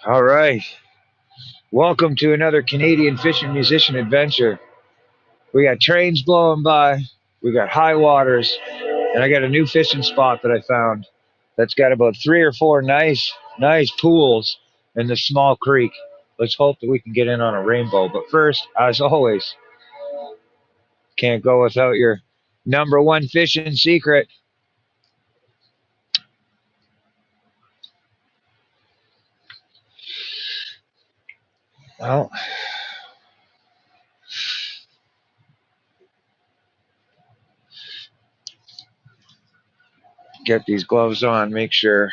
All right. Welcome to another Canadian fishing musician adventure. We got trains blowing by, we got high waters, and I got a new fishing spot that I found that's got about three or four nice pools in this small creek. Let's hope that we can get in on a rainbow. But first, as always, can't go without your number one fishing secret. Well, get these gloves on, make sure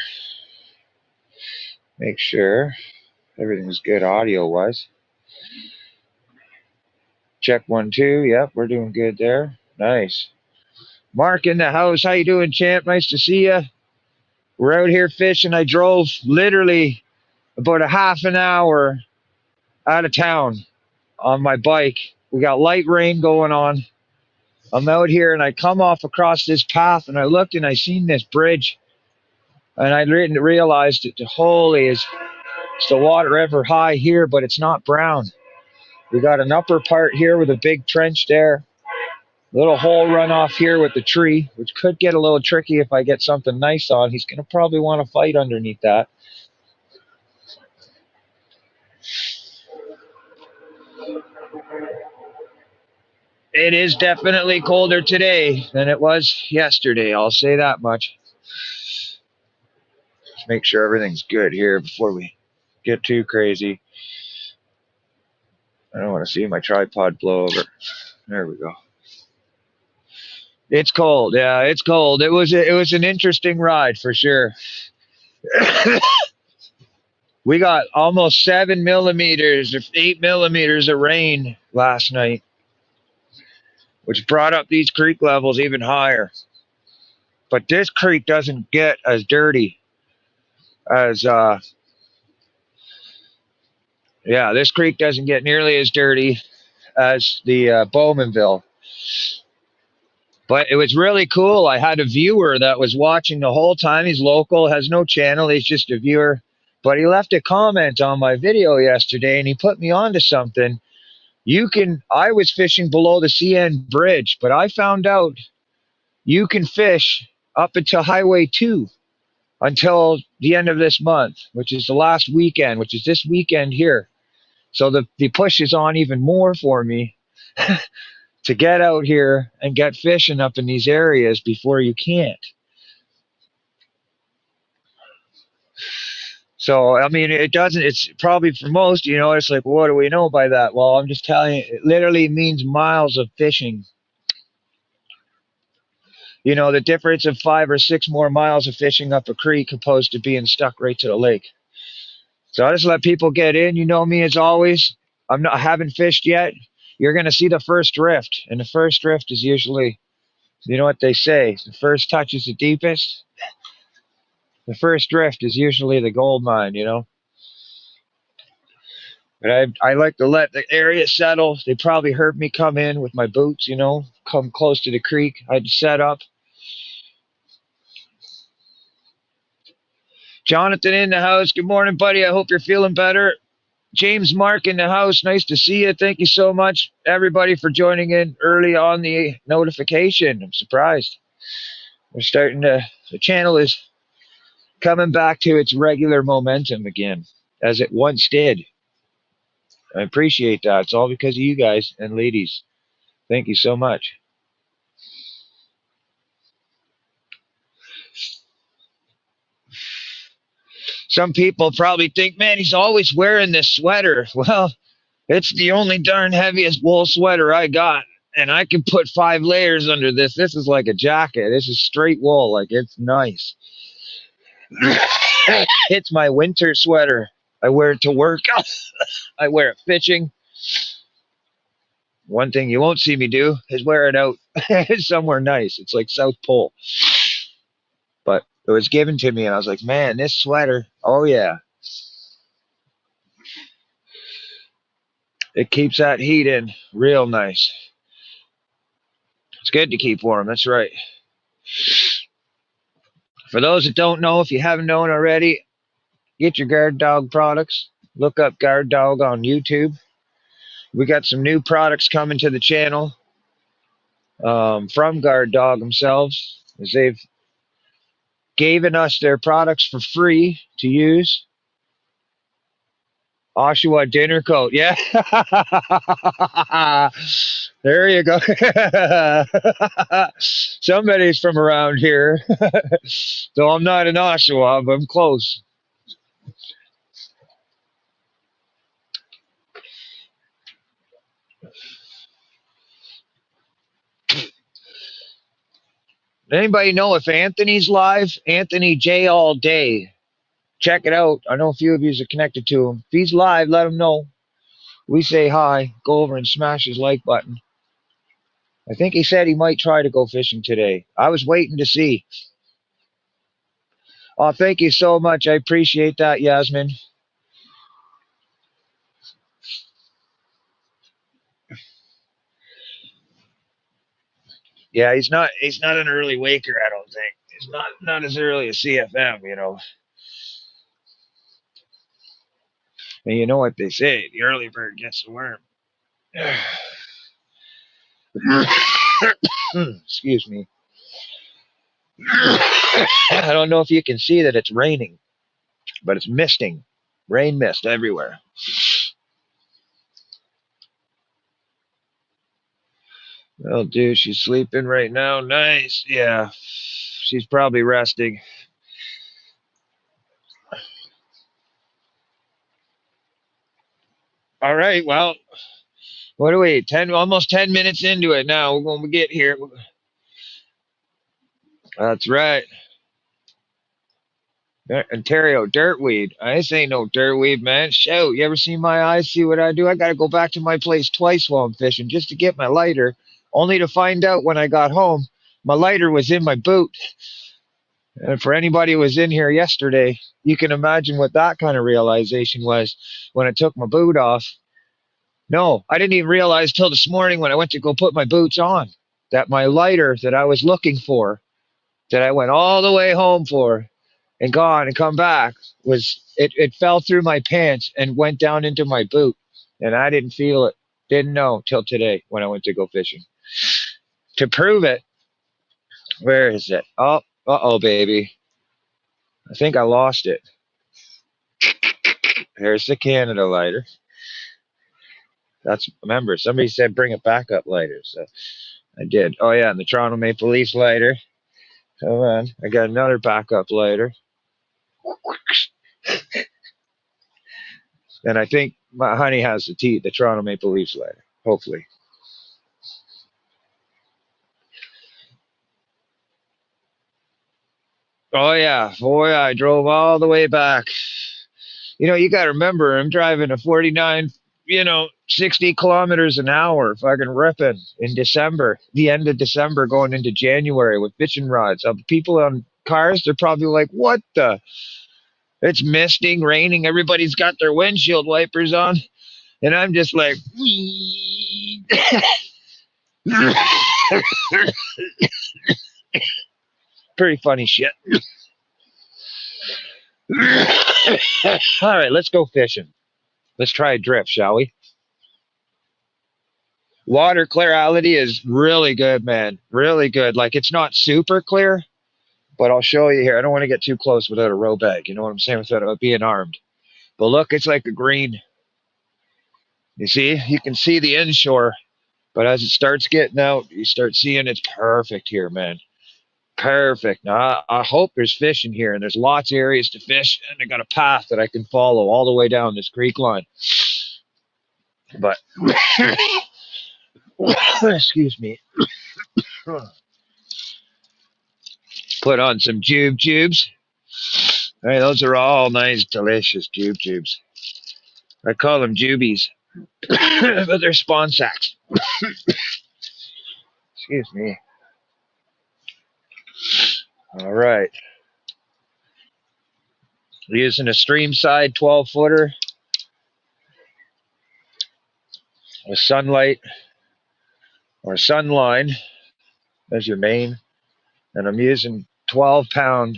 everything's good audio wise. Check 1 2. Yep, we're doing good there. Nice. Mark in the house. How you doing, champ? Nice to see you. We're out here fishing. I drove literally about a half an hour out of town on my bike. We got light rain going on. I'm out here and I come off across this path and I looked and I seen this bridge and I didn't realize that holy is the water ever high here, but it's not brown. We got an upper part here with a big trench there. Little hole run off here with the tree, which could get a little tricky if I get something nice on. He's going to probably want to fight underneath that. It is definitely colder today than it was yesterday. I'll say that much. Let's make sure everything's good here before we get too crazy. I don't want to see my tripod blow over. There we go. It's cold. Yeah, it's cold. It was an interesting ride for sure. We got almost 7 millimeters or 8 millimeters of rain last night, which brought up these creek levels even higher. But this creek doesn't get as dirty as this creek doesn't get nearly as dirty as the Bowmanville. But it was really cool. I had a viewer that was watching the whole time. He's local, has no channel. He's just a viewer. But he left a comment on my video yesterday and he put me onto something. I was fishing below the CN bridge, but I found out you can fish up until Highway 2 until the end of this month, which is the last weekend, which is this weekend here. So the push is on even more for me to get out here and get fishing up in these areas before you can't. So, I mean, it's probably for most, it's like, what do we know by that? Well, I'm just telling you, it literally means miles of fishing. The difference of 5 or 6 more miles of fishing up a creek opposed to being stuck right to the lake. So I just let people get in. You know me as always. I haven't fished yet. You're gonna see the first drift, and the first drift is usually, you know what they say, the first touch is the deepest. The first drift is usually the gold mine. But I like to let the area settle. They probably heard me come in with my boots, come close to the creek. I'd set up. Jonathan in the house. Good morning, buddy. I hope you're feeling better. James Mark in the house. Nice to see you. Thank you so much, everybody, for joining in early on the notification. I'm surprised. The channel is coming back to its regular momentum again, as it once did. I appreciate that. It's all because of you guys and ladies. Thank you so much. Some people probably think, man, he's always wearing this sweater. Well, it's the only darn heaviest wool sweater I got. And I can put 5 layers under this. This is like a jacket. This is straight wool. Like, it's nice. It's my winter sweater. I wear it to work. I wear it fishing. One thing you won't see me do is wear it out somewhere nice. It's like South Pole. But it was given to me, and I was like, man, this sweater, oh yeah. It keeps that heat in real nice. It's good to keep warm. That's right. For those that don't know, if you haven't known already, get your guard dog products. Look up guard dog on YouTube. We got some new products coming to the channel from guard dog themselves, as they've given us their products for free to use. Oshawa dinner coat. Yeah. There you go. Somebody's from around here. So I'm not in Oshawa, but I'm close. Anybody know if Anthony's live? Anthony J all day. Check it out. I know a few of you are connected to him. If he's live, let him know. We say hi. Go over and smash his like button. I think he said he might try to go fishing today. I was waiting to see. Oh, thank you so much. I appreciate that, Yasmin. Yeah, he's not an early waker, I don't think. He's not as early as CFM. And you know what they say, the early bird gets the worm. Excuse me. I don't know if you can see that it's raining, but it's misting. Rain mist everywhere. Oh, dude, she's sleeping right now. Nice. Yeah. She's probably resting. All right. Well, what are we? Almost 10 minutes into it now. We're going to get here. That's right. Ontario dirtweed. This ain't no dirtweed, man. Shoot, you ever seen my eyes? See what I do? I got to go back to my place twice while I'm fishing just to get my lighter, only to find out when I got home my lighter was in my boot. And for anybody who was in here yesterday, you can imagine what that kind of realization was when I took my boot off. No, I didn't even realize till this morning when I went to go put my boots on that my lighter that I was looking for, that I went all the way home for and gone and come back, it fell through my pants and went down into my boot. And I didn't feel it. Didn't know till today when I went to go fishing. To prove it, where is it? Oh, uh-oh, baby. I think I lost it. There's the Canada lighter. Remember, somebody said bring a backup lighter, so I did. Oh yeah, and the Toronto Maple Leafs lighter. Come on, I got another backup lighter, and I think my honey has the Toronto Maple Leafs lighter. Hopefully. Oh yeah, boy, I drove all the way back. You got to remember, I'm driving a 49, 60 kilometers an hour, fucking ripping in December, the end of December, going into January with fishing rods. People on cars, they're probably like, "What the? It's misting, raining. Everybody's got their windshield wipers on," and I'm just like, pretty funny shit. All right, let's go fishing. Let's try a drift, shall we? Water clarity is really good, man. Really good. Like it's not super clear, but I'll show you here. I don't want to get too close without a row bag. You know what I'm saying? Without being armed. But look, it's like a green. You see? You can see the inshore, but as it starts getting out, you start seeing it's perfect here, man. Perfect. Now, I hope there's fish in here, and there's lots of areas to fish, and I got a path that I can follow all the way down this creek line. But, excuse me. Put on some jubes. Hey, those are all nice, delicious jubes. I call them jubies, but they're spawn sacks. Excuse me. All right. We're using a stream side 12 footer with sunlight or sunline as your main. And I'm using 12-pound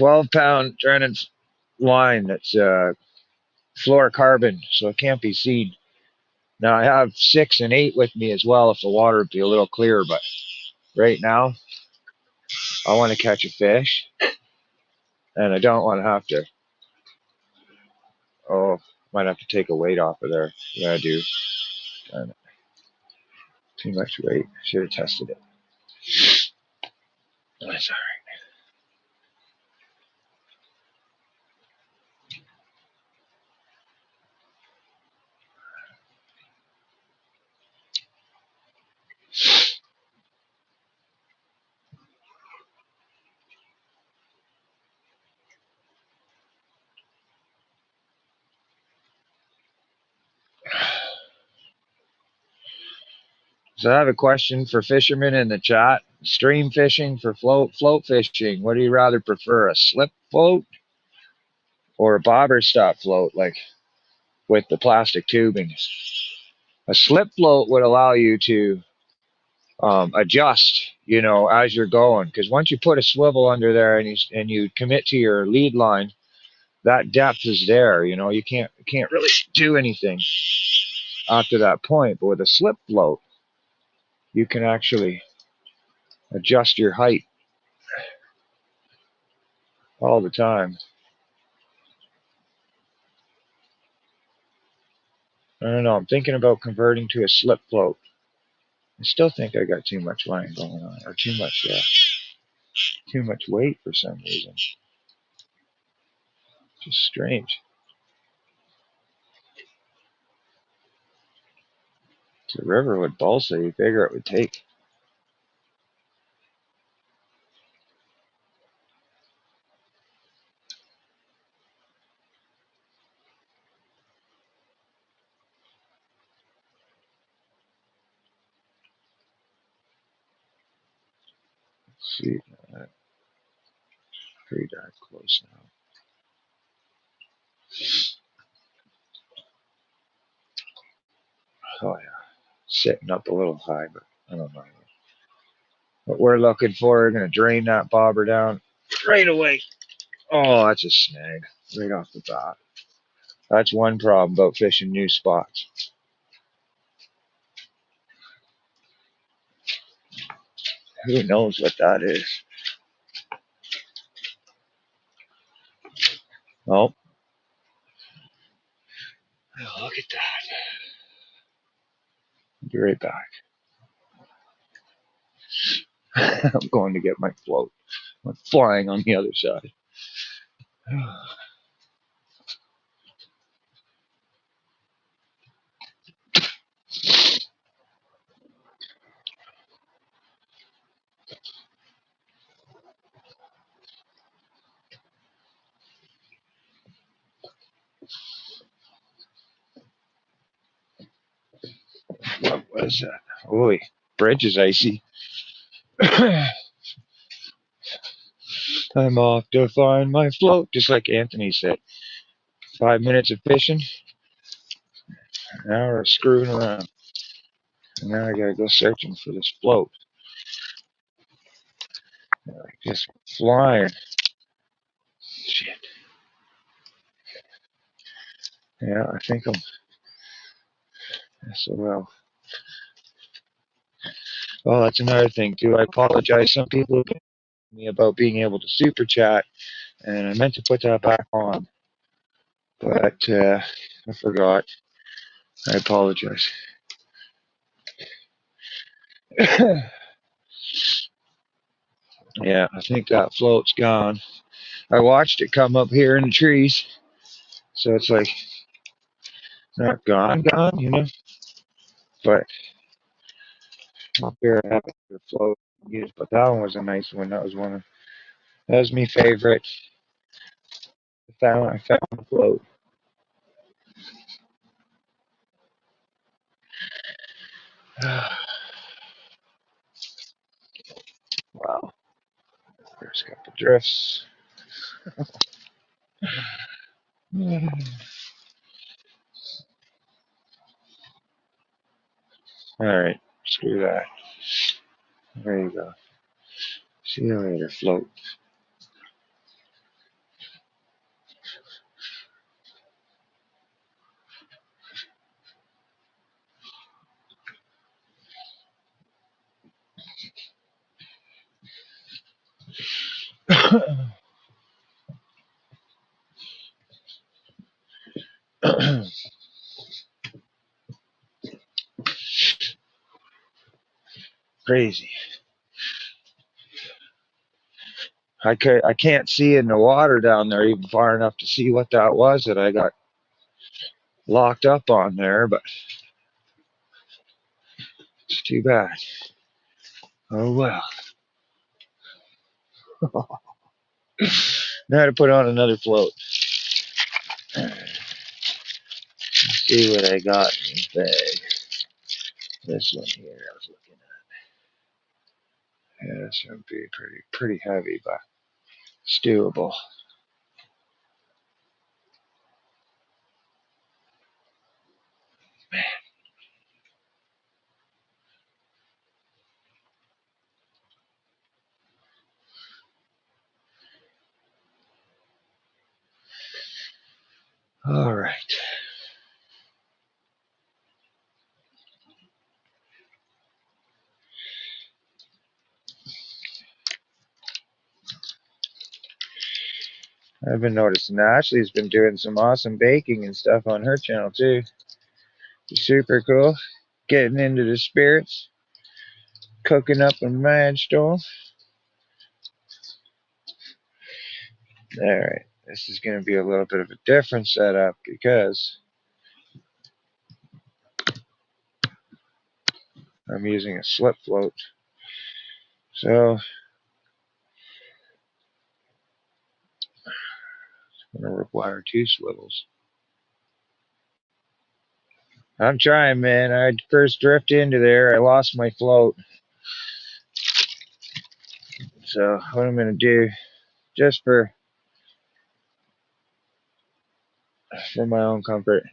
12-pound Drennan line that's fluorocarbon, so it can't be seen. Now I have 6 and 8 with me as well if the water would be a little clearer, but right now I want to catch a fish and I don't want to have to, oh, might have to take a weight off of there. Yeah, I do. Darn it. Too much weight. Should have tested it. That's all right. So I have a question for fishermen in the chat. Stream fishing for float fishing. What do you rather prefer, a slip float or a bobber stop float, like with the plastic tubing? A slip float would allow you to adjust, as you're going. Because once you put a swivel under there and you commit to your lead line, that depth is there. You can't really do anything after that point. But with a slip float, you can actually adjust your height all the time. I don't know. I'm thinking about converting to a slip float. I still think I got too much line going on, or too much weight for some reason. Just strange. It's a river with balsa. You figure it would take. Let's see, pretty darn close now. Oh yeah, sitting up a little high, but I don't know. What we're looking for, we're gonna drain that bobber down right away. Oh, that's a snag right off the bat. That's one problem about fishing new spots. Who knows what that is? Oh, look at that. I'll be right back. I'm going to get my float. I'm flying on the other side. What was that? Holy, bridge is icy. I'm off to find my float, just like Anthony said. 5 minutes of fishing. Now we're screwing around. And now I gotta go searching for this float. Just flying. Shit. Yeah, I think I'm SOL. Oh, that's another thing too. I apologize. Some people have been asking me about being able to super chat, and I meant to put that back on, but I forgot. I apologize. Yeah, I think that float's gone. I watched it come up here in the trees, so it's like not gone, but up here I have a float used. But that one was a nice one. That was my favorite. I found the float. Wow, there's a couple drifts. All right, screw that. There you go. See you later, float. Crazy. I can't see in the water down there even far enough to see what that was that I got locked up on there, but it's too bad. Oh well. Now to put on another float. See what I got in this bag. This one here I was looking at. Yeah, this would be pretty heavy, but stewable. All right. I've been noticing Ashley's been doing some awesome baking and stuff on her channel too. Super cool. Getting into the spirits, cooking up a mad storm. Alright, this is going to be a little bit of a different setup because I'm using a slip float. So, I'm going to require 2 swivels. I'm trying, man. I first drifted into there. I lost my float. So, what I'm going to do, just for my own comfort,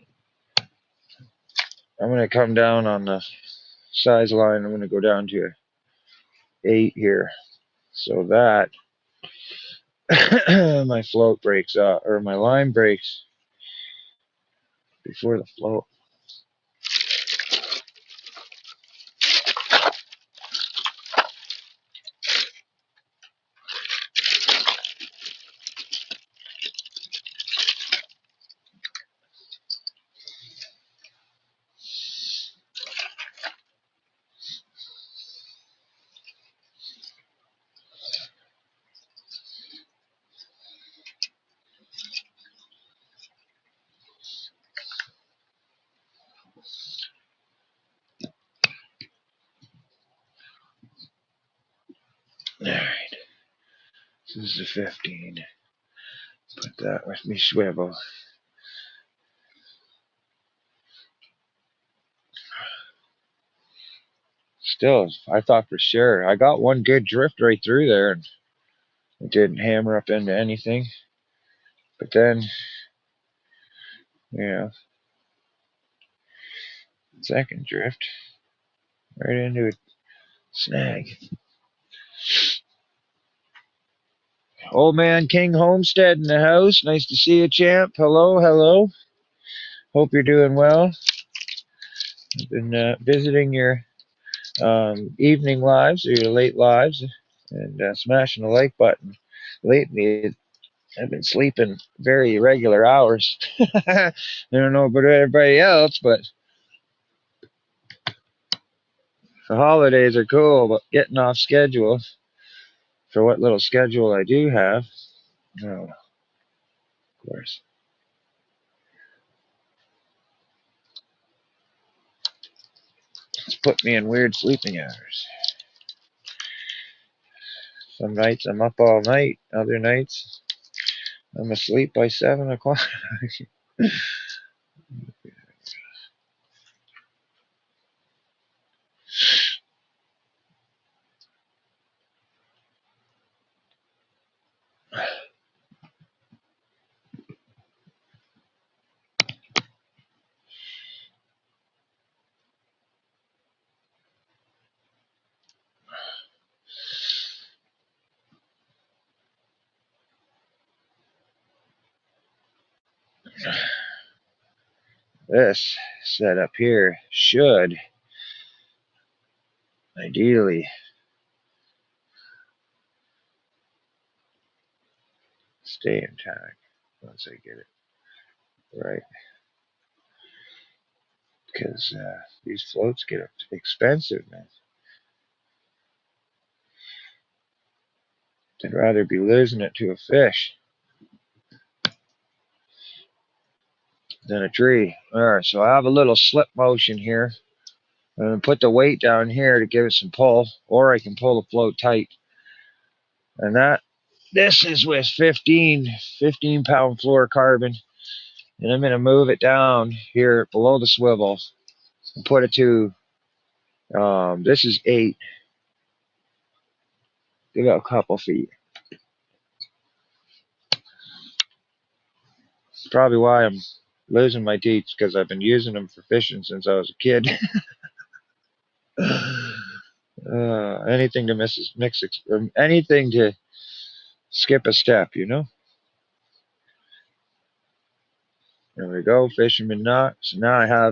I'm going to come down on the size line. I'm going to go down to 8 here. So that my float breaks up, or my line breaks before the float. Alright, this is the 15. Put that with me swivel. Still, I thought for sure. I got one good drift right through there and it didn't hammer up into anything. But then, second drift, right into a snag. Old man King Homestead in the house. Nice to see you, champ. Hello, hello. Hope you're doing well. I've been visiting your evening lives or your late lives and smashing the like button. Lately, I've been sleeping very irregular hours. I don't know about everybody else, but the holidays are cool, but getting off schedule for what little schedule I do have. Oh, of course. It's put me in weird sleeping hours. Some nights I'm up all night. Other nights I'm asleep by 7 o'clock. This setup here should ideally stay intact once I get it right. Because these floats get expensive, man. I'd rather be losing it to a fish than a tree. Alright, so I have a little slip motion here. I'm going to put the weight down here to give it some pull, or I can pull the float tight. And this is with 15 pound fluorocarbon. And I'm going to move it down here below the swivel and put it to, this is 8. Give it a couple feet. It's probably why I'm losing my teeth, because I've been using them for fishing since I was a kid. Anything to anything to skip a step, you know? There we go, fisherman knot. So now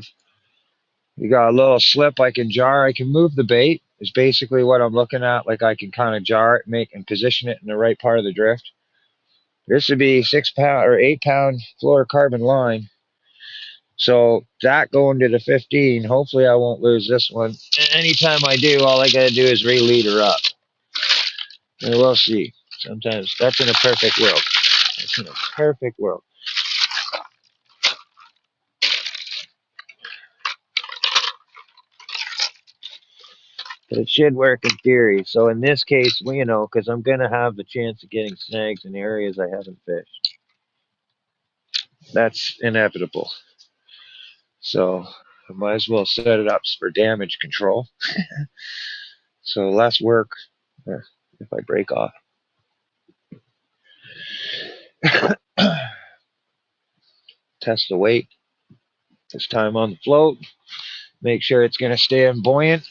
you got a little slip I can jar. I can move the bait, is basically what I'm looking at. Like I can kind of jar it, and position it in the right part of the drift. This would be 6 pound or 8 pound fluorocarbon line. So that going to the 15, hopefully I won't lose this one. And anytime I do, all I gotta do is re-lead her up. And we'll see. Sometimes that's in a perfect world. That's in a perfect world. But it should work in theory. So in this case, well, because I'm gonna have the chance of getting snags in areas I haven't fished. That's inevitable. So I might as well set it up for damage control. So less work if I break off. Test the weight. This time on the float. Make sure it's going to stay buoyant.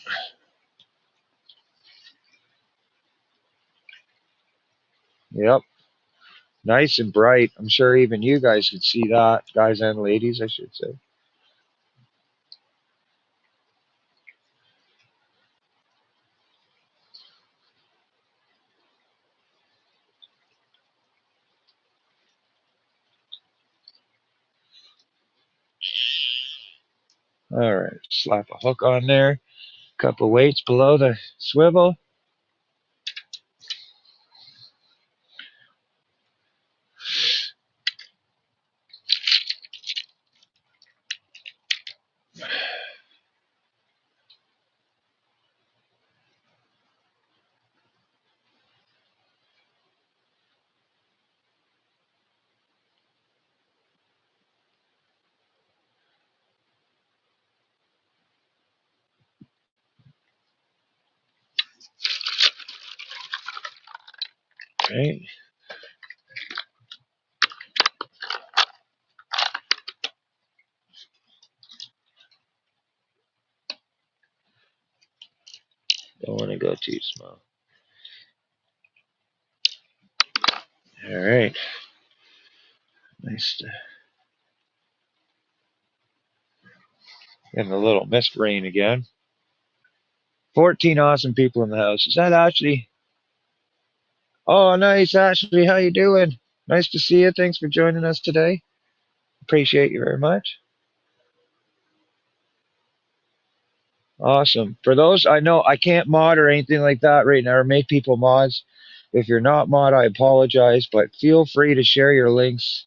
Yep. Nice and bright. I'm sure even you guys can see that. Guys and ladies, I should say. All right. Slap a hook on there. Couple weights below the swivel. Right. Don't want to go too small. All right. Nice. Getting a little mist rain again. 14 awesome people in the house. Is that Ashley? Oh, nice, Ashley. How you doing? Nice to see you. Thanks for joining us today. Appreciate you very much. Awesome. For those, I know I can't mod or anything like that right now, or make people mods. If you're not mod, I apologize, but feel free to share your links.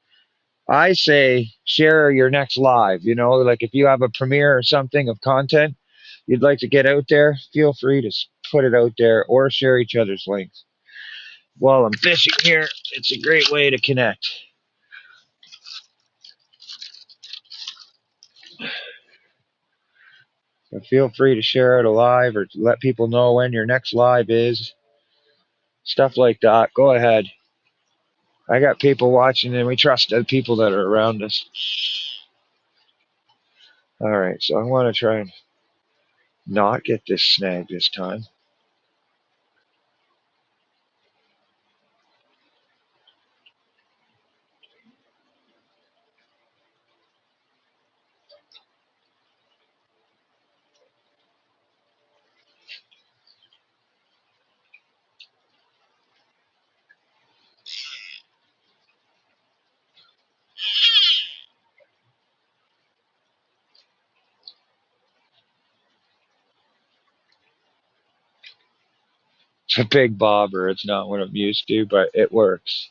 I say share your next live. Like if you have a premiere or something of content you'd like to get out there, feel free to put it out there or share each other's links. While I'm fishing here, it's a great way to connect. So feel free to share it alive or to let people know when your next live is. Stuff like that. Go ahead. I got people watching and we trust the people that are around us. All right, so I want to try and not get this snag this time. It's a big bobber. It's not what I'm used to, but it works.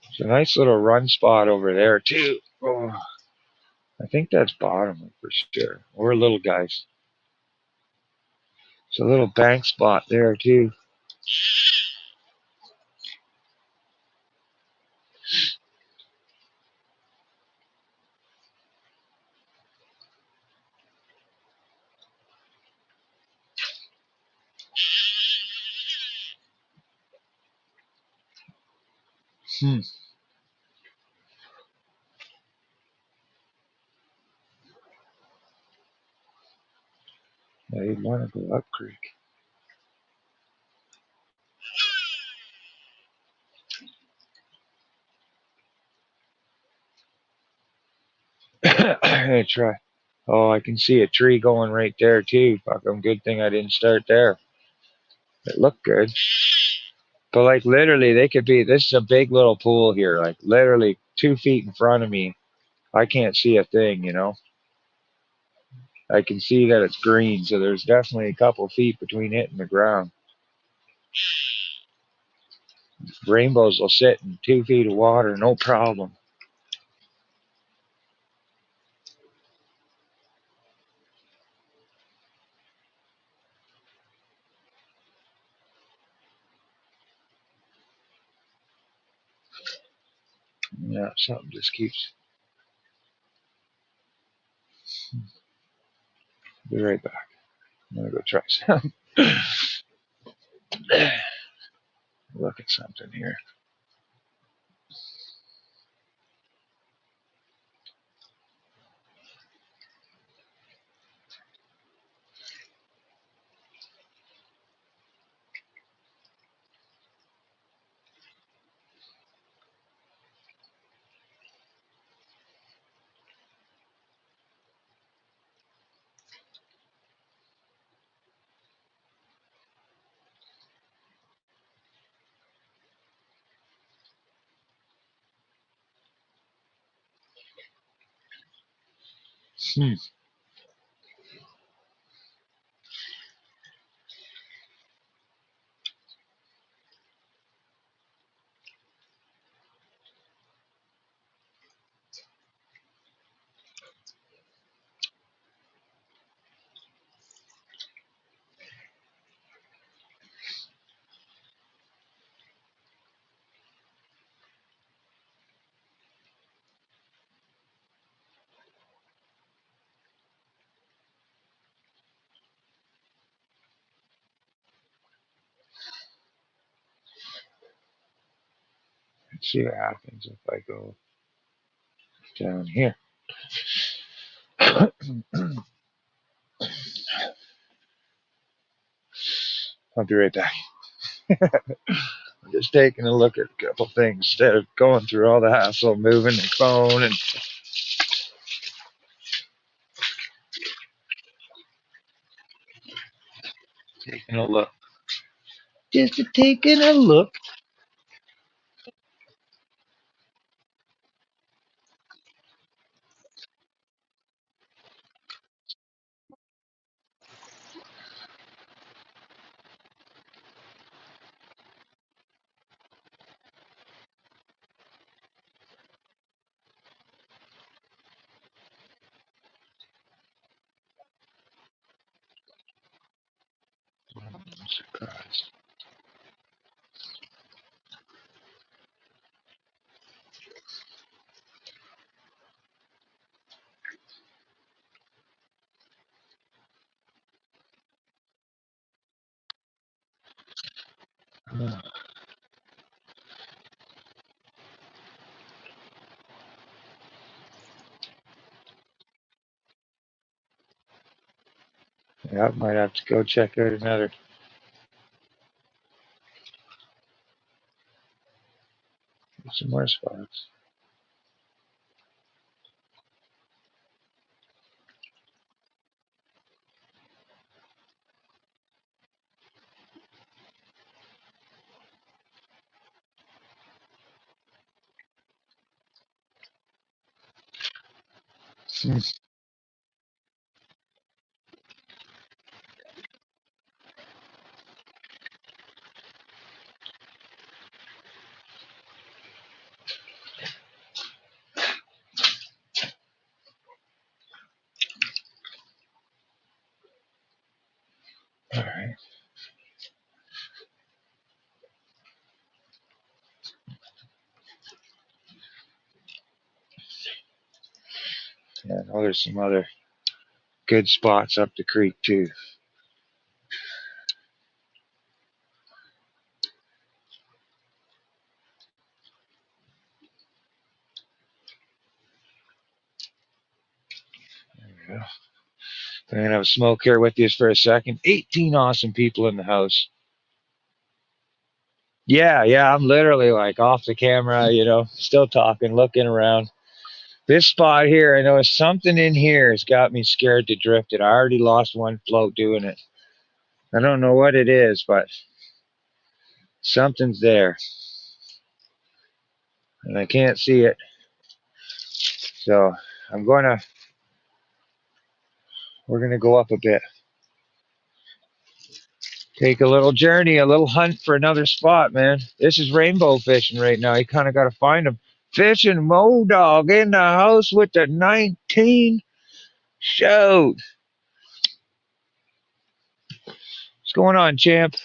It's a nice little run spot over there too. Oh, I think that's bottom for sure. Or little guys. It's a little bank spot there too. Hmm. Yeah, you'd want to go up creek. Hey, try. Oh, I can see a tree going right there too. Fucking good thing I didn't start there. It looked good. But like literally they could be this is a big little pool here, like literally 2 feet in front of me. I can't see a thing, you know. I can see that it's green, so there's definitely a couple feet between it and the ground. Rainbows will sit in 2 feet of water, no problem. Yeah, something just keeps. Be right back. I'm gonna go try some. Look at something here. Hmm. Let's see what happens if I go down here. I'll be right back. I'm just taking a look at a couple things instead of going through all the hassle of moving the phone and taking a look. Just taking a look. I'm surprised. Yeah, I might have to go check out another some more spots. All right. Yeah, I know there's some other good spots up the creek too. Yeah. I'm gonna have a smoke here with you for a second. 18 awesome people in the house. Yeah, yeah, I'm literally like off the camera, still talking, looking around. This spot here, I know something in here has got me scared to drift it. I already lost one float doing it. I don't know what it is, but something's there, and I can't see it. So I'm gonna, we're gonna go up a bit, take a little journey, a little hunt for another spot, man. This is rainbow fishing right now. You kind of got to find them. Fishing Mo Dog in the house with the 19 shoot. What's going on, champ?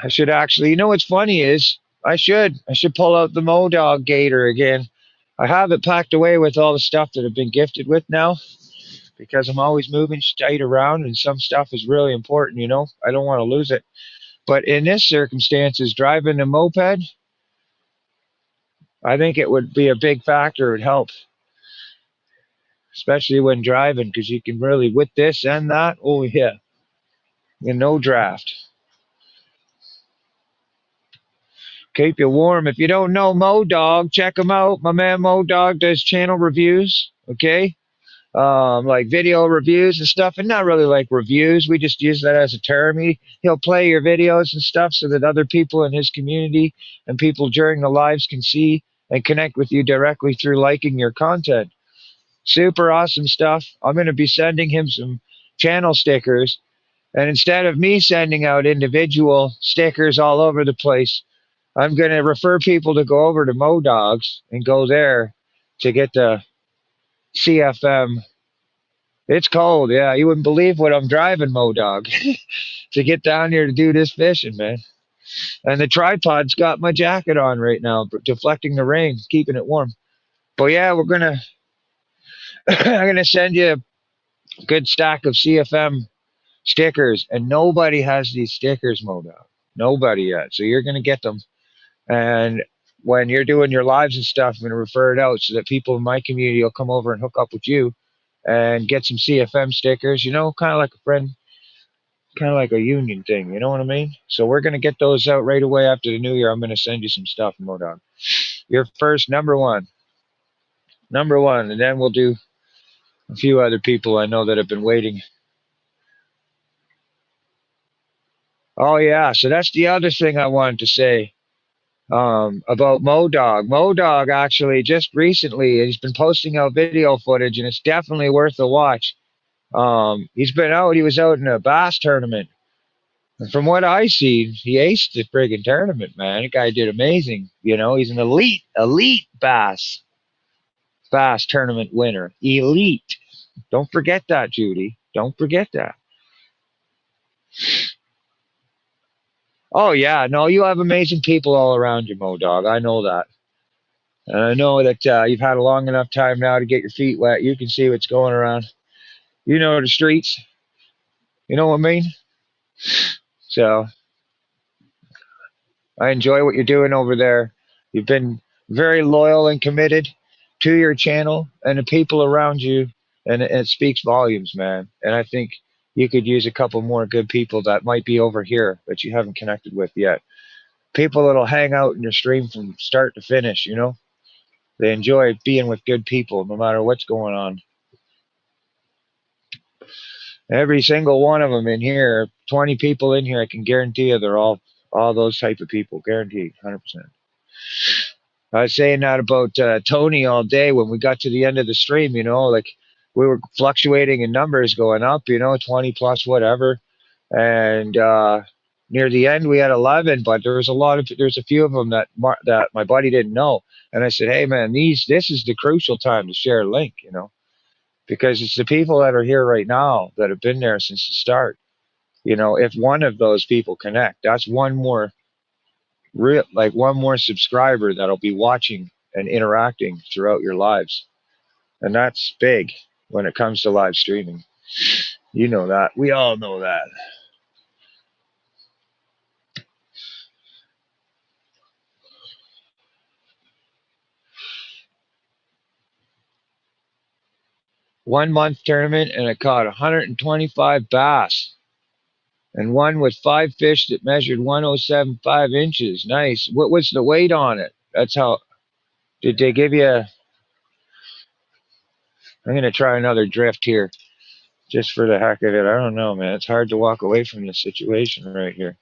I should actually, what's funny is I should pull out the Mo Dog Gator again. I have it packed away with all the stuff that I've been gifted with now because I'm always moving shit around and some stuff is really important. I don't want to lose it. But in this circumstances, driving a moped, I think it would be a big factor. It would help, especially when driving, because you can really with this and that. Oh yeah, no draft. Keep you warm. If you don't know Mo Dog, check him out. My man Mo Dog does channel reviews. Okay, like video reviews and stuff, and not really like reviews. We just use that as a term. He'll play your videos and stuff so that other people in his community and people during the lives can see and connect with you directly through liking your content. Super awesome stuff. I'm going to be sending him some channel stickers. And instead of me sending out individual stickers all over the place, I'm going to refer people to go over to Modogs and go there to get the CFM. It's cold. Yeah, you wouldn't believe what I'm driving, Modog, to get down here to do this fishing, man. And the tripod's got my jacket on right now, deflecting the rain, keeping it warm. But yeah, we're going to, I'm going to send you a good stack of CFM stickers, and nobody has these stickers, Modoc. Nobody yet. So you're going to get them. And when you're doing your lives and stuff, I'm going to refer it out so that people in my community will come over and hook up with you and get some CFM stickers, kind of like a friend, kind of like a union thing. You know what I mean? So we're going to get those out right away after the new year. I'm going to send you some stuff, Modoc. You're first, number one. Number one. And then we'll do a few other people I know that have been waiting. Oh, yeah. So that's the other thing I wanted to say about Modog. Modog actually just recently he's been posting out video footage, and it's definitely worth a watch. He's been out. He was out in a bass tournament, and from what I see, he aced the friggin' tournament. Man, the guy did amazing. He's an elite bass tournament winner. Elite. Don't forget that, Judy. Don't forget that. Oh yeah, no, you have amazing people all around you, Modog. I know that. And I know that you've had a long enough time now to get your feet wet. You can see what's going around. You know the streets. You know what I mean? So I enjoy what you're doing over there. You've been very loyal and committed to your channel and the people around you, and it speaks volumes, man. And I think you could use a couple more good people that might be over here that you haven't connected with yet. People that'll hang out in your stream from start to finish. They enjoy being with good people no matter what's going on. Every single one of them in here, 20 people in here, I can guarantee you they're all those type of people. Guaranteed, 100%. I was saying that about Tony all day when we got to the end of the stream, like we were fluctuating in numbers going up, 20 plus whatever. And near the end we had 11, but there's a few of them that my buddy didn't know. And I said, hey man, this is the crucial time to share a link, because it's the people that are here right now that have been there since the start. If one of those people connect, that's one more subscriber that'll be watching and interacting throughout your lives. And that's big when it comes to live streaming. You know that. We all know that. One-month tournament, and I caught 125 bass and one with 5 fish that measured 107.5 inches. Nice. What was the weight on it? That's how. Did they give you? I'm gonna try another drift here, just for the heck of it. I don't know, man. It's hard to walk away from this situation right here.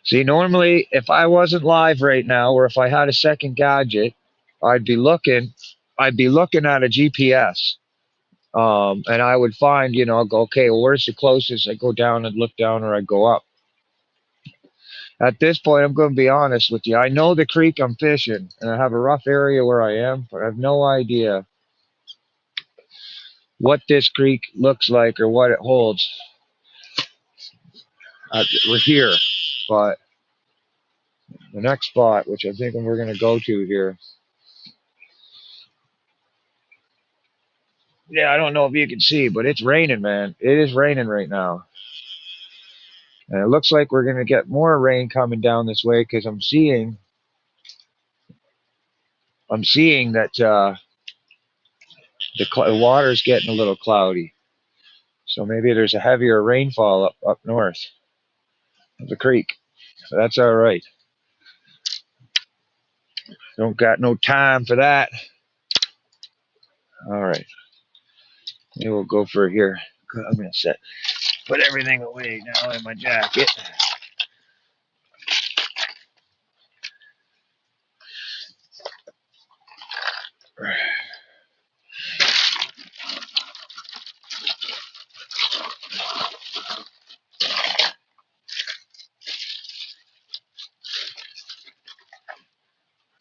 See, normally, if I wasn't live right now, or if I had a second gadget, I'd be looking. I'd be looking at a GPS, and I would find, I'll go, okay, well, where's the closest? I go down and look down, or I go up. At this point, I'm going to be honest with you. I know the creek I'm fishing, and I have a rough area where I am, but I have no idea what this creek looks like or what it holds. We're here, but the next spot, which I think we're going to go to here. Yeah, I don't know if you can see, but it's raining, man. It is raining right now. And it looks like we're going to get more rain coming down this way because I'm seeing that the water's getting a little cloudy. So maybe there's a heavier rainfall up north of the creek. So that's all right. Don't got no time for that. All right. Maybe we'll go for here. I'm going to put everything away now in my jacket.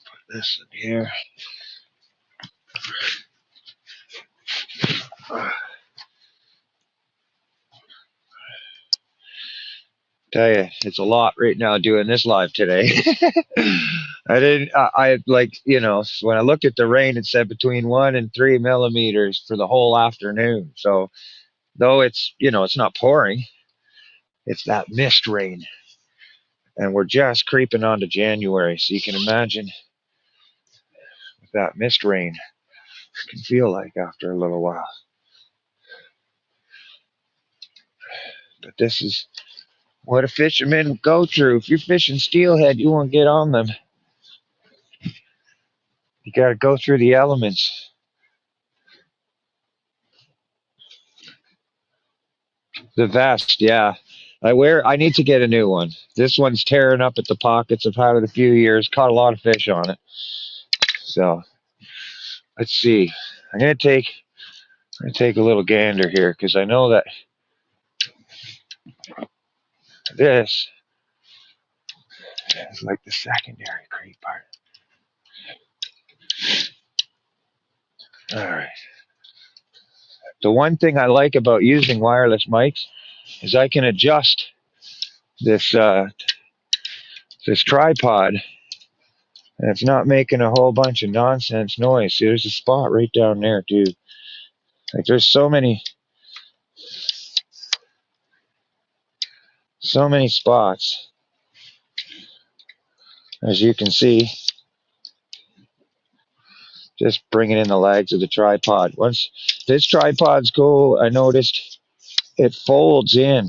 Put this in here. Tell you, it's a lot right now doing this live today. I like, when I looked at the rain, it said between 1 and 3 millimeters for the whole afternoon. So, though it's not pouring, it's that mist rain. And we're just creeping onto January. So you can imagine what that mist rain can feel like after a little while. But this is what a fisherman go through. If you're fishing steelhead, you won't get on them. You got to go through the elements. The vest, yeah. I need to get a new one. This one's tearing up at the pockets. I've had it a few years, caught a lot of fish on it. So let's see. I'm gonna take a little gander here because I know that this is like the secondary creep part. All right. The one thing I like about using wireless mics is I can adjust this this tripod, and it's not making a whole bunch of nonsense noise. See, there's a spot right down there too. Like there's so many spots, as you can see. Just bringing in the legs of the tripod. Once this tripod's cool, I noticed it folds in,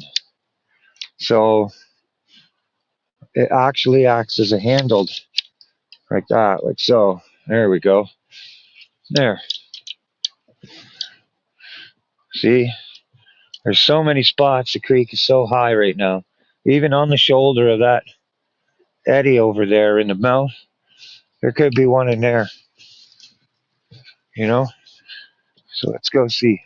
so it actually acts as a handle, like that, like so. There we go. There. See, there's so many spots. The creek is so high right now. Even on the shoulder of that eddy over there in the mouth, there could be one in there, you know? So let's go see.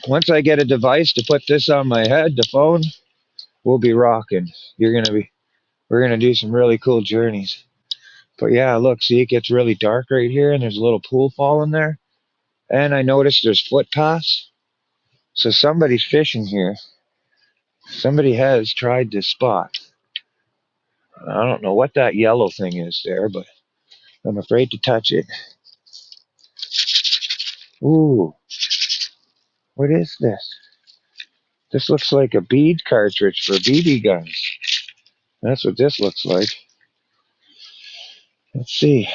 Once I get a device to put this on my head, the phone, we'll be rocking. We're gonna do some really cool journeys. But yeah, look, see, it gets really dark right here, and there's a little pool falling there. And I noticed there's footpaths. So somebody's fishing here. Somebody has tried this spot. I don't know what that yellow thing is there, but I'm afraid to touch it. Ooh, what is this? This looks like a bead cartridge for BB guns. That's what this looks like. Let's see.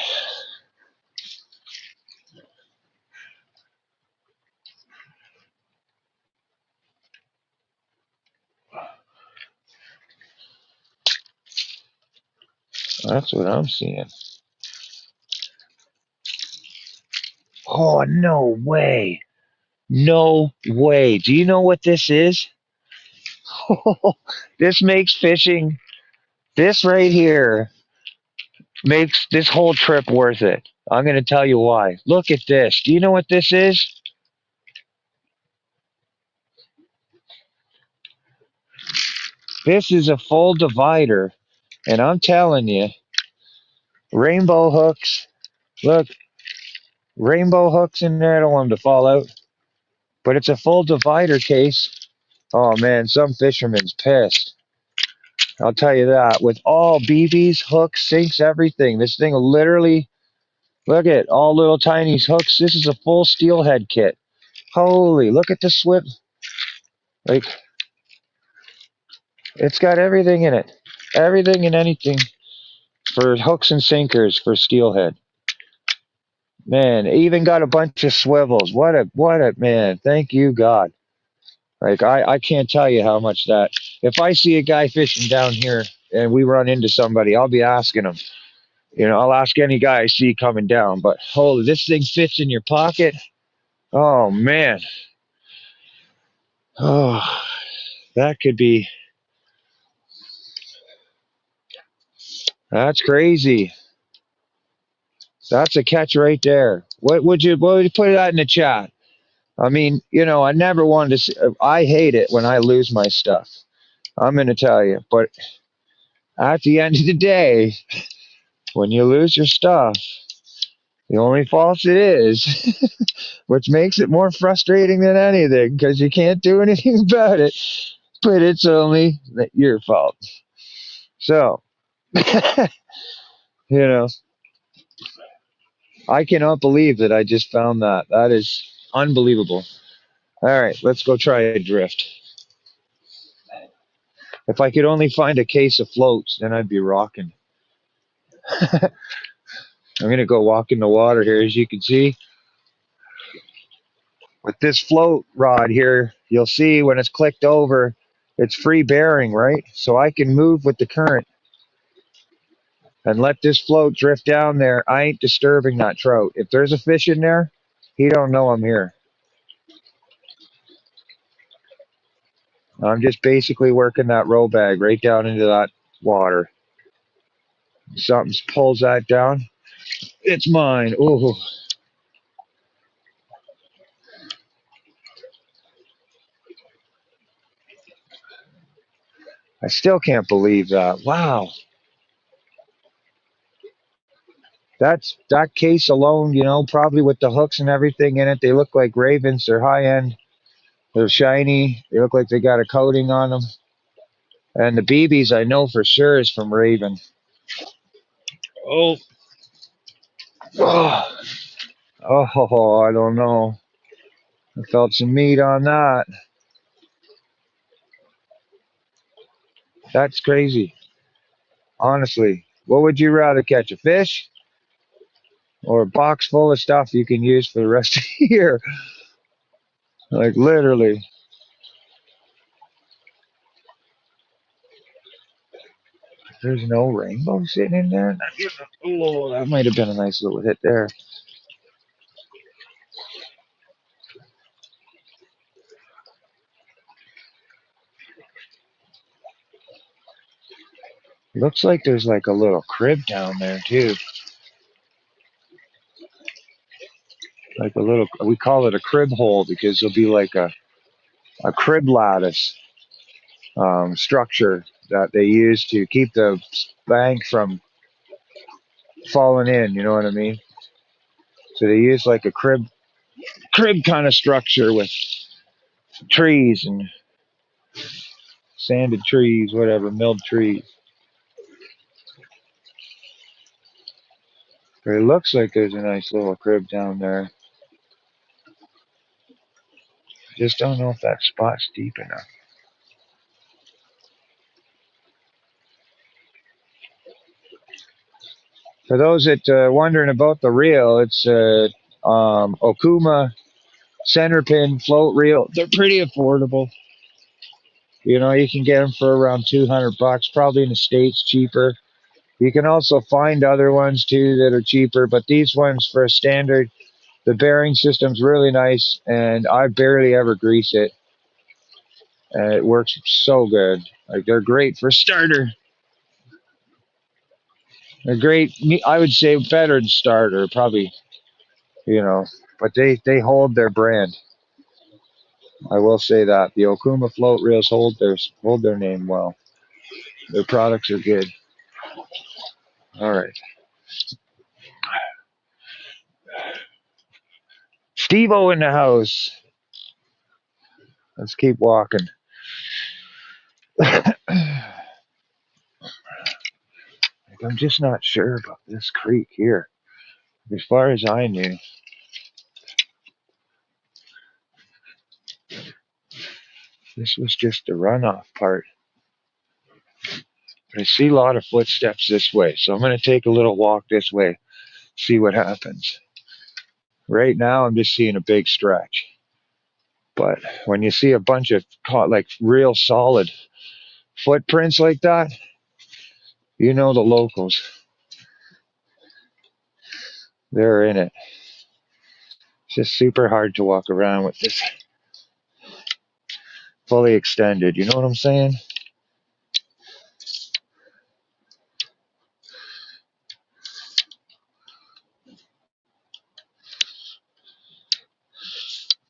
That's what I'm seeing. Oh, no way. No way. Do you know what this is? This makes fishing, this right here makes this whole trip worth it. I'm going to tell you why. Look at this. Do you know what this is? This is a full divider. And I'm telling you, rainbow hooks. Look, rainbow hooks in there. I don't want them to fall out. But it's a full divider case. Oh man, some fisherman's pissed. I'll tell you that. With all BBs, hooks, sinks, everything. This thing will literally, look at all little tiny hooks. This is a full steelhead kit. Holy, look at the swim. Like, it's got everything in it. Everything and anything for hooks and sinkers for steelhead. Man, it even got a bunch of swivels. What a man. Thank you, God. Like I can't tell you how much that, if I see a guy fishing down here and we run into somebody, I'll be asking him. You know, I'll ask any guy I see coming down. But holy, this thing fits in your pocket. Oh man. Oh, that could be, that's crazy. That's a catch right there. What would you put that in the chat? I mean, you know, I never wanted to see, I hate it when I lose my stuff. I'm going to tell you, but at the end of the day, when you lose your stuff, the only fault it is, which makes it more frustrating than anything because you can't do anything about it, but it's only your fault. So, you know, I cannot believe that I just found that. That is unbelievable. All right, let's go try a drift. If I could only find a case of floats, then I'd be rocking. I'm going to go walk in the water here, as you can see. With this float rod here, you'll see when it's clicked over, it's free bearing, right? So I can move with the current and let this float drift down there. I ain't disturbing that trout. If there's a fish in there, he don't know I'm here. I'm just basically working that row bag right down into that water. Something pulls that down. It's mine. Ooh. I still can't believe that. Wow. That case alone, you know, probably with the hooks and everything in it, they look like ravens. They're high end. They're shiny. They look like they got a coating on them. And the BBs, I know for sure, is from Raven. Oh. Oh, oh, I don't know. I felt some meat on that. That's crazy. Honestly, what would you rather catch, a fish or a box full of stuff you can use for the rest of the year? Like literally. There's no rainbow sitting in there. Oh, that might have been a nice little hit there. Looks like there's like a little crib down there too. Like a little, we call it a crib hole because there'll be like a crib lattice structure that they use to keep the bank from falling in. You know what I mean? So they use like a crib kind of structure with trees and sanded trees, whatever, milled trees. But it looks like there's a nice little crib down there. Just don't know if that spot's deep enough. For those that wondering about the reel, it's Okuma center pin float reel. They're pretty affordable. You know, you can get them for around $200, probably in the States cheaper. You can also find other ones too that are cheaper, but these ones for a standard, the bearing system's really nice, and I barely ever grease it. And it works so good. Like they're great for starter. They're great. I would say better than starter, probably. You know, but they hold their brand. I will say that the Okuma float reels hold their name well. Their products are good. All right, Steve-O in the house. Let's keep walking. I'm just not sure about this creek here. As far as I knew, this was just the runoff part. But I see a lot of footsteps this way, so I'm going to take a little walk this way, see what happens. Right now, I'm just seeing a big stretch. But when you see a bunch of like real solid footprints like that, you know the locals. They're in it. It's just super hard to walk around with this fully extended. You know what I'm saying?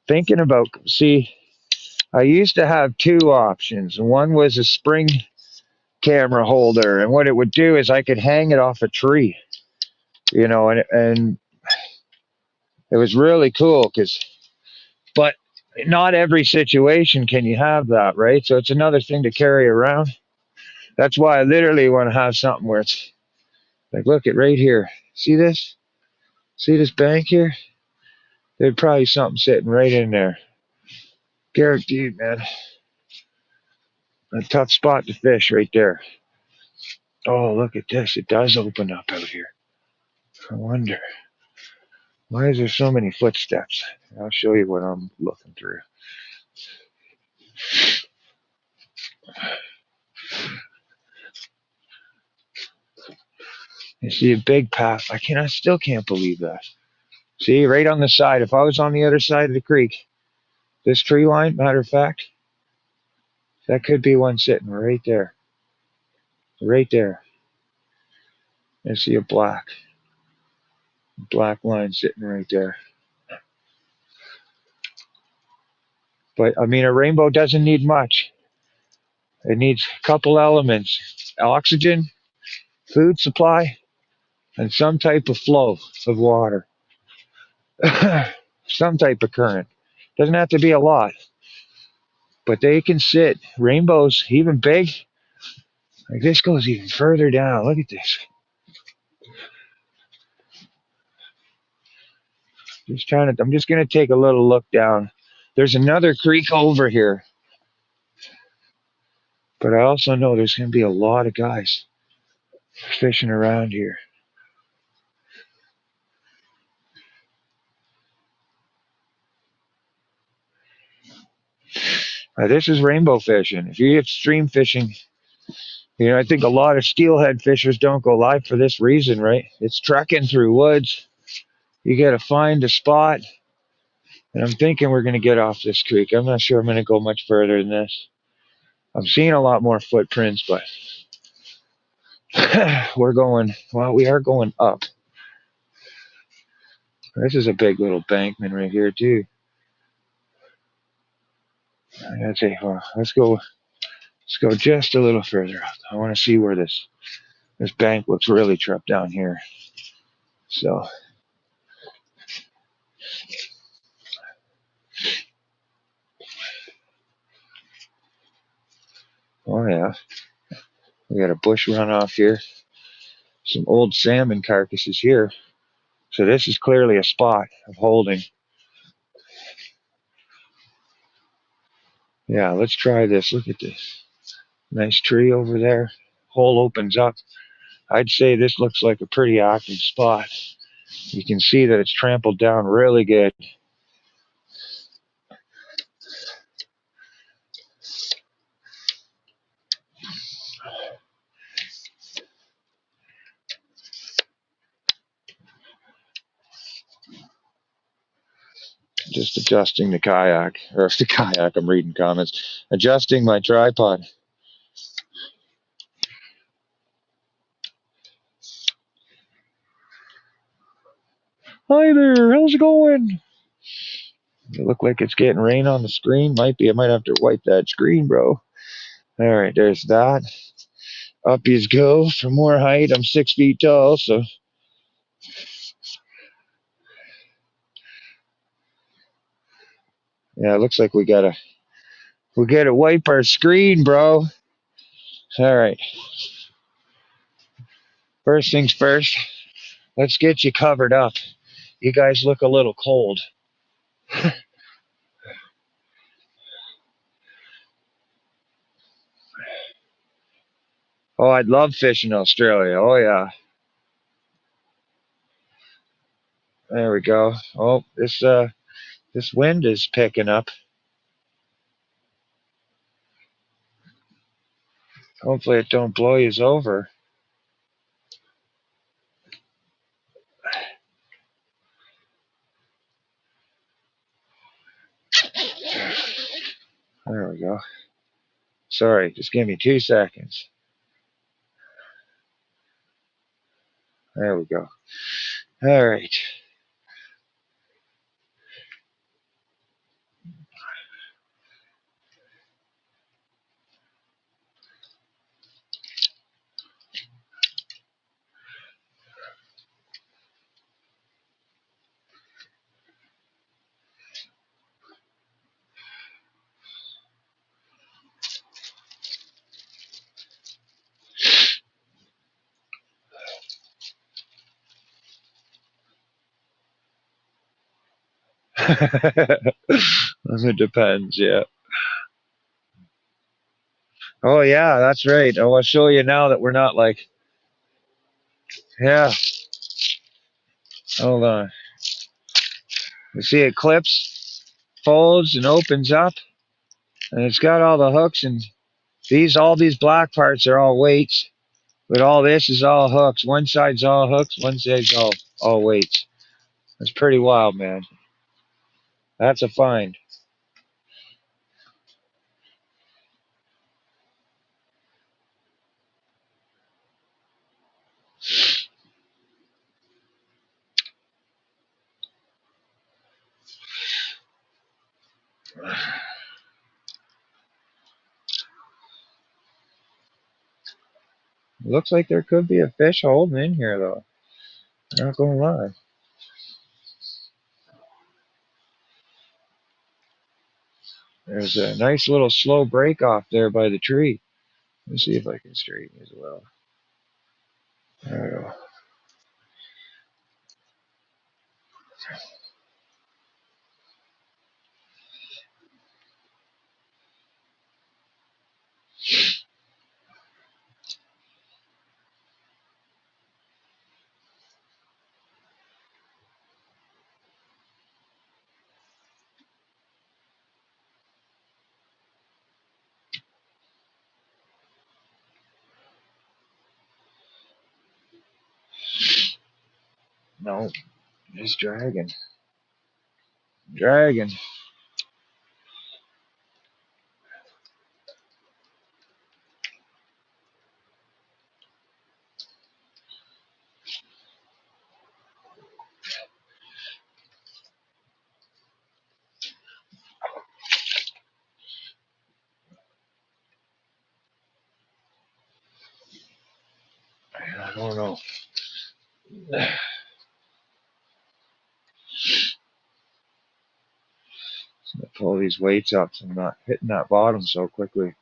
Thinking about, see, I used to have two options. One was a spring camera holder, and what it would do is I could hang it off a tree, you know, and it was really cool because, but not every situation can you have that, right? So it's another thing to carry around. That's why I literally want to have something where it's like, look at right here. See this? See this bank here? There'd probably something sitting right in there. Guaranteed, man. A tough spot to fish right there. Oh, look at this. It does open up out here. I wonder. Why is there so many footsteps? I'll show you what I'm looking through. You see a big path. I still can't believe that. See, right on the side. If I was on the other side of the creek, this tree line, matter of fact, that could be one sitting right there. Right there. I see a black line sitting right there. But I mean, a rainbow doesn't need much. It needs a couple elements: oxygen, food supply, and some type of flow of water. Some type of current. Doesn't have to be a lot, but they can sit. Rainbows, even big, like this goes even further down. Look at this. I'm just gonna take a little look down. There's another creek over here, but I also know there's gonna be a lot of guys fishing around here. This is rainbow fishing. If you have stream fishing, You know, I think a lot of steelhead fishers don't go live for this reason, right? It's trekking through woods. You got to find a spot. And I'm thinking we're going to get off this creek. I'm not sure I'm going to go much further than this. I'm seeing a lot more footprints, but we're going, well, we are going up. This is a big little bankman right here, too. I gotta say, well, let's go just a little further up. I want to see where this bank looks really trapped down here. So, oh yeah, we got a bush runoff here. Some old salmon carcasses here. So this is clearly a spot of holding. Yeah, let's try this. Look at this. Nice tree over there. Hole opens up. I'd say this looks like a pretty active spot. You can see that it's trampled down really good. Just adjusting the kayak, or the kayak, I'm reading comments. Adjusting my tripod. Hi there, how's it going? It look like it's getting rain on the screen. Might be, I might have to wipe that screen, bro. Alright, there's that. Up you go for more height. I'm 6 feet tall, so yeah, it looks like we gotta wipe our screen, bro. Alright. First things first, let's get you covered up. You guys look a little cold. Oh, I'd love fishing Australia. Oh yeah. There we go. Oh, this wind is picking up. Hopefully it don't blow yous over. There we go. Sorry, just give me 2 seconds. There we go. All right. It depends, yeah. Oh yeah, that's right. I want to show you now that we're not like, yeah. Hold on. You see it clips, folds, and opens up, and it's got all the hooks and all these black parts are all weights, but all this is all hooks. One side's all hooks, one side's all weights. It's pretty wild, man. That's a find. Looks like there could be a fish holding in here, though. Not gonna lie. There's a nice little slow break off there by the tree. Let's see if I can straighten as well. There we go. No, just dragging. Dragging. I don't know. Pull these weights up so I'm not hitting that bottom so quickly.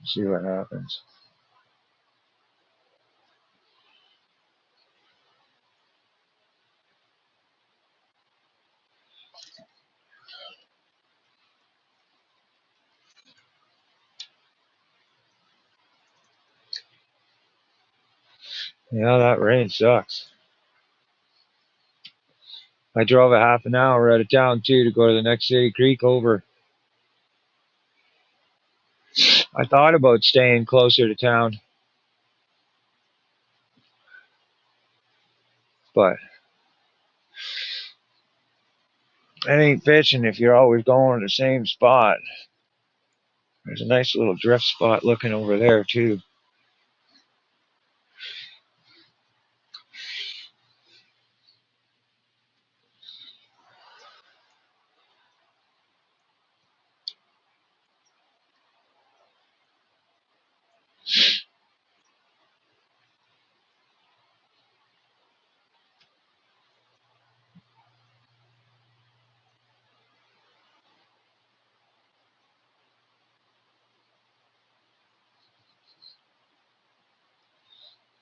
See what happens. Yeah, that rain sucks. I drove a half an hour out of town too to go to the next city, Creek over. I thought about staying closer to town, but it ain't fishing if you're always going to the same spot. There's a nice little drift spot looking over there too.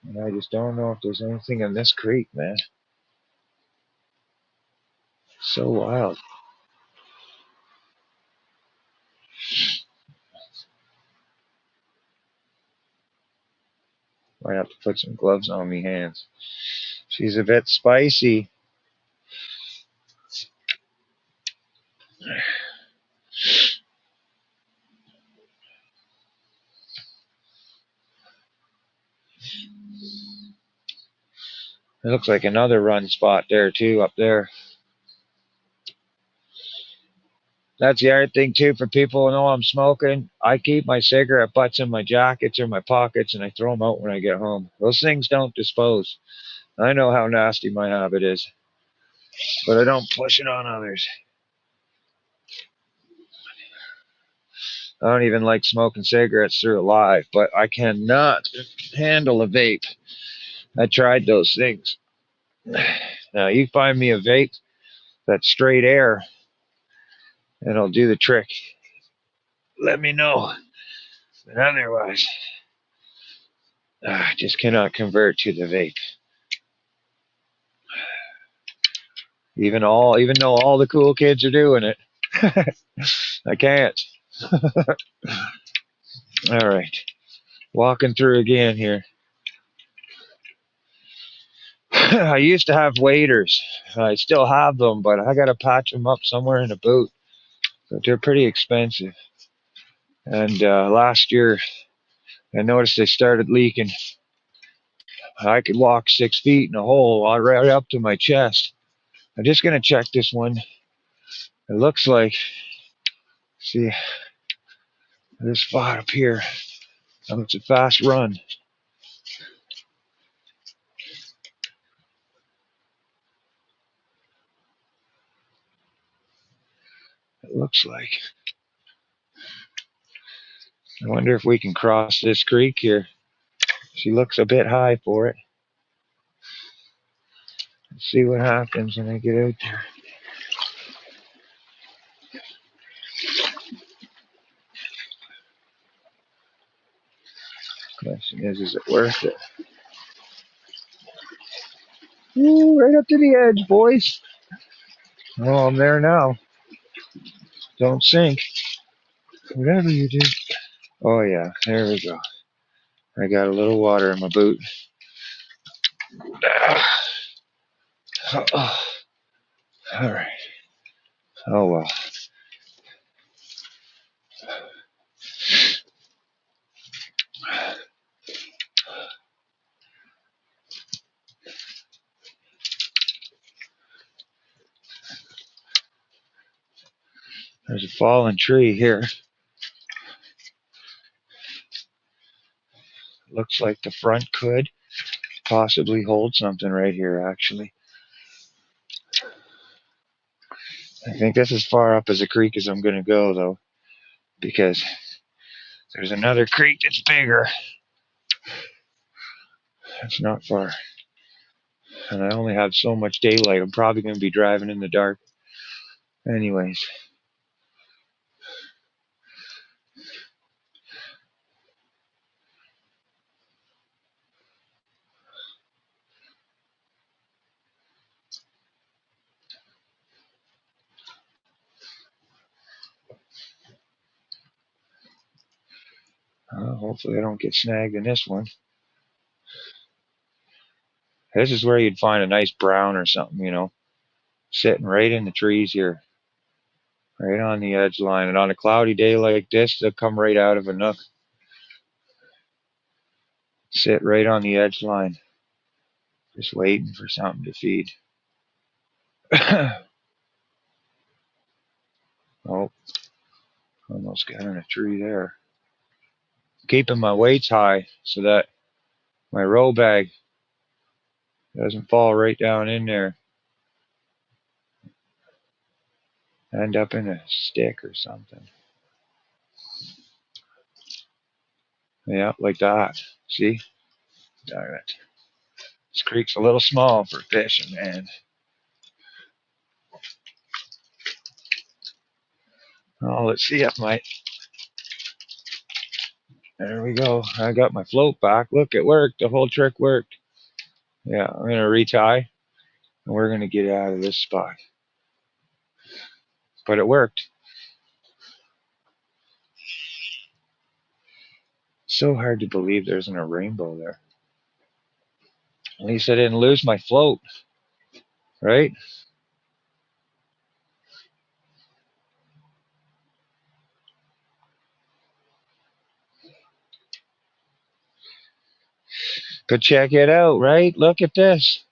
And I just don't know if there's anything in this creek, man. So wild. Might have to put some gloves on me hands. She's a bit spicy. It looks like another run spot there too, up there. That's the other thing too for people who know I'm smoking. I keep my cigarette butts in my jackets or my pockets and I throw them out when I get home. Those things don't dispose. I know how nasty my habit is, but I don't push it on others. I don't even like smoking cigarettes through a live, but I cannot handle a vape. I tried those things. Now you find me a vape that's straight air and it'll do the trick. Let me know. But otherwise, I just cannot convert to the vape. Even though all the cool kids are doing it, I can't. All right, walking through again here. I used to have waders. I still have them, but I gotta patch them up somewhere in a boot. But they're pretty expensive. And last year, I noticed they started leaking. I could walk 6 feet in a hole right up to my chest. I'm just gonna check this one. It looks like, see, this spot up here. It's a fast run. It looks like. I wonder if we can cross this creek here. She looks a bit high for it. Let's see what happens when I get out there. Question is it worth it? Ooh, right up to the edge, boys. Oh, I'm there now. Don't sink. Whatever you do. Oh, yeah, there we go. I got a little water in my boot. Oh, all right. Oh, well. There's a fallen tree here. Looks like the front could possibly hold something right here, actually. I think this is as far up as a creek as I'm going to go, though, because there's another creek that's bigger. It's not far. And I only have so much daylight. I'm probably going to be driving in the dark. Anyways. Hopefully I don't get snagged in this one. This is where you'd find a nice brown or something, you know, sitting right in the trees here. Right on the edge line. And on a cloudy day like this, they'll come right out of a nook. Sit right on the edge line. Just waiting for something to feed. Oh, almost got in a tree there. Keeping my weights high so that my row bag doesn't fall right down in there. End up in a stick or something. Yeah, like that. See? Darn it. This creek's a little small for fishing, man. Oh, let's see if my... There we go. I got my float back. Look, it worked. The whole trick worked. Yeah, I'm going to retie, and we're going to get out of this spot. But it worked. So hard to believe there isn't a rainbow there. At least I didn't lose my float, right? But check it out, right? Look at this.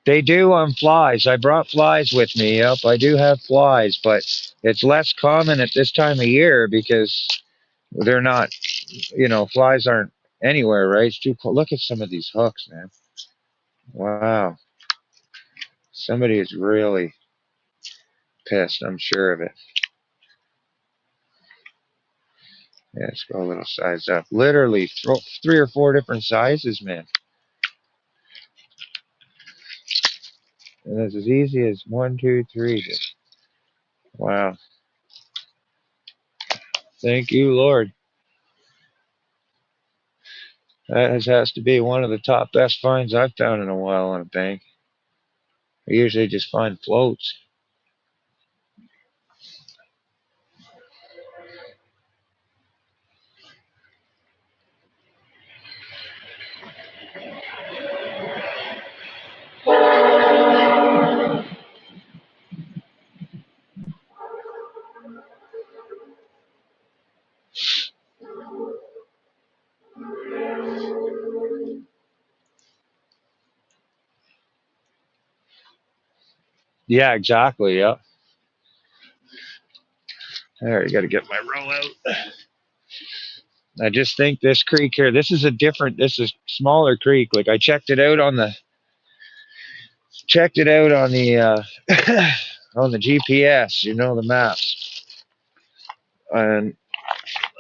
They do on flies. I brought flies with me. Yep, I do have flies, but it's less common at this time of year because they're not, you know, flies aren't anywhere, right? It's too cold. Look at some of these hooks, man. Wow. Somebody is really pissed, I'm sure of it. Yeah, let's go a little size up. Literally 3 or 4 different sizes, man. And it's as easy as 1, 2, 3. Just, wow. Thank you, Lord. That has to be one of the top best finds I've found in a while on a bank. I usually just find floats. Yeah, exactly. Yeah. There, you got to get my roll out. I just think this creek here, this is this is smaller creek. Like I checked it out on the on the GPS, you know, the maps. And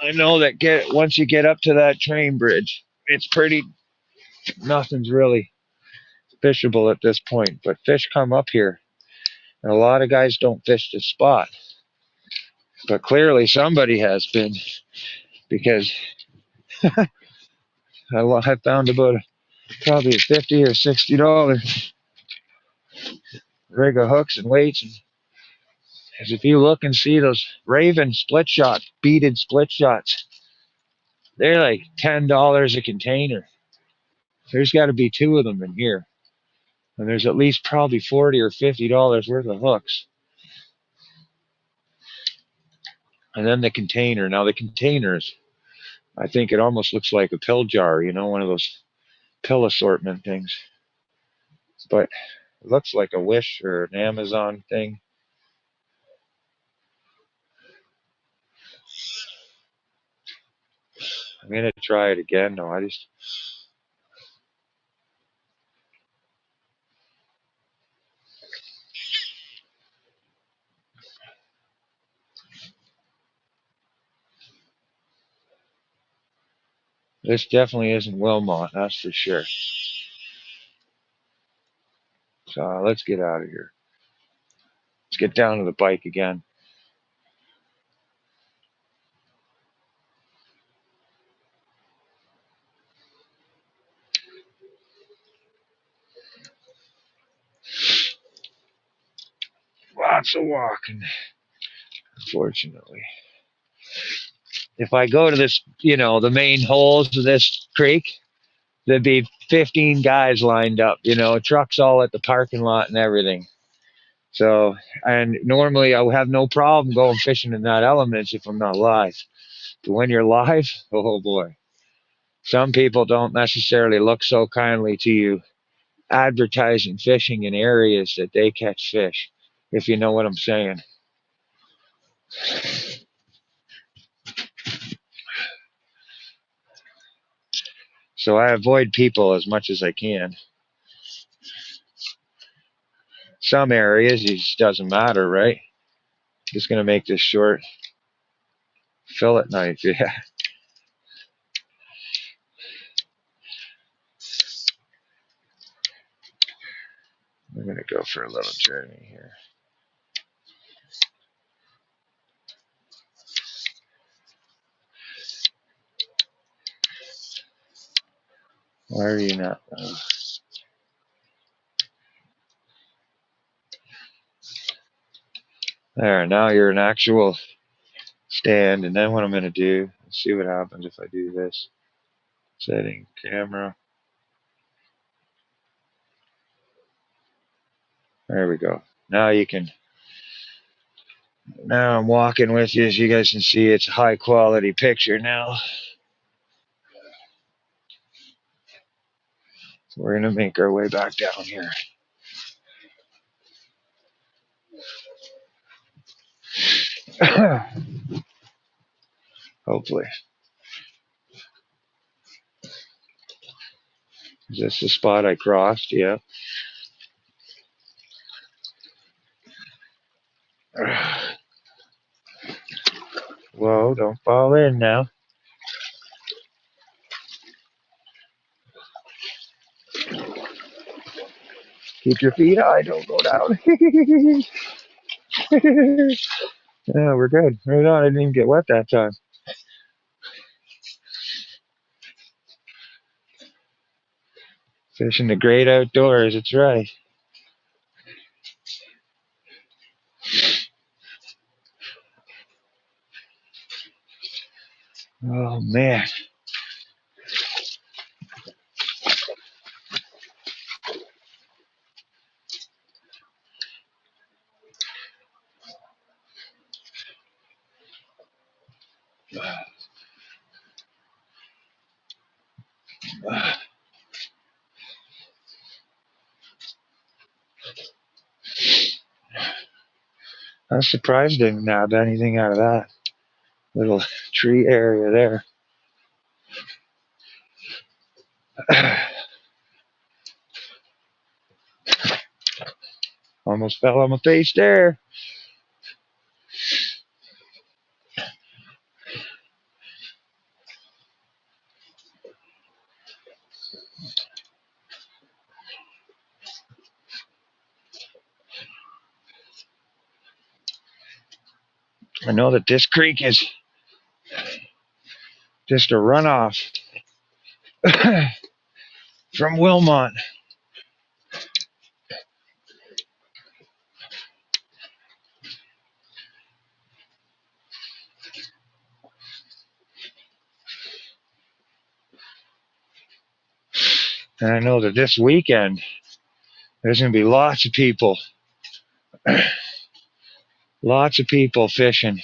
I know that once you get up to that train bridge, it's pretty, nothing's really fishable at this point. But fish come up here. And a lot of guys don't fish this spot. But clearly somebody has been, because I found about probably a $50 or $60 rig of hooks and weights. And as if you look and see those Raven split shot, beaded split shots, they're like $10 a container. There's got to be 2 of them in here. And there's at least probably $40 or $50 worth of hooks. And then the container. Now the containers, I think it almost looks like a pill jar, you know, one of those pill assortment things. But it looks like a Wish or an Amazon thing. I'm gonna try it again. No, this definitely isn't Wilmot, that's for sure. So let's get out of here. Let's get down to the bike again. Lots of walking, unfortunately. If I go to this, the main holes of this creek, there'd be 15 guys lined up, trucks all at the parking lot and everything. So, and normally I would have no problem going fishing in that elements if I'm not live. But when you're live, oh boy. Some people don't necessarily look so kindly to you advertising fishing in areas that they catch fish, if you know what I'm saying. So I avoid people as much as I can. Some areas it just doesn't matter, right? Just gonna make this short. Fillet knife, yeah. I'm gonna go for a little journey here. Why are you not? There, now you're an actual stand, and then what I'm gonna do, let's see what happens if I do this. Setting camera. There we go. Now you can, now I'm walking with you, as you guys can see, it's a high quality picture now. So we're gonna make our way back down here. Hopefully. Is this the spot I crossed? Yeah. Whoa, don't fall in now. Keep your feet high, don't go down. Yeah, we're good. Right on, I didn't even get wet that time. Fishing the great outdoors, it's right. Oh man. I'm surprised I didn't nab anything out of that little tree area there. Almost fell on my face there. I know that this creek is just a runoff from Wilmot. And I know that this weekend there's going to be lots of people, lots of people fishing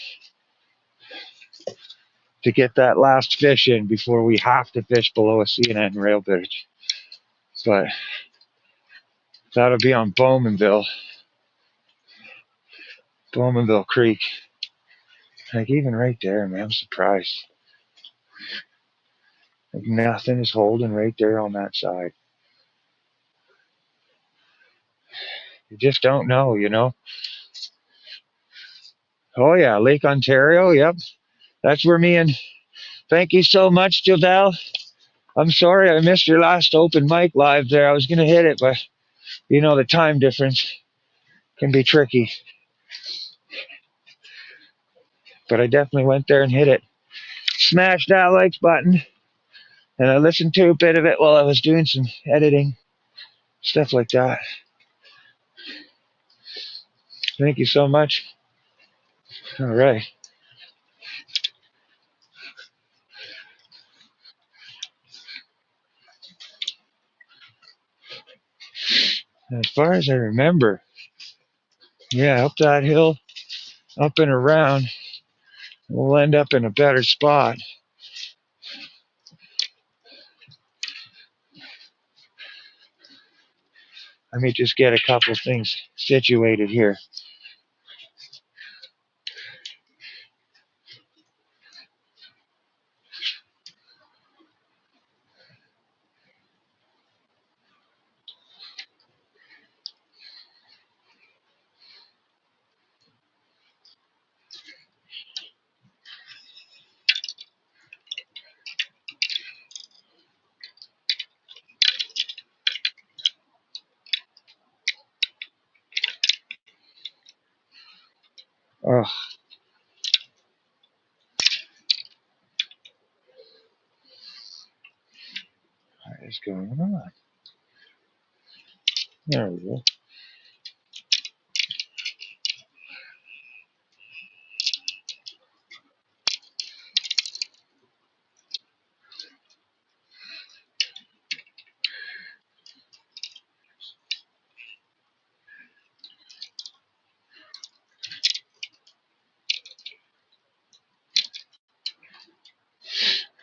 to get that last fish in before we have to fish below a CNN rail bridge. But that'll be on Bowmanville Creek. Like even right there, man, I'm surprised. Like nothing is holding right there on that side. You just don't know, you know. Oh yeah, Lake Ontario. Yep, that's where me and. Thank you so much, Jodelle. I'm sorry I missed your last open mic live there. I was gonna hit it, but you know the time difference can be tricky. But I definitely went there and hit it. Smash that likes button. And I listened to a bit of it while I was doing some editing, stuff like that. Thank you so much. All right. As far as I remember, yeah, up that hill, up and around, we'll end up in a better spot. Let me just get a couple things situated here. Oh, what is going on? There we go.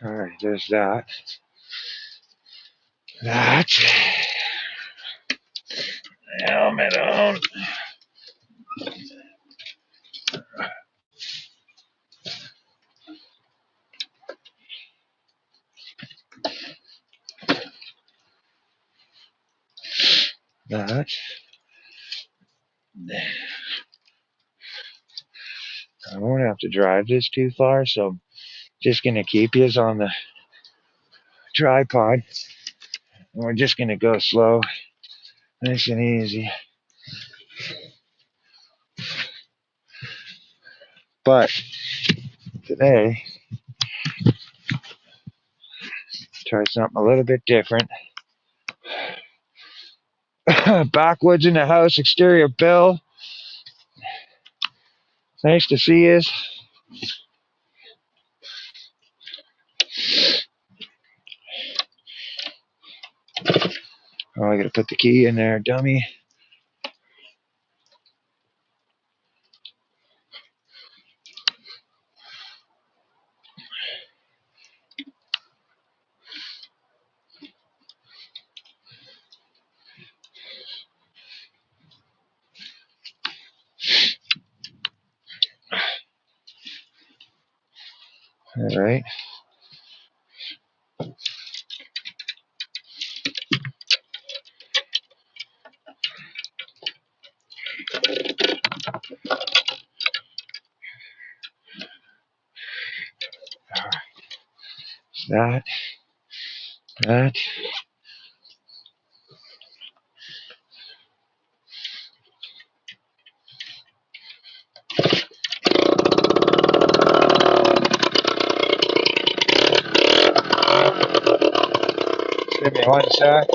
All right, there's that. That. Helmet on. That. I won't have to drive this too far, so I'm just going to keep you on the tripod. And we're just going to go slow, nice and easy. But today, try something a little bit different. Backwoods in the house, exterior Bill. Nice to see you. Oh, I gotta put the key in there, dummy. All right. That. That. Give me 1 sec.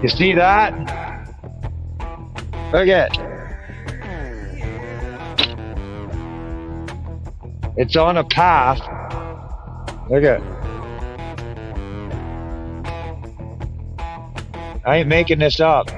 You see that? Look at it. It's on a path. Look at it. I ain't making this up.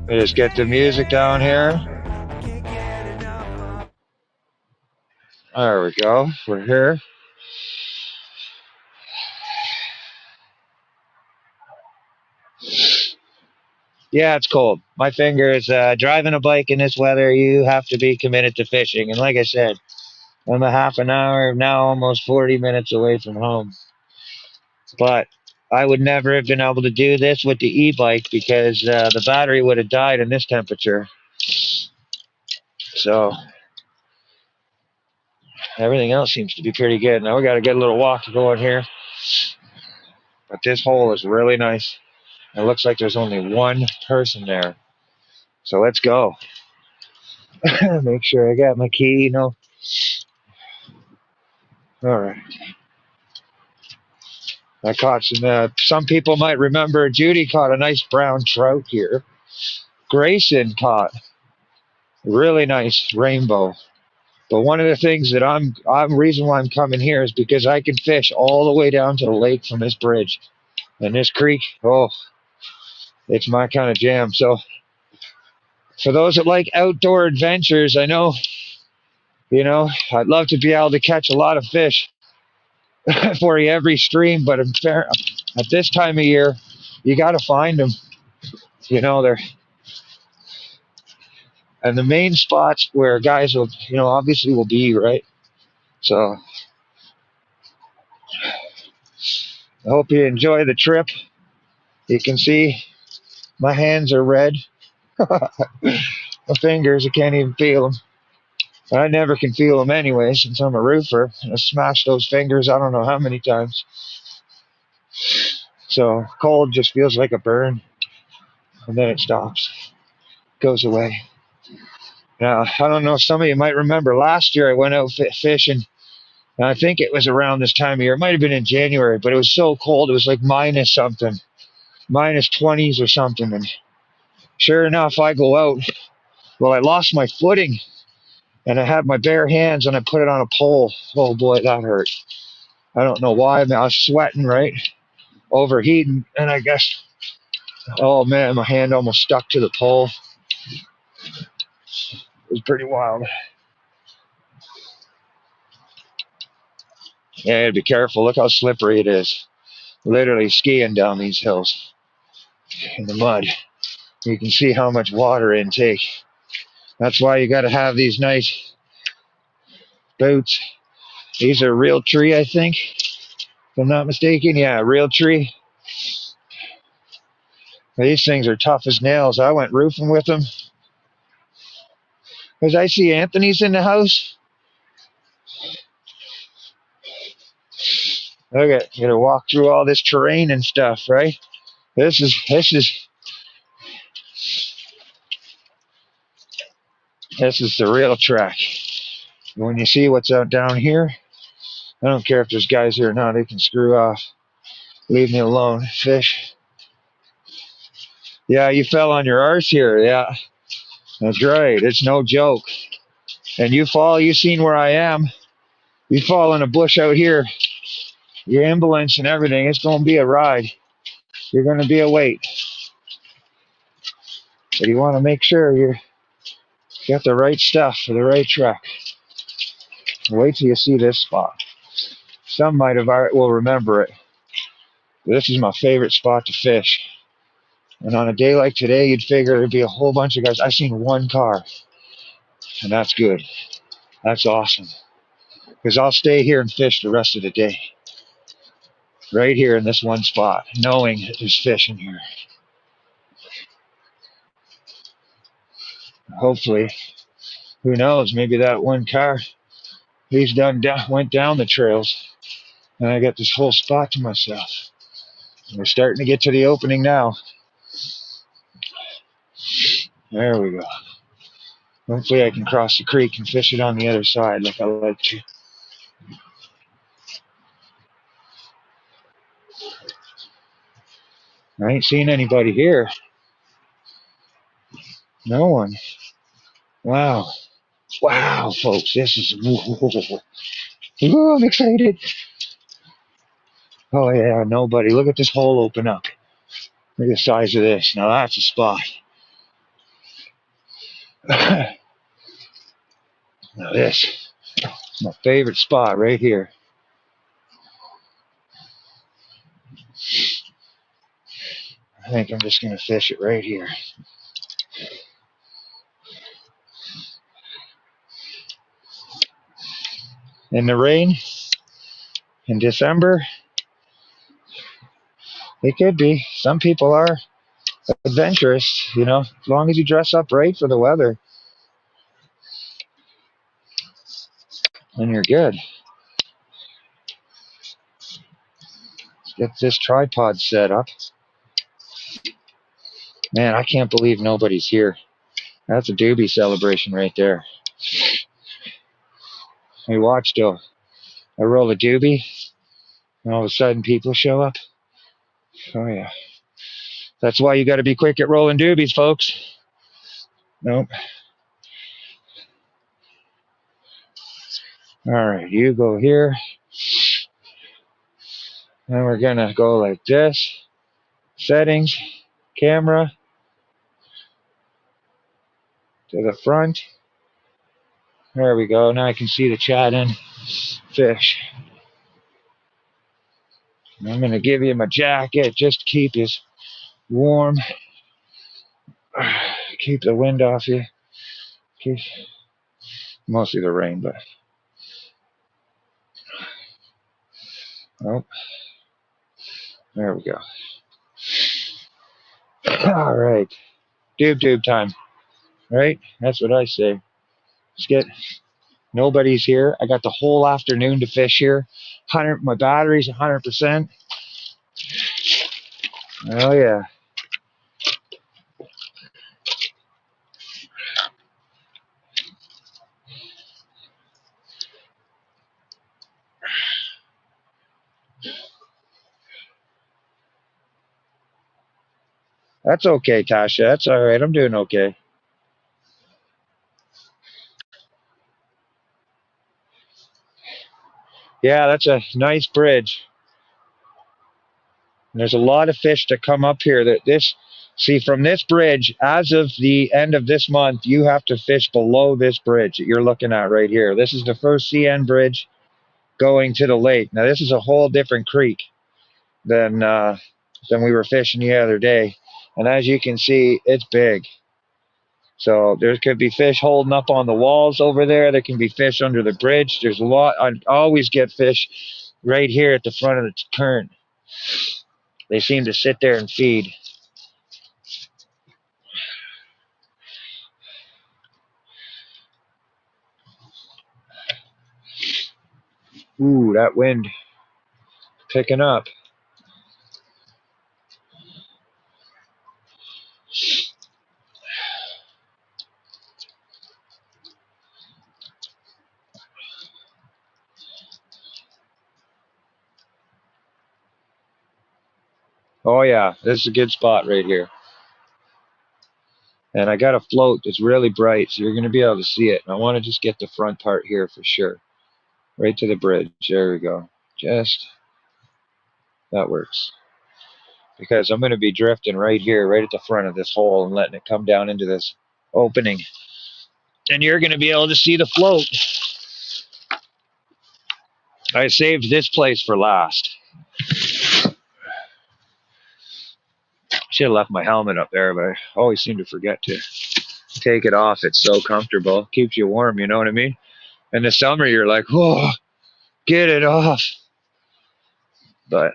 We just get the music down here. There we go. We're here. Yeah, it's cold. My fingers, driving a bike in this weather, you have to be committed to fishing. And like I said, I'm a half an hour, now almost 40 minutes away from home. But I would never have been able to do this with the e-bike because the battery would have died in this temperature. So everything else seems to be pretty good. Now we got to get a little walk to go in here. But this hole is really nice. It looks like there's only one person there. So let's go. Make sure I got my key, you know. All right. I caught some people might remember Judy caught a nice brown trout here. Grayson caught a really nice rainbow. But one of the things that I'm reason why I'm coming here is because I can fish all the way down to the lake from this bridge. And this creek, oh, it's my kind of jam. So for those that like outdoor adventures, I know, you know, I'd love to be able to catch a lot of fish for you every stream, but at this time of year, you got to find them. You know, they're and the main spots where guys will, you know, obviously will be right. So I hope you enjoy the trip. You can see my hands are red. My fingers, I can't even feel them. I never can feel them anyway since I'm a roofer. I smashed those fingers I don't know how many times. So cold just feels like a burn and then it stops, goes away. Now, I don't know if some of you might remember last year I went out fishing. And I think it was around this time of year. It might have been in January, but it was so cold. It was like minus something, minus 20s or something. And sure enough, I go out. Well, I lost my footing and I had my bare hands and I put it on a pole. Oh boy, that hurt. I don't know why. I mean, I was sweating, right? Overheating. And I guess, oh man, my hand almost stuck to the pole. It was pretty wild. Yeah, you gotta be careful. Look how slippery it is. Literally skiing down these hills in the mud. You can see how much water intake. That's why you got to have these nice boots. These are real tree, I think, if I'm not mistaken. Yeah, real tree. These things are tough as nails. I went roofing with them. Because I see Anthony's in the house. Look at you to walk through all this terrain and stuff, right? This is the real track. When you see what's out down here, I don't care if there's guys here or not. They can screw off. Leave me alone. Fish. Yeah, you fell on your arse here. Yeah, that's right. It's no joke. And you fall. You seen where I am. You fall in a bush out here. Your ambulance and everything. It's going to be a ride. You're going to be a wait. But you want to make sure you got the right stuff for the right truck. Wait till you see this spot. Some might have will remember it. This is my favorite spot to fish. And on a day like today, you'd figure there'd be a whole bunch of guys. I've seen one car, and that's good. That's awesome. Because I'll stay here and fish the rest of the day. Right here in this one spot, knowing that there's fish in here. Hopefully, who knows, maybe that one car, went down the trails, and I got this whole spot to myself. We're starting to get to the opening now. There we go. Hopefully I can cross the creek and fish it on the other side like I like to. I ain't seen anybody here. No one. Wow. Wow, folks, this is... Ooh, I'm excited. Oh, yeah, nobody. Look at this hole open up. Look at the size of this. Now that's a spot. Now this is my favorite spot right here. I think I'm just going to fish it right here. In the rain, in December, it could be. Some people are adventurous, you know, as long as you dress up right for the weather, then you're good. Let's get this tripod set up. Man, I can't believe nobody's here. That's a doobie celebration right there. We watched a roll of doobie, and all of a sudden people show up. Oh yeah. That's why you got to be quick at rolling doobies, folks. Nope. All right, you go here. And we're going to go like this. Settings, camera, to the front. There we go. Now I can see the chat in. Fish. I'm going to give you my jacket just to keep you warm. Keep the wind off you. Keep, mostly the rain, but. Oh. There we go. All right. Doob time. Right? That's what I say. Let's get. Nobody's here. I got the whole afternoon to fish here. My battery's 100%. Oh yeah. That's okay, Tasha. That's all right. I'm doing okay. Yeah, that's a nice bridge. And there's a lot of fish that come up here. See, from this bridge, as of the end of this month, you have to fish below this bridge that you're looking at right here. This is the first CN bridge going to the lake. Now, this is a whole different creek than we were fishing the other day. And as you can see, it's big. So there could be fish holding up on the walls over there. There can be fish under the bridge. There's a lot. I always get fish right here at the front of the current. They seem to sit there and feed. Ooh, that wind picking up. Oh yeah, this is a good spot right here. And I got a float that's really bright, so you're going to be able to see it. And I want to just get the front part here for sure. Right to the bridge. There we go. That works. Because I'm going to be drifting right here, right at the front of this hole and letting it come down into this opening. And you're going to be able to see the float. I saved this place for last. Should have left my helmet up there, but I always seem to forget to take it off. It's so comfortable. Keeps you warm, you know what I mean? In the summer, you're like, whoa, get it off. But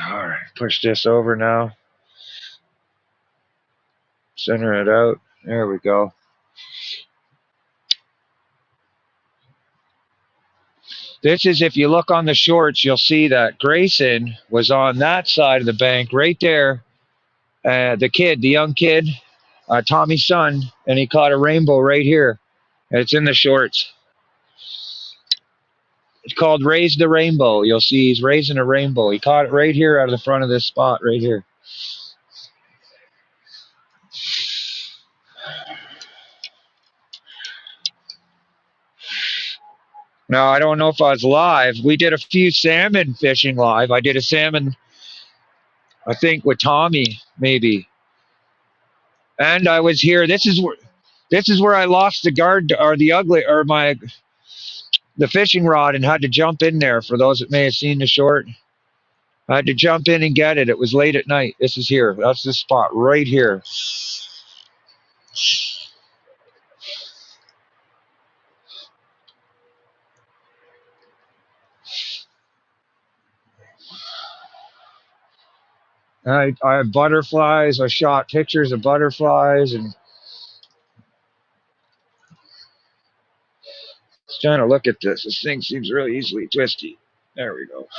all right, push this over now. Center it out. There we go. This is, if you look on the shorts, you'll see that Grayson was on that side of the bank right there. The young kid, Tommy's son, and he caught a rainbow right here. And it's in the shorts. It's called Raise the Rainbow. You'll see he's raising a rainbow. He caught it right here out of the front of this spot right here. Now, I don't know if I was live. We did a few salmon fishing live. I did a salmon, I think, with Tommy, maybe. And I was here. This is where I lost the guard, or the ugly, or my the fishing rod and had to jump in there. For those that may have seen the short, I had to jump in and get it. It was late at night. This is here. That's this spot right here. I have butterflies. I shot pictures of butterflies and just trying to look at this. This thing seems really easily twisty. There we go.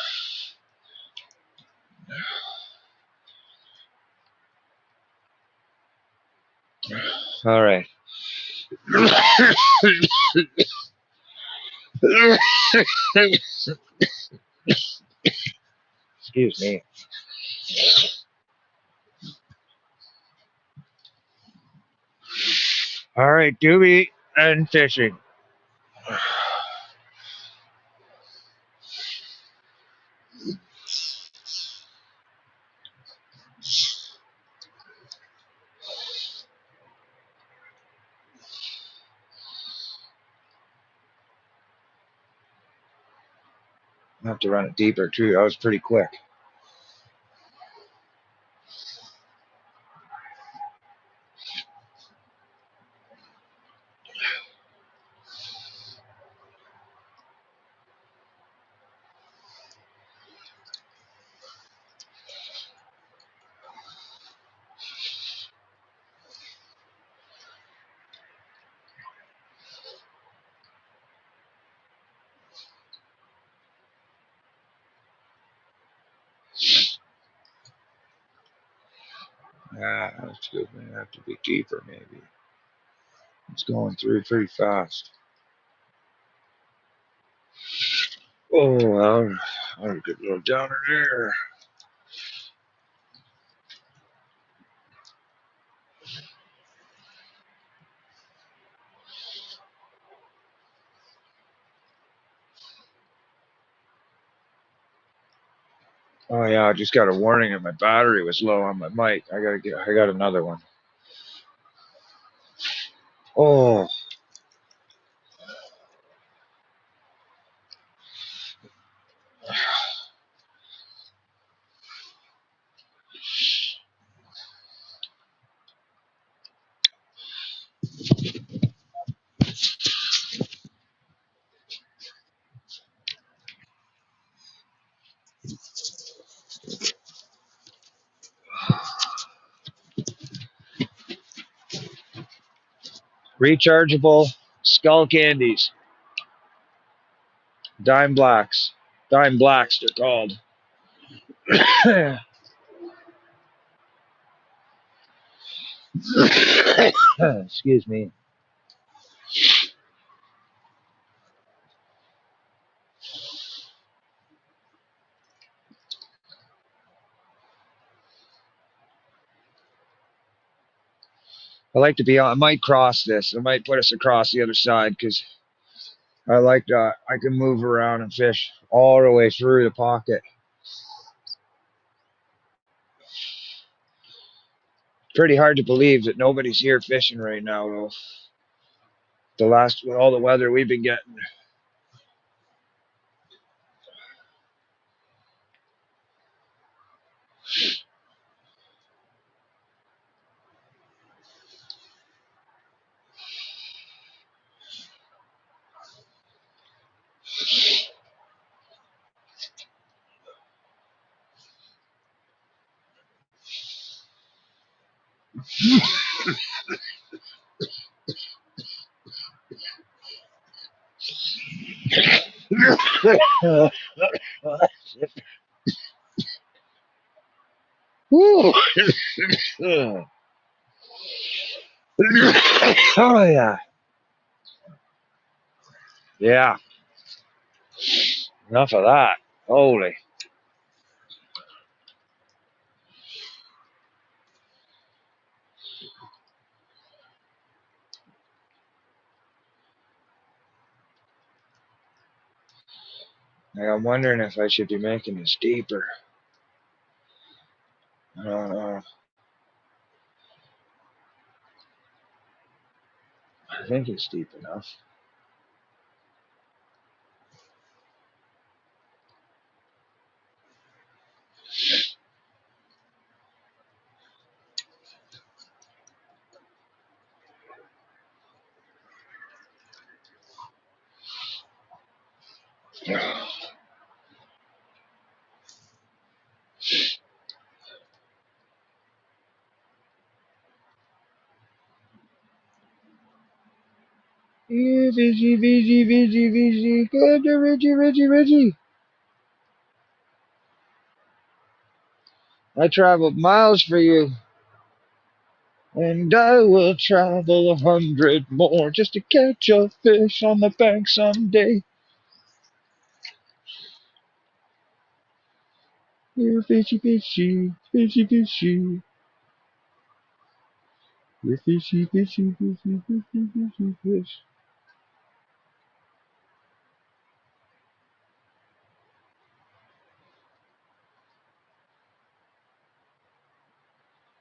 All right. Excuse me. All right, doobie and fishing. I have to run it deeper too. That was pretty quick. That's good. May have to be deeper, maybe. It's going through pretty fast. Oh, well, I'll get a little downer there. Oh yeah, I just got a warning that my battery was low on my mic. I got another one. Oh, rechargeable skull candies, dime blacks, dime blacks they're called. Excuse me. I like to be on. I might cross this. I might put us across the other side because I like that. I can move around and fish all the way through the pocket. Pretty hard to believe that nobody's here fishing right now, though. The last, with all the weather we've been getting. Woo. Oh yeah, yeah. Enough of that. Holy. Like, I'm wondering if I should be making this deeper. I don't know. I think it's deep enough. Yeah, fishy, fishy, fishy, fishy. Come to Richie, Richie, Richie. I traveled miles for you, and I will travel 100 more just to catch a fish on the bank someday. You fishy, fishy, fishy, fishy. You fishy, fishy, fishy, fishy, fishy, fish.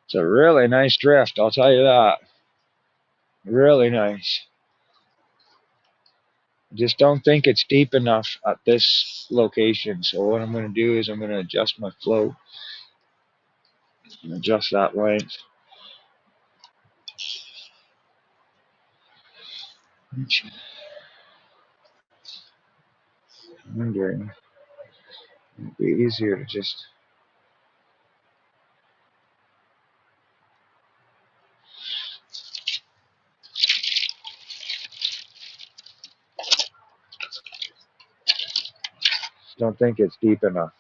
It's a really nice drift, I'll tell you that. Really nice. Just don't think it's deep enough at this location. So what I'm going to do is I'm going to adjust my float and adjust that length. I'm wondering, it'd be easier to just don't think it's deep enough.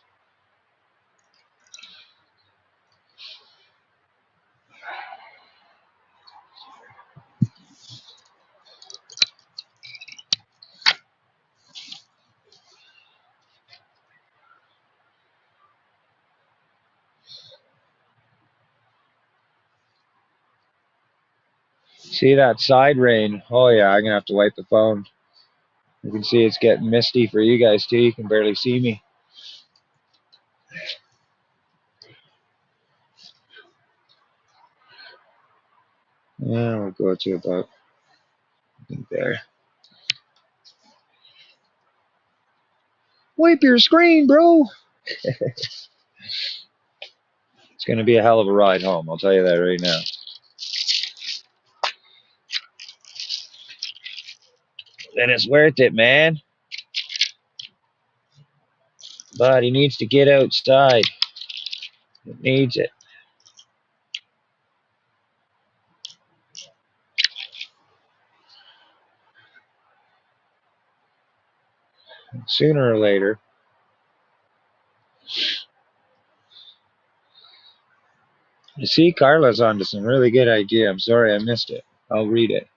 See that side rain? Oh yeah, I'm gonna have to wipe the phone. You can see it's getting misty for you guys too. You can barely see me. Yeah, we'll go to about there. Wipe your screen, bro. It's gonna be a hell of a ride home. I'll tell you that right now. And it's worth it, man. But he needs to get outside. It needs it. Sooner or later. You see, Carla's onto some really good idea. I'm sorry I missed it. I'll read it.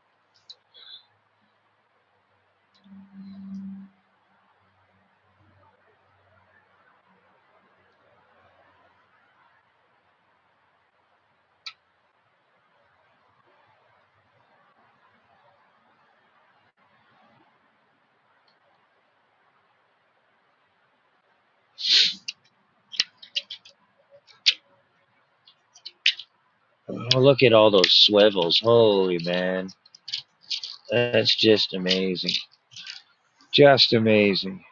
Oh, look at all those swivels. Holy man. That's just amazing. Just amazing.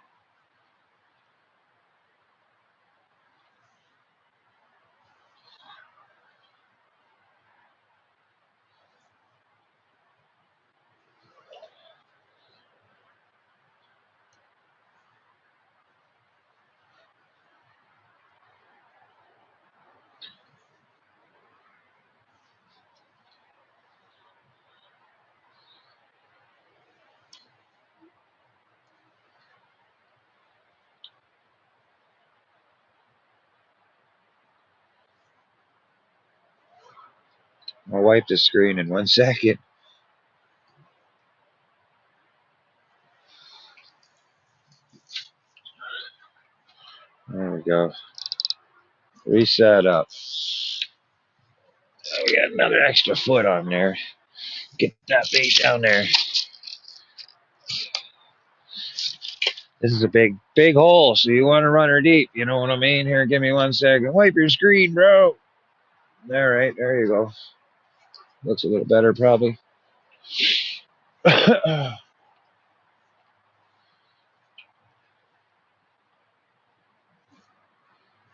I'll wipe the screen in 1 second. There we go. Reset up. Oh, we got another extra foot on there. Get that bait down there. This is a big, big hole, so you want to run her deep. You know what I mean? Here, give me 1 second. Wipe your screen, bro. All right, there you go. Looks a little better, probably.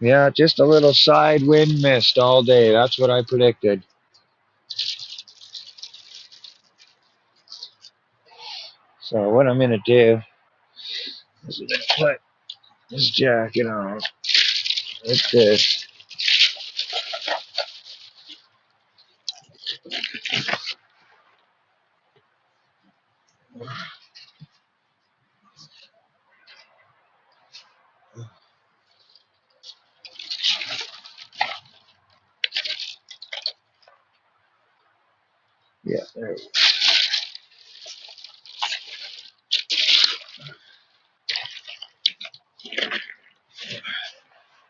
Yeah, just a little side wind mist all day. That's what I predicted. So what I'm gonna do is I'm gonna put this jacket on like this. Yeah, there we go.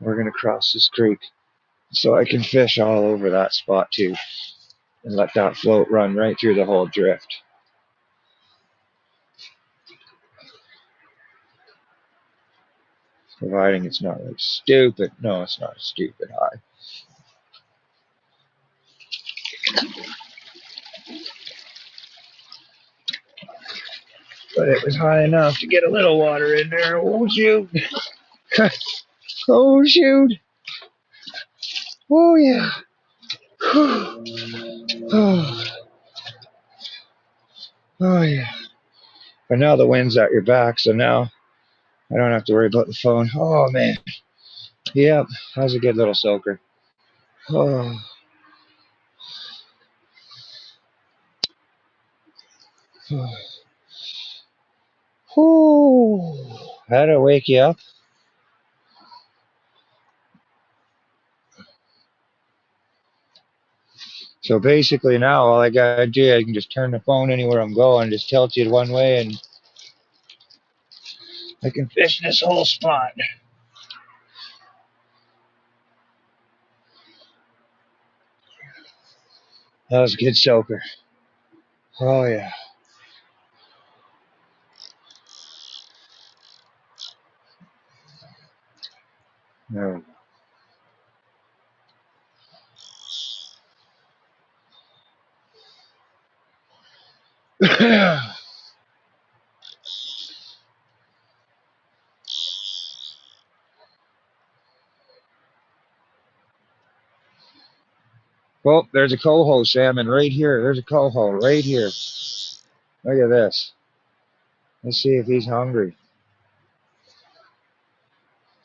We're gonna cross this creek so I can fish all over that spot too and let that float run right through the whole drift. Providing it's not like stupid. No, it's not a stupid high. But it was high enough to get a little water in there. Oh shoot. Oh shoot. Oh yeah. Oh, oh yeah. But now the wind's at your back, so now I don't have to worry about the phone. Oh man. Yep. How's a good little soaker? Oh. Whew. How'd it wake you up? So basically now all I gotta do, I can just turn the phone anywhere I'm going, just tilt it one way and I can fish this whole spot. That was a good soaker. Oh yeah. No. Well, there's a coho salmon right here. There's a coho right here. Look at this. Let's see if he's hungry.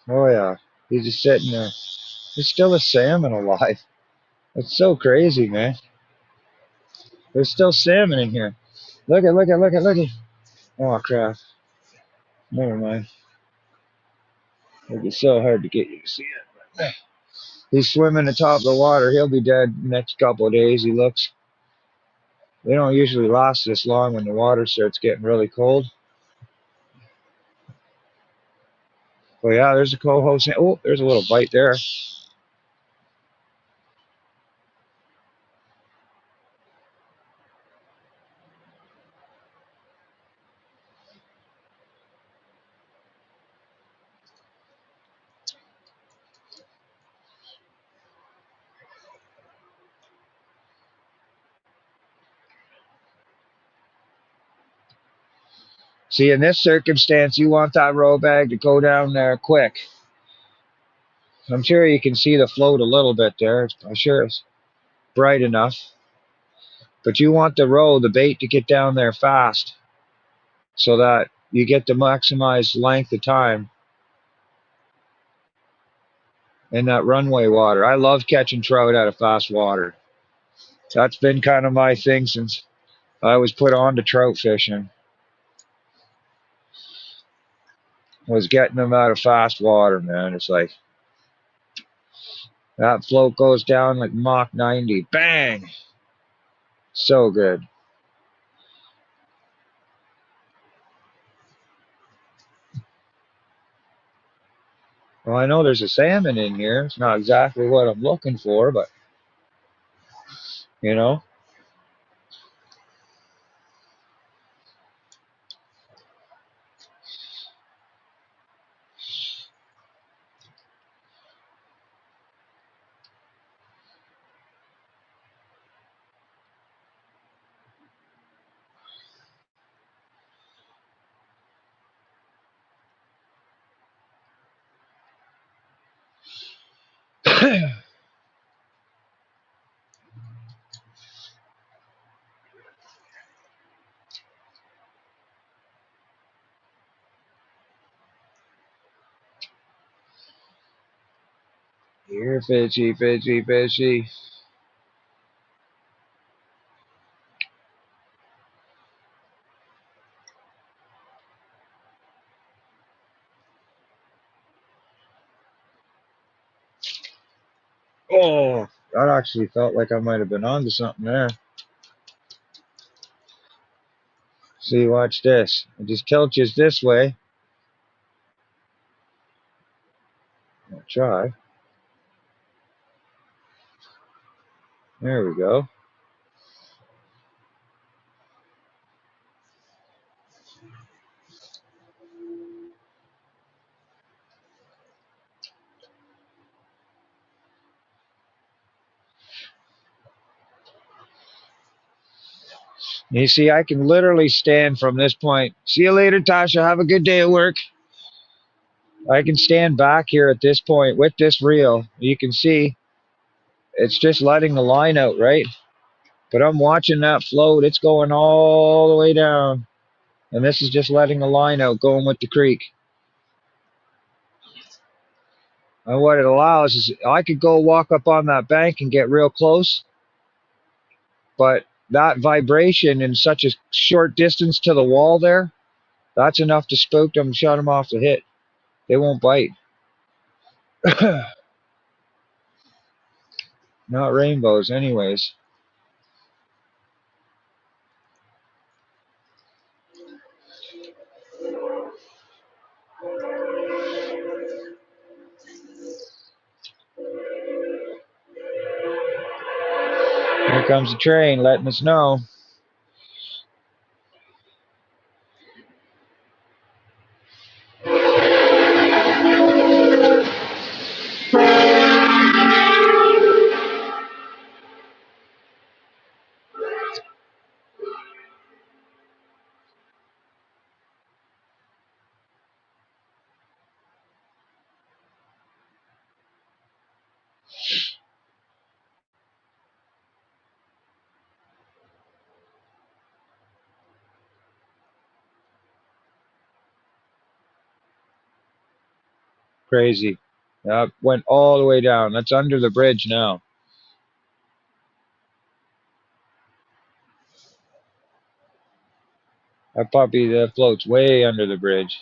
Oh yeah. He's just sitting there. There's still a salmon alive. It's so crazy, man. There's still salmon in here. Look at. Oh crap. Never mind. It'd be so hard to get you to see it. He's swimming atop the water. He'll be dead next couple of days, he looks. They don't usually last this long when the water starts getting really cold. But yeah, there's a coho. Oh, there's a little bite there. See, in this circumstance, you want that row bag to go down there quick. I'm sure you can see the float a little bit there. I'm sure it's bright enough. But you want the row, the bait, to get down there fast so that you get the maximized length of time in that runway water. I love catching trout out of fast water. That's been kind of my thing since I was put on to trout fishing, was getting them out of fast water, man. It's like that float goes down like Mach 90. Bang! So good. Well, I know there's a salmon in here. It's not exactly what I'm looking for, but you know. Here, fishy, fishy, fishy. Oh, that actually felt like I might have been onto something there. See, watch this. I just tilt you this way. I'll try. There we go. You see, I can literally stand from this point. See you later, Tasha. Have a good day at work. I can stand back here at this point with this reel. You can see it's just letting the line out, right? But I'm watching that float. It's going all the way down. And this is just letting the line out, going with the creek. And what it allows is I could go walk up on that bank and get real close, but that vibration in such a short distance to the wall there, that's enough to spook them and shut them off the hit. They won't bite. Not rainbows, anyways. Here comes the train letting us know. Crazy. That went all the way down. That's under the bridge now. That puppy that floats way under the bridge.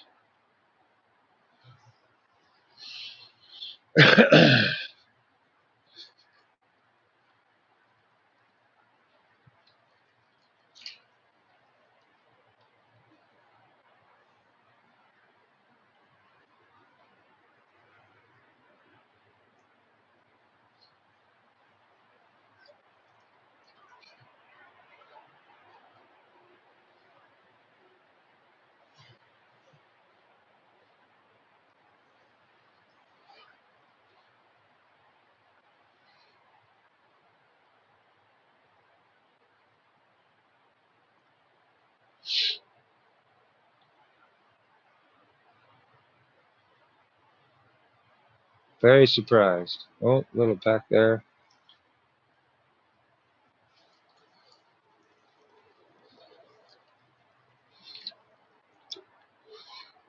Very surprised. Oh, little pack there.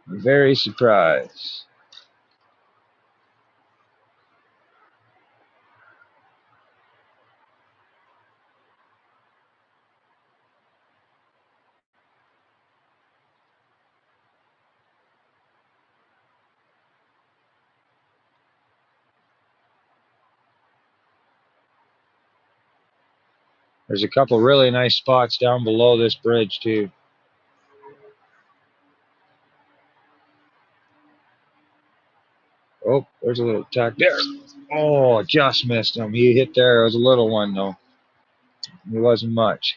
Very surprised. There's a couple really nice spots down below this bridge too. Oh, there's a little tack there. Oh, just missed him. He hit there. It was a little one though. It wasn't much.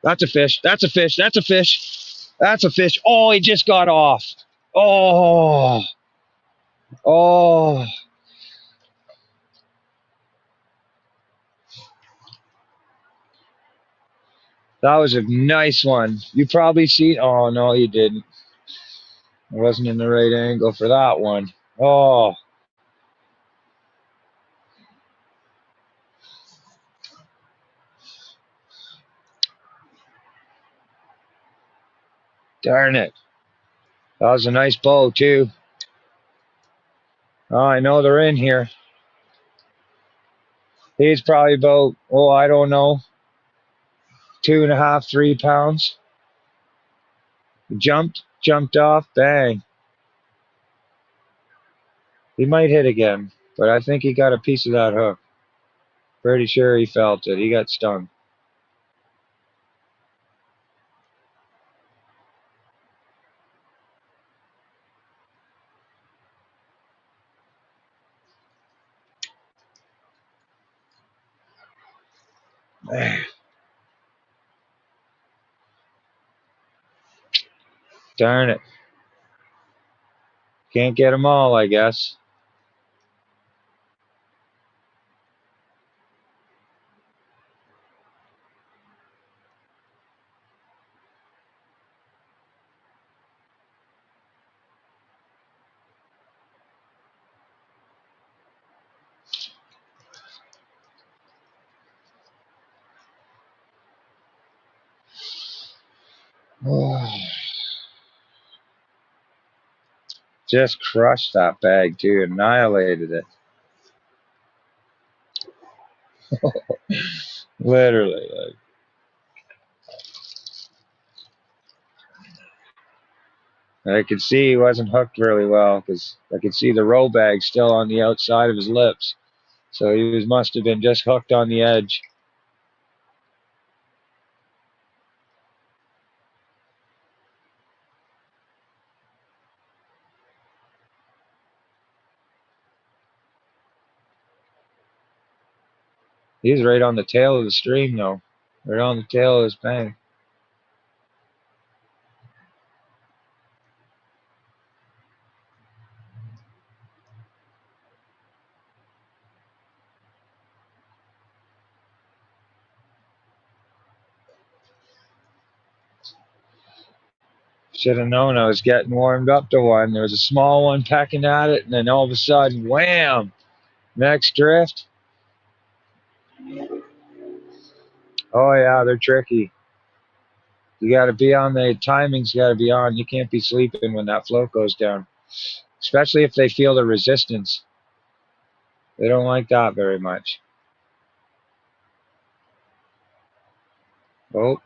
That's a fish. That's a fish. That's a fish. That's a fish. Oh, he just got off. Oh, oh. That was a nice one. You probably see. Oh, no, you didn't. I wasn't in the right angle for that one. Oh, darn it. That was a nice bow, too. Oh, I know they're in here. He's probably about, oh, I don't know, 2.5, 3 pounds. Jumped off, bang. He might hit again, but I think he got a piece of that hook. Pretty sure he felt it. He got stung. Darn it. Can't get them all, I guess. Just crushed that bag, too. Annihilated it. Literally. I could see he wasn't hooked really well because I could see the row bag still on the outside of his lips. So he must have been just hooked on the edge. He's right on the tail of the stream, though. Right on the tail of his bank. Should have known I was getting warmed up to one. There was a small one pecking at it, and then all of a sudden, wham! Next drift. Oh, yeah, they're tricky. You got to be on the timing's got to be on. You can't be sleeping when that float goes down, especially if they feel the resistance. They don't like that very much. Oh,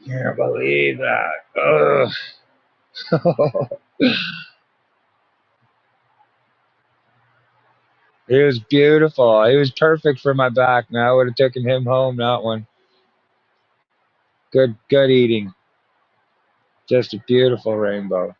can't believe that. Ugh. He was beautiful. He was perfect for my back. Now I would have taken him home. That one. Good eating. Just a beautiful rainbow.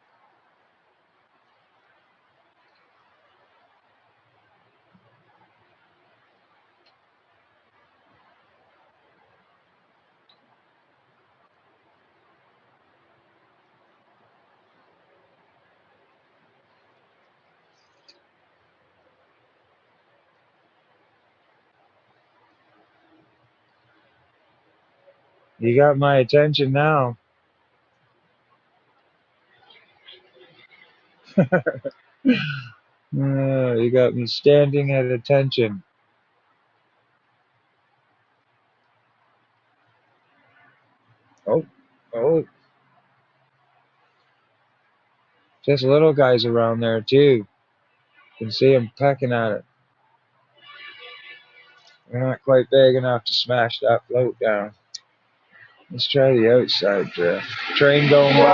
You got my attention now. You got me standing at attention. Oh, oh, just little guys around there too. You can see them pecking at it. They're not quite big enough to smash that float down. Let's try the outside drift. Train going by.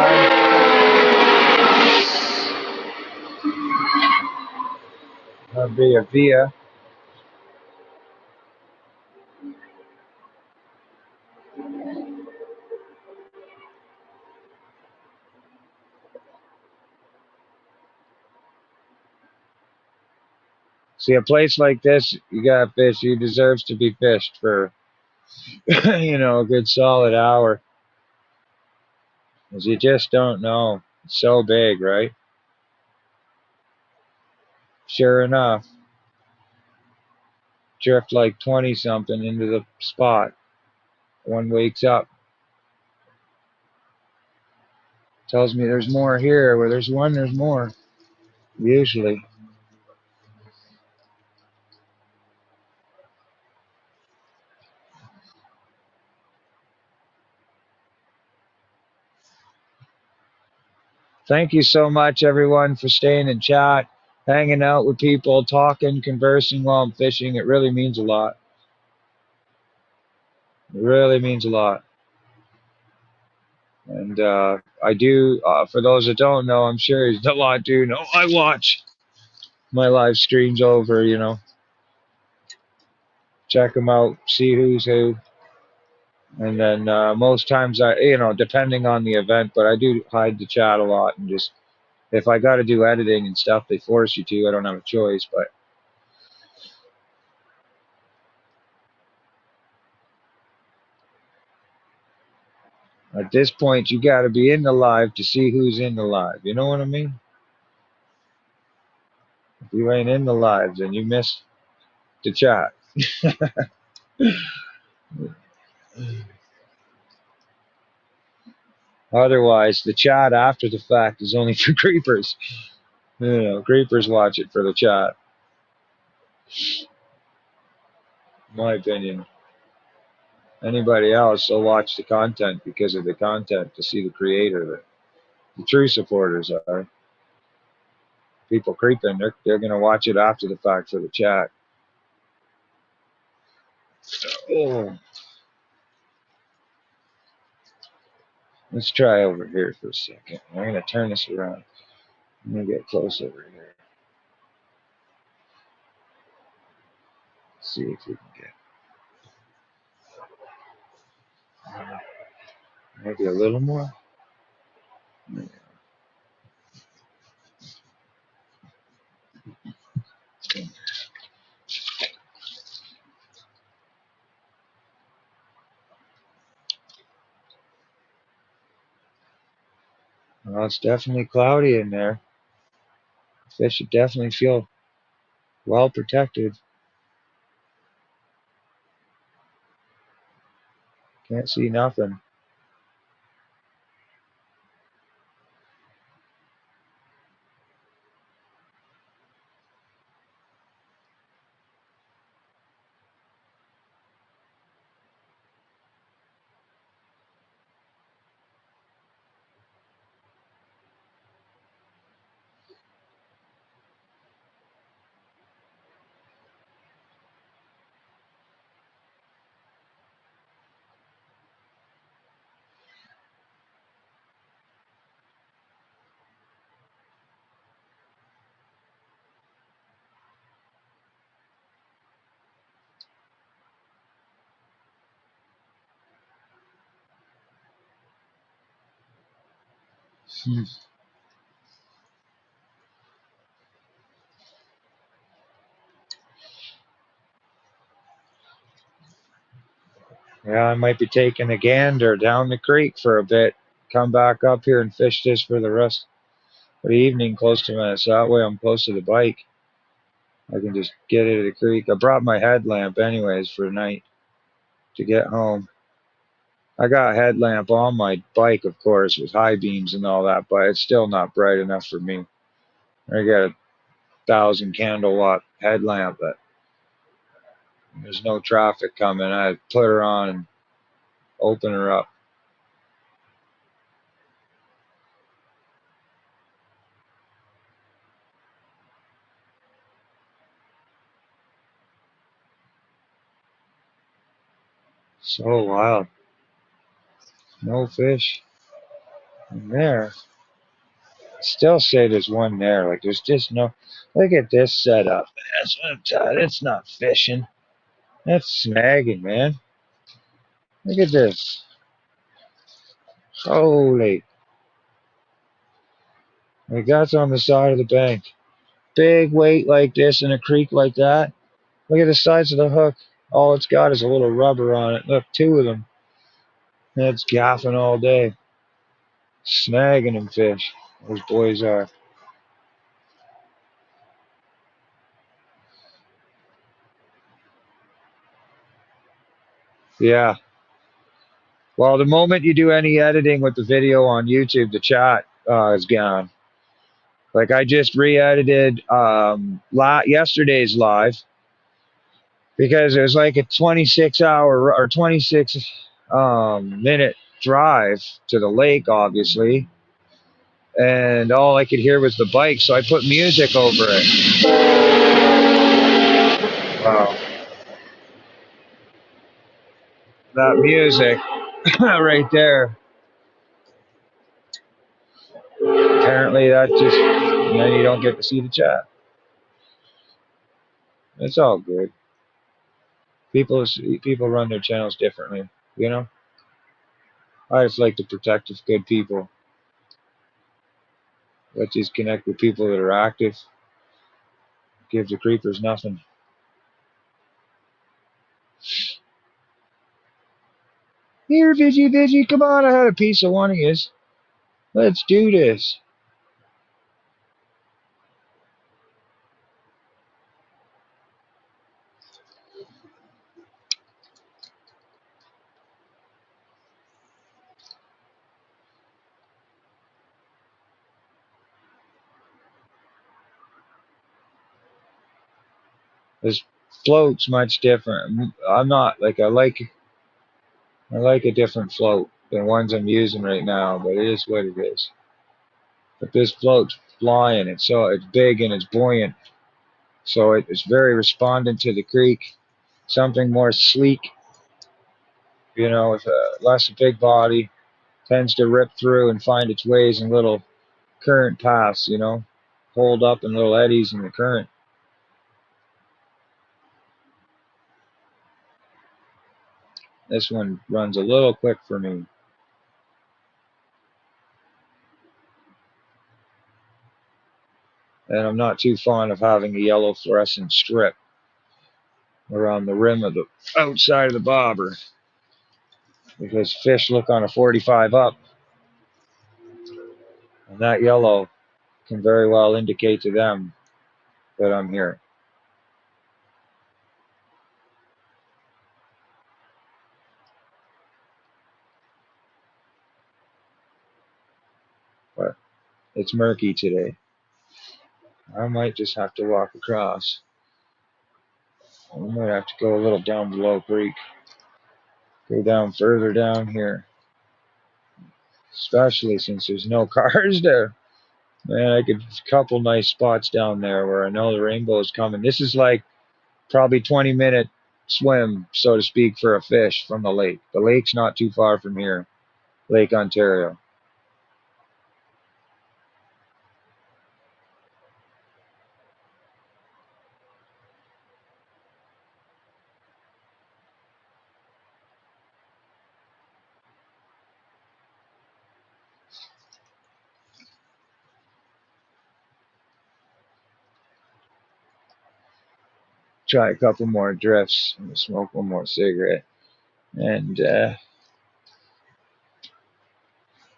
That'd be a via. See, a place like this, you got fish. He deserves to be fished for, a good solid hour. Because you just don't know. It's so big, right? Sure enough, drift like 20 something into the spot. One wakes up, tells me there's more here. Where there's one, there's more. Usually. Thank you so much, everyone, for staying in chat, hanging out with people, talking, conversing while I'm fishing. It really means a lot. It really means a lot. And I do, for those that don't know, I'm sure a lot do know, I watch my live streams over, check them out, see who's who. And then most times depending on the event, but I do hide the chat a lot and just, if I got to do editing and stuff, they force you to. I don't have a choice, but at this point, you got to be in the live to see who's in the live. You know what I mean? If you ain't in the live, then you miss the chat. Otherwise, the chat after the fact is only for creepers. Creepers watch it for the chat. In my opinion. Anybody else will watch the content because of the content to see the creator. The true supporters are people creeping. They're gonna watch it after the fact for the chat. Oh, let's try over here for a second. I'm gonna turn this around. I'm gonna get close over here. See if we can get maybe a little more. Well, it's definitely cloudy in there. Fish should definitely feel well protected. Can't see nothing. Yeah, I might be taking a gander down the creek for a bit. Come back up here and fish this for the rest of the evening close to my, so that way I'm close to the bike. I can just get into the creek. I brought my headlamp anyways for the night to get home. I got a headlamp on my bike, of course, with high beams and all that, but it's still not bright enough for me. I got a 1,000 candle watt headlamp that there's no traffic coming. I put her on and open her up. So wild. No fish in there. Still say there's one there. Like there's just no. Look at this setup. That's what I'm telling you. It's not fishing. That's snagging, man. Look at this. Holy. Like that's on the side of the bank. big weight like this in a creek like that. Look at the size of the hook. All it's got is a little rubber on it. Look, two of them. And it's gaffing all day. Snagging them fish. Those boys are. Yeah. Well, the moment you do any editing with the video on YouTube, the chat is gone. Like I just re-edited yesterday's live because it was like a 26-hour or 26 minute drive to the lake, obviously, and all I could hear was the bike, so I put music over it. Wow, that music right there. Apparently, that just and then you don't get to see the chat. It's all good. People run their channels differently, you know. I just like to protect the good people. Let's just connect with people that are active. Give the creepers nothing. Here, Vigi, come on, I had a piece of one of yous. Let's do this. This float's much different. I'm not like I like a different float than ones I'm using right now, but it is what it is. But this float's flying. It's big and it's buoyant, so it's very respondent to the creek. Something more sleek, you know, with less big body, tends to rip through and find its ways in little current paths, you know, hold up in little eddies in the current. This one runs a little quick for me. And I'm not too fond of having a yellow fluorescent strip around the rim of the outside of the bobber, because fish look on a 45 up, and that yellow can very well indicate to them that I'm here. But it's murky today. I might just have to walk across. I might have to go a little down below creek. Go down further down here. Especially since there's no cars there. Man, I could a couple nice spots down there where I know the rainbow is coming. This is like probably 20-minute swim, so to speak, for a fish from the lake. The lake's not too far from here, Lake Ontario. Try a couple more drifts and smoke one more cigarette. And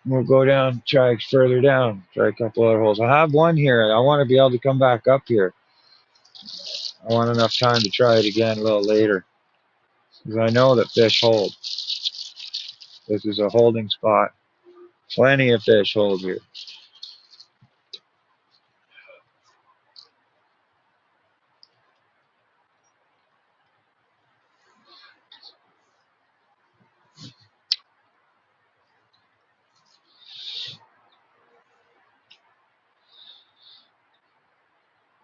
we'll go down, try further down, try a couple other holes. I have one here. I want to be able to come back up here. I want enough time to try it again a little later, because I know that fish hold. This is a holding spot. Plenty of fish hold here.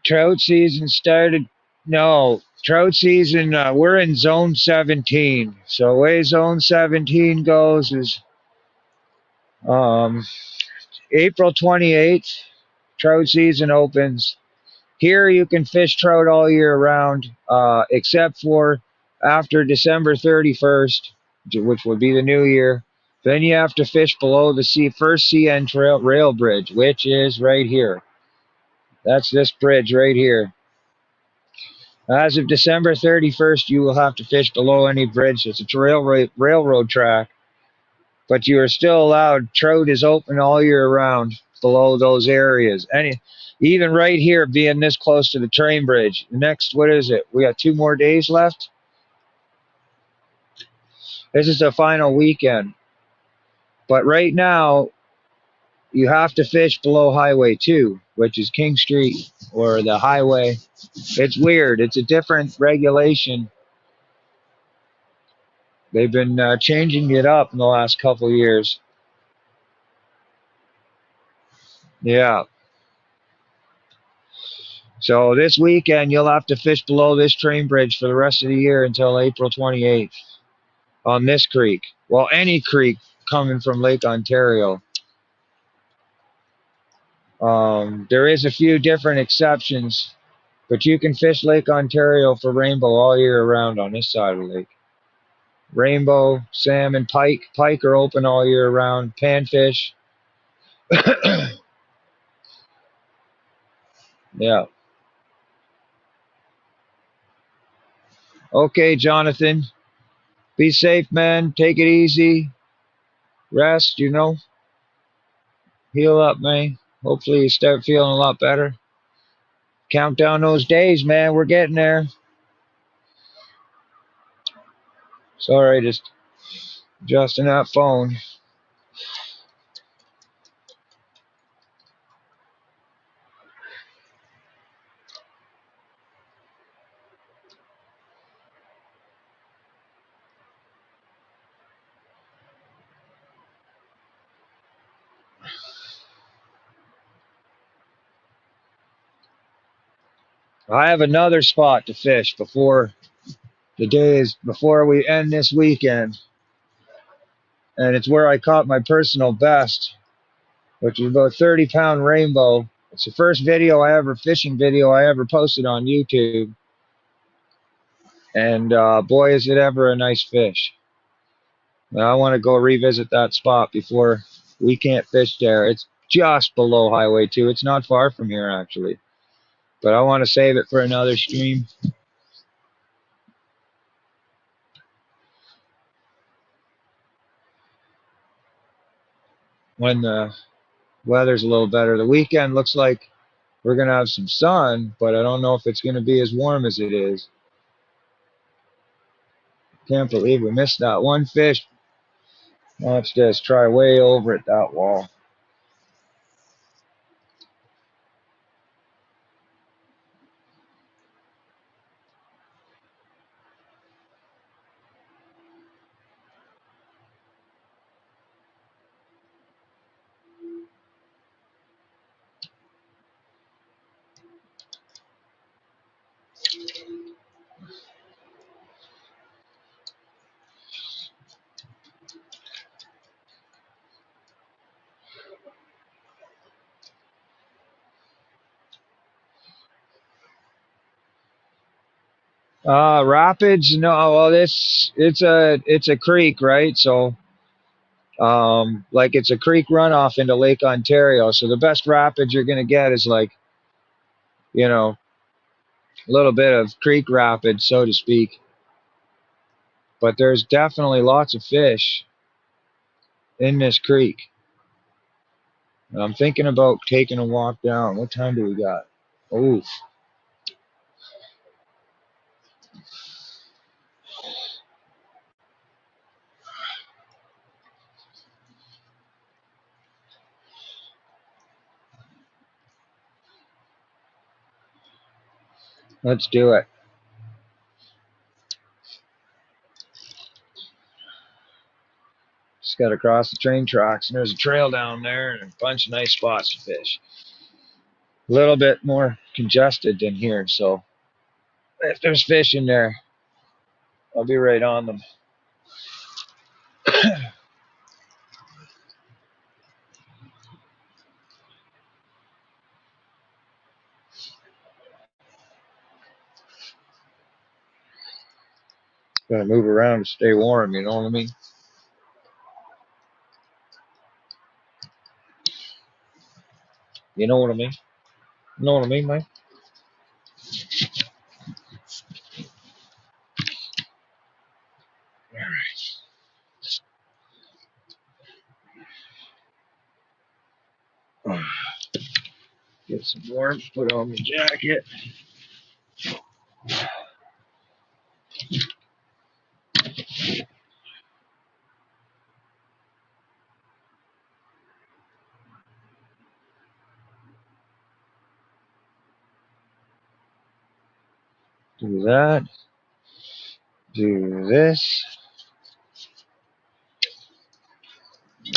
Trout season started. No, trout season. We're in zone 17. So the way zone 17 goes is um, April 28th. Trout season opens. Here you can fish trout all year round, except for after December 31st, which would be the new year. Then you have to fish below the first CN trail rail bridge, which is right here. That's this bridge right here. As of December 31st, you will have to fish below any bridge. It's a railroad track, but you are still allowed. Trout is open all year round below those areas. Even right here, being this close to the train bridge. Next, what is it? We got 2 more days left. This is the final weekend. But right now, you have to fish below Highway 2, which is King Street or the highway. It's weird. It's a different regulation. They've been changing it up in the last couple of years. Yeah. So this weekend, you'll have to fish below this train bridge for the rest of the year until April 28th on this creek. Well, any creek coming from Lake Ontario. There is a few different exceptions, but you can fish Lake Ontario for rainbow all year round on this side of the lake. Rainbow, salmon, pike. Pike are open all year round. Panfish. Yeah. Okay, Jonathan. Be safe, man. Take it easy. Rest, heal up, man. Hopefully you start feeling a lot better. Count down those days, man. We're getting there. Sorry, just adjusting that phone. I have another spot to fish before we end this weekend. And it's where I caught my personal best, which is about 30-pound rainbow. It's the first fishing video I ever posted on YouTube. And boy, is it ever a nice fish. Now, I want to go revisit that spot before we can't fish there. It's just below Highway 2. It's not far from here, actually. But I want to save it for another stream. When the weather's a little better. The weekend looks like we're going to have some sun, but I don't know if it's going to be as warm as it is. Can't believe we missed that one fish. Let's just try way over at that wall. Rapids? No, well, it's a creek, right? So, like it's a creek runoff into Lake Ontario. So the best rapids you're gonna get is like, you know, a little bit of creek rapids, so to speak. But there's definitely lots of fish in this creek. And I'm thinking about taking a walk down. What time do we got? Oof. Let's do it. Just got to cross the train tracks, and there's a trail down there and a bunch of nice spots to fish. A little bit more congested than here, so if there's fish in there, I'll be right on them. Gotta move around to stay warm, you know what I mean? You know what I mean? You know what I mean, Mike? Alright. Get some warmth, put on my jacket. Do that. Do this.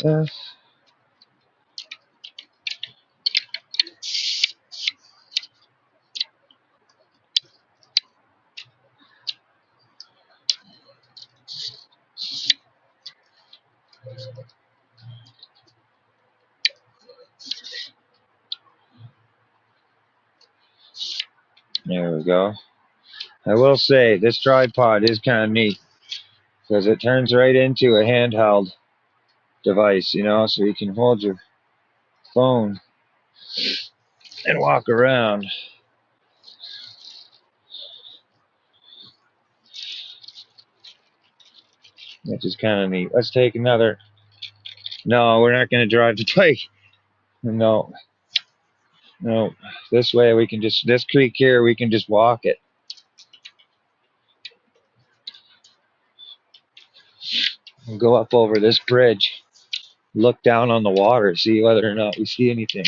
This. There we go. I will say this tripod is kind of neat because it turns right into a handheld device, you know, so you can hold your phone and walk around, which is kind of neat. Let's take another. No, we're not going to drive the bike. No, no. This way we can just, this creek here, we can just walk it. We'll go up over this bridge, look down on the water, see whether or not we see anything.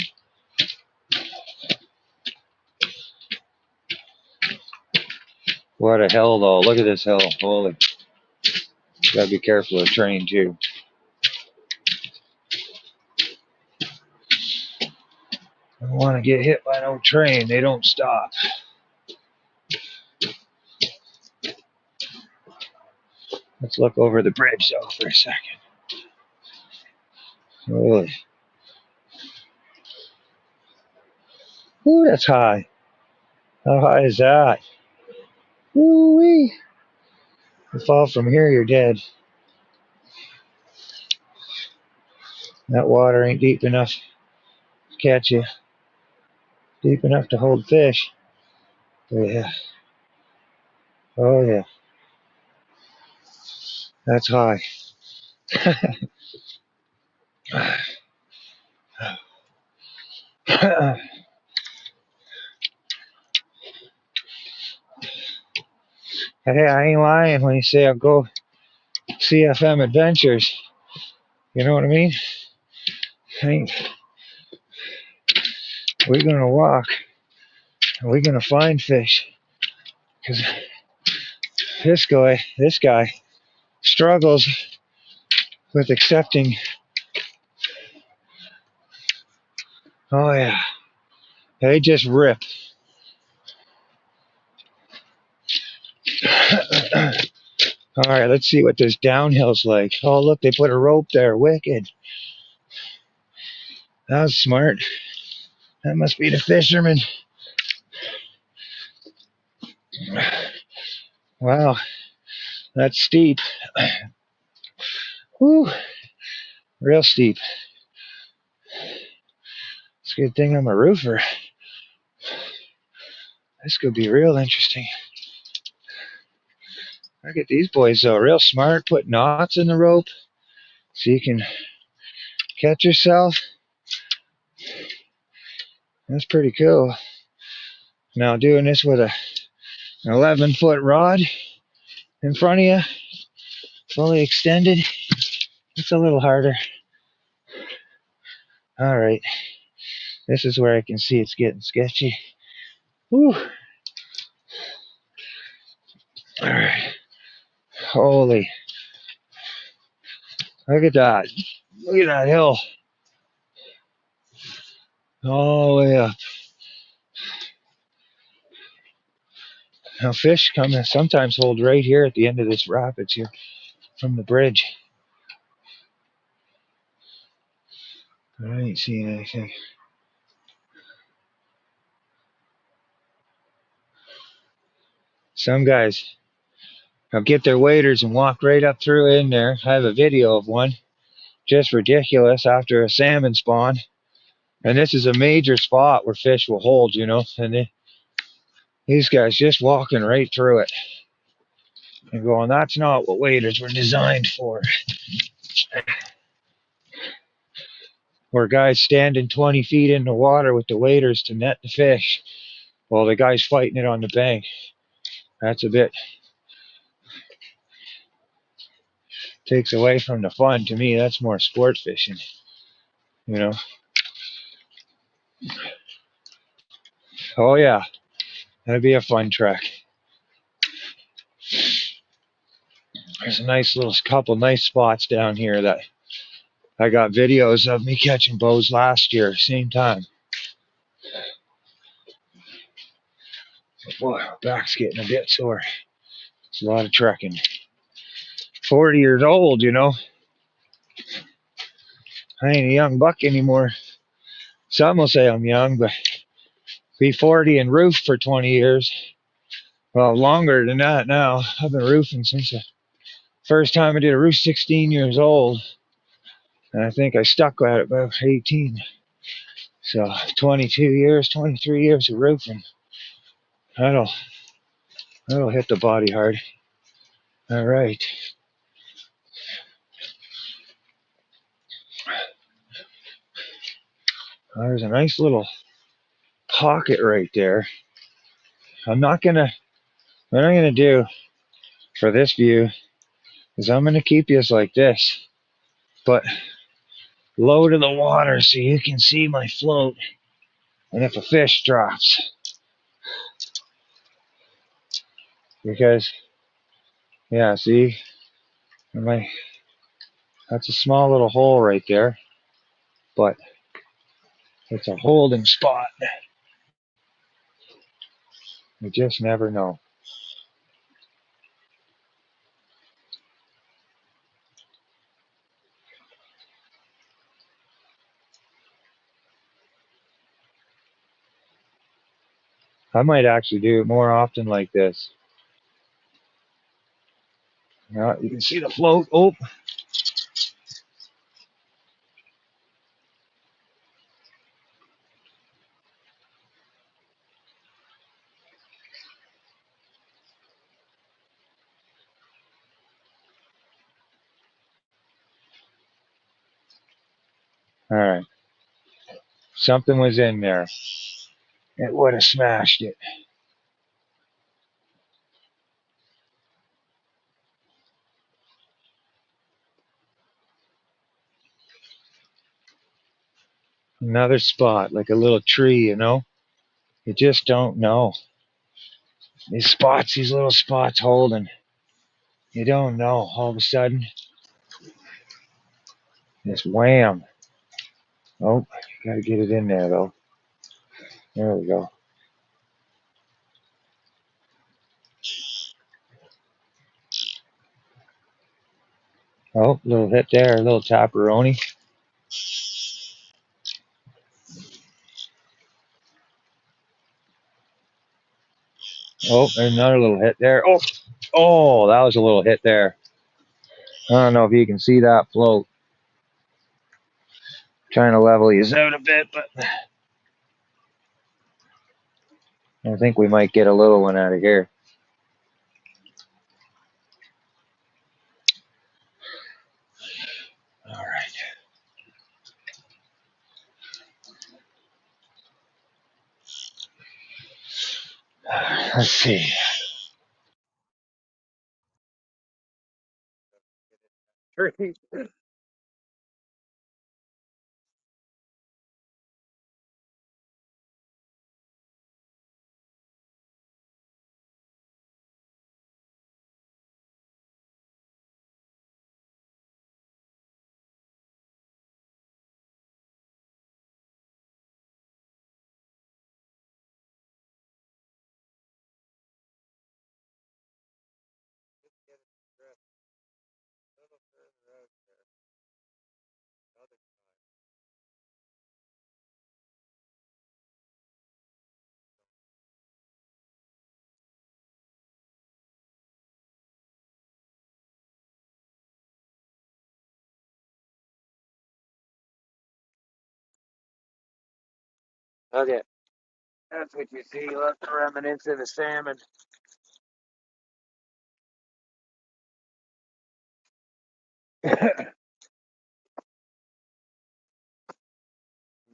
What a hill, though. Look at this hill. Holy. Gotta be careful of the train, too. I don't want to get hit by no train. They don't stop. Let's look over the bridge, though, for a second. Holy. Ooh, that's high. How high is that? Ooh-wee. If you fall from here, you're dead. That water ain't deep enough to catch you. Deep enough to hold fish. Oh, yeah. Oh, yeah. That's high. Hey, I ain't lying when you say I'll go CFM Adventures. You know what I mean? We're gonna walk. And we're gonna find fish. Cause this guy struggles with accepting. Oh yeah, they just rip. All right, let's see what this downhill's like. Oh look, they put a rope there. Wicked. That was smart. That must be the fisherman. Wow, that's steep. Woo, real steep. It's a good thing I'm a roofer. This could be real interesting. Look at these boys though, real smart. Put knots in the rope so you can catch yourself. That's pretty cool. Now doing this with an 11-foot rod in front of you, fully extended, it's a little harder. All right, this is where I can see it's getting sketchy. Whew. All right, holy, look at that. Look at that hill. All the way up. Now fish come and sometimes hold right here at the end of this rapids here from the bridge. But I ain't seeing anything. Some guys will get their waders and walk right up through in there. I have a video of one. Just ridiculous after a salmon spawn. And this is a major spot where fish will hold, and these guys just walking right through it and going, that's not what waders were designed for. Where guys standing 20 feet in the water with the waders to net the fish while the guy's fighting it on the bank. That's a bit, takes away from the fun. To me, that's more sport fishing, you know. Oh yeah, that'd be a fun trek. There's a nice little couple nice spots down here that I got videos of me catching bows last year, same time. Boy, my back's getting a bit sore. It's a lot of trekking. 40 years old, I ain't a young buck anymore. Some will say I'm young, but be 40 and roof for 20 years. Well, longer than that now. I've been roofing since the first time I did a roof, 16 years old. And I think I stuck at it about 18. So 22 years, 23 years of roofing. That'll that'll hit the body hard. All right. There's a nice little pocket right there. I'm not gonna. What I'm gonna do for this view is I'm gonna keep you like this, but low to the water so you can see my float. And if a fish drops, because yeah, see, my that's a small little hole right there, but it's a holding spot. You just never know. I might actually do it more often like this. You can see the float. Oh, all right. Something was in there. It would have smashed it. Another spot, like a little tree. You just don't know. These little spots holding. You don't know. All of a sudden, just wham. Oh, gotta get it in there though. There we go. Oh, little hit there, a little tapperoni. Oh, there's another little hit there. Oh, that was a little hit there. I don't know if you can see that float. Trying to level these out a bit, but I think we might get a little one out of here. All right. Let's see. Okay, that's what you see. Look, the remnants of the salmon.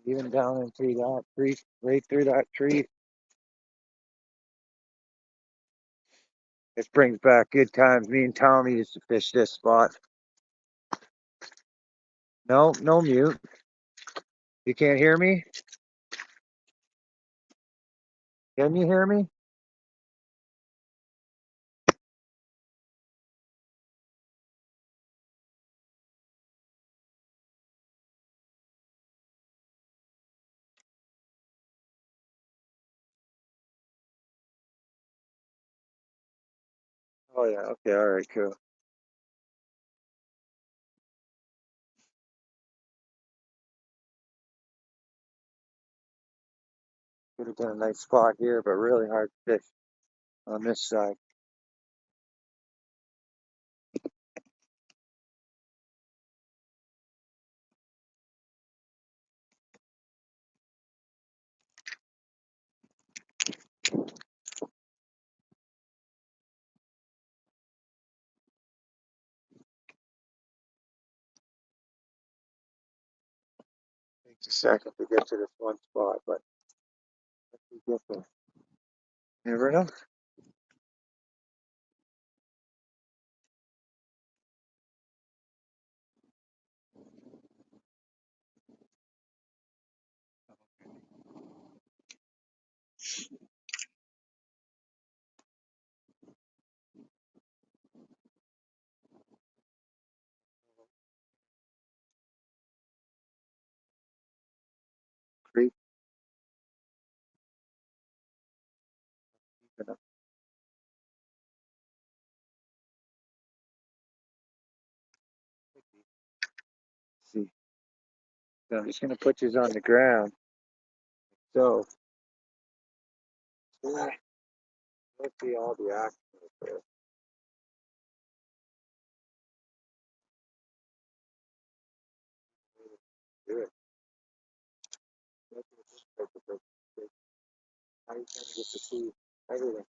Even down into that tree, right through that tree. This brings back good times. Me and Tommy used to fish this spot. No, no mute. You can't hear me? Can you hear me? Oh yeah, okay, all right, cool. Could have been a nice spot here, but really hard to fish on this side. Takes a second to get to this one spot, but we get there. Never know. Creep. See, so I'm just gonna put these on the ground. So yeah, let's see all the action there. Do it. How you gonna get to see everything?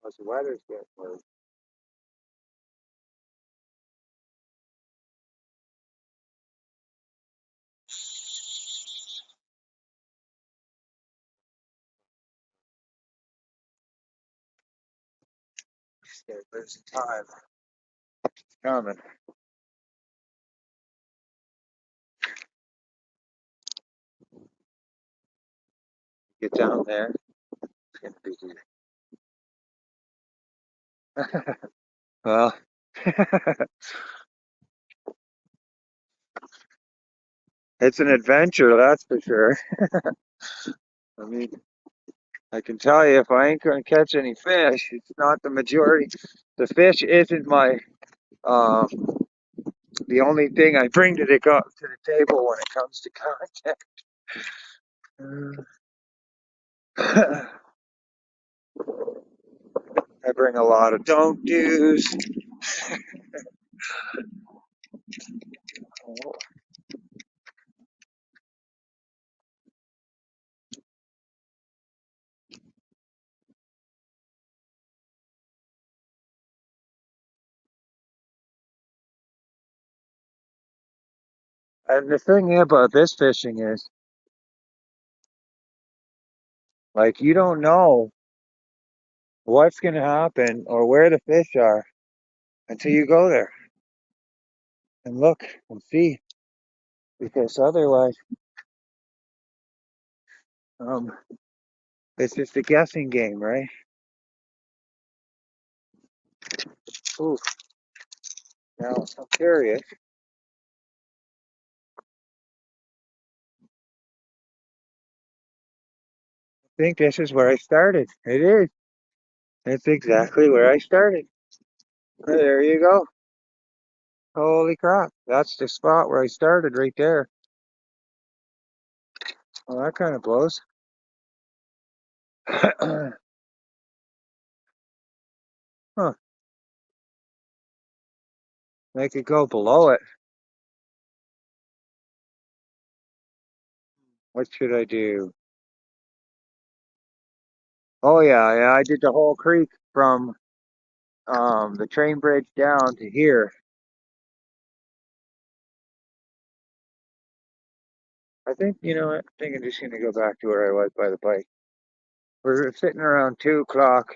Plus the weather's getting worse. Okay, there's the time. It's coming. Get down there. It's gonna be good. Well, it's an adventure, that's for sure. I mean, I can tell you if I ain't gonna catch any fish, it's not the majority. The fish isn't my um the only thing I bring to the table when it comes to content. I bring a lot of don't do's. And the thing about this fishing is, like, you don't know what's gonna happen or where the fish are until you go there and look and see. Because otherwise, um, it's just a guessing game, right? Ooh, now I'm curious. I think this is where I started. It is. It's exactly where I started. There you go. Holy crap. That's the spot where I started right there. Well, that kind of blows. Huh. Make it go below it. What should I do? Oh yeah, yeah. I did the whole creek from the train bridge down to here. I think you know what? I think I'm just gonna go back to where I was by the bike. We're sitting around 2 o'clock.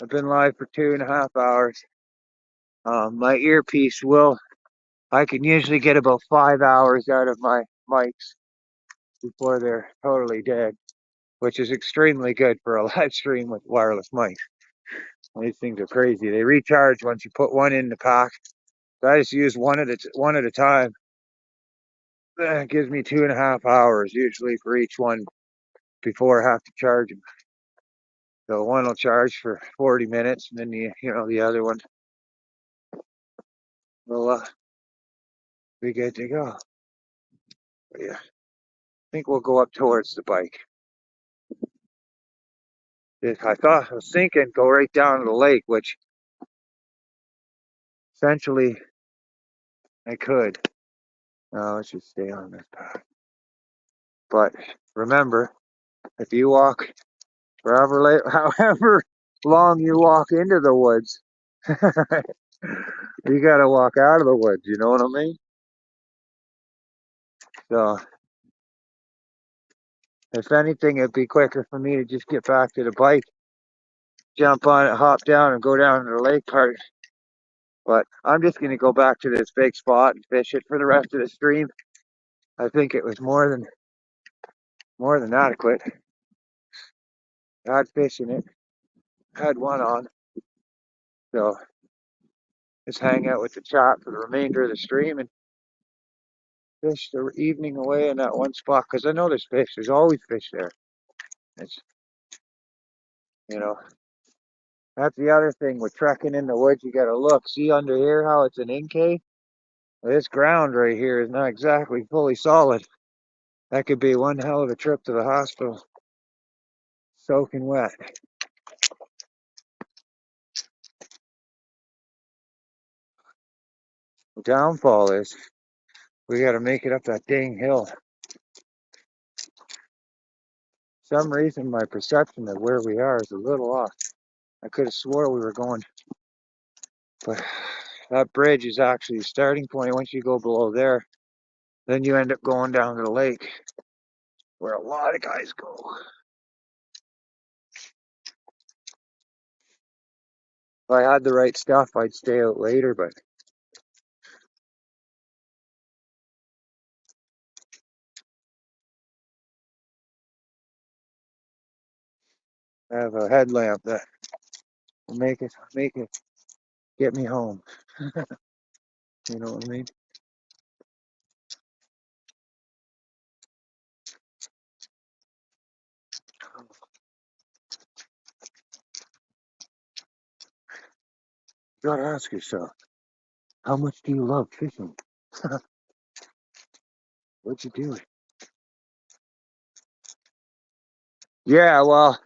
I've been live for 2.5 hours. My earpiece will. I can usually get about 5 hours out of my mics before they're totally dead, which is extremely good for a live stream with wireless mics. These things are crazy. They recharge once you put one in the pack. So I just use one at a time. It gives me 2.5 hours usually for each one before I have to charge them. So one will charge for 40 minutes, and then the other one will be good to go. But yeah, I think we'll go up towards the bike. I was thinking go right down to the lake, which essentially I could. No, let's just stay on this path. But remember, if you walk forever late, however long you walk into the woods, you gotta walk out of the woods. You know what I mean? So, if anything, it'd be quicker for me to just get back to the bike, jump on it, hop down, and go down to the lake part. But I'm just gonna go back to this big spot and fish it for the rest of the stream. I think it was more than adequate. Had fish in it, had one on, so just hang out with the chat for the remainder of the stream and fish the evening away in that one spot because I know there's fish. There's always fish there. It's you know that's the other thing with trekking in the woods. You got to look, see under here how it's an in cave. This ground right here is not exactly fully solid. That could be one hell of a trip to the hospital, soaking wet. The downfall is we got to make it up that dang hill. For some reason, my perception of where we are is a little off. I could have swore we were going, but that bridge is actually the starting point. Once you go below there, then you end up going down to the lake, where a lot of guys go. If I had the right stuff, I'd stay out later, but I have a headlamp that will make it, get me home. You know what I mean? You gotta ask yourself, how much do you love fishing? What'd you do? Yeah, well,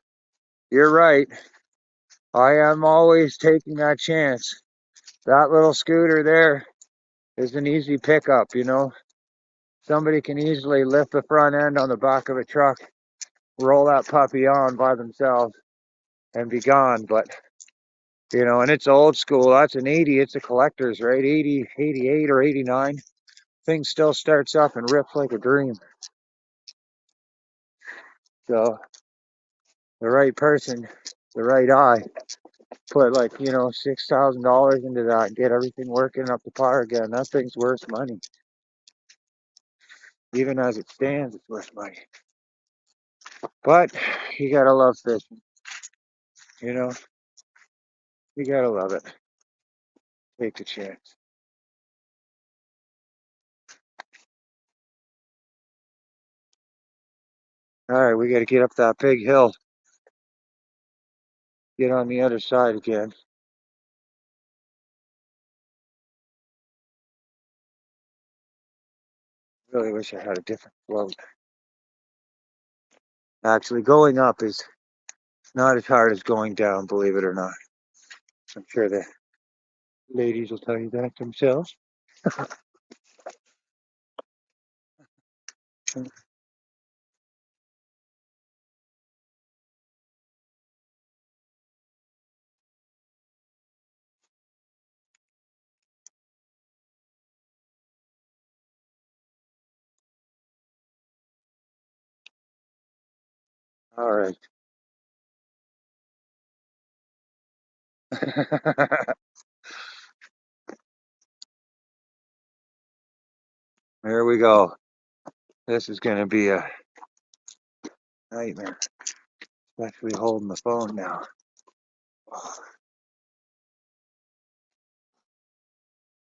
you're right. I am always taking that chance. That little scooter there is an easy pickup, you know. Somebody can easily lift the front end on the back of a truck, roll that puppy on by themselves, and be gone. But, and it's old school. That's an 80. It's a collector's, right? 80, 88 or 89. Thing still starts up and rips like a dream. So, the right person, the right eye, put like, $6,000 into that and get everything working up to par again. That thing's worth money. Even as it stands, it's worth money. But you gotta love fishing. You know, you gotta love it. Take the chance. All right, we gotta get up that big hill. Get on the other side again. Really wish I had a different float. Actually, going up is not as hard as going down, believe it or not. I'm sure the ladies will tell you that themselves. All right. There we go. This is going to be a nightmare, especially holding the phone now.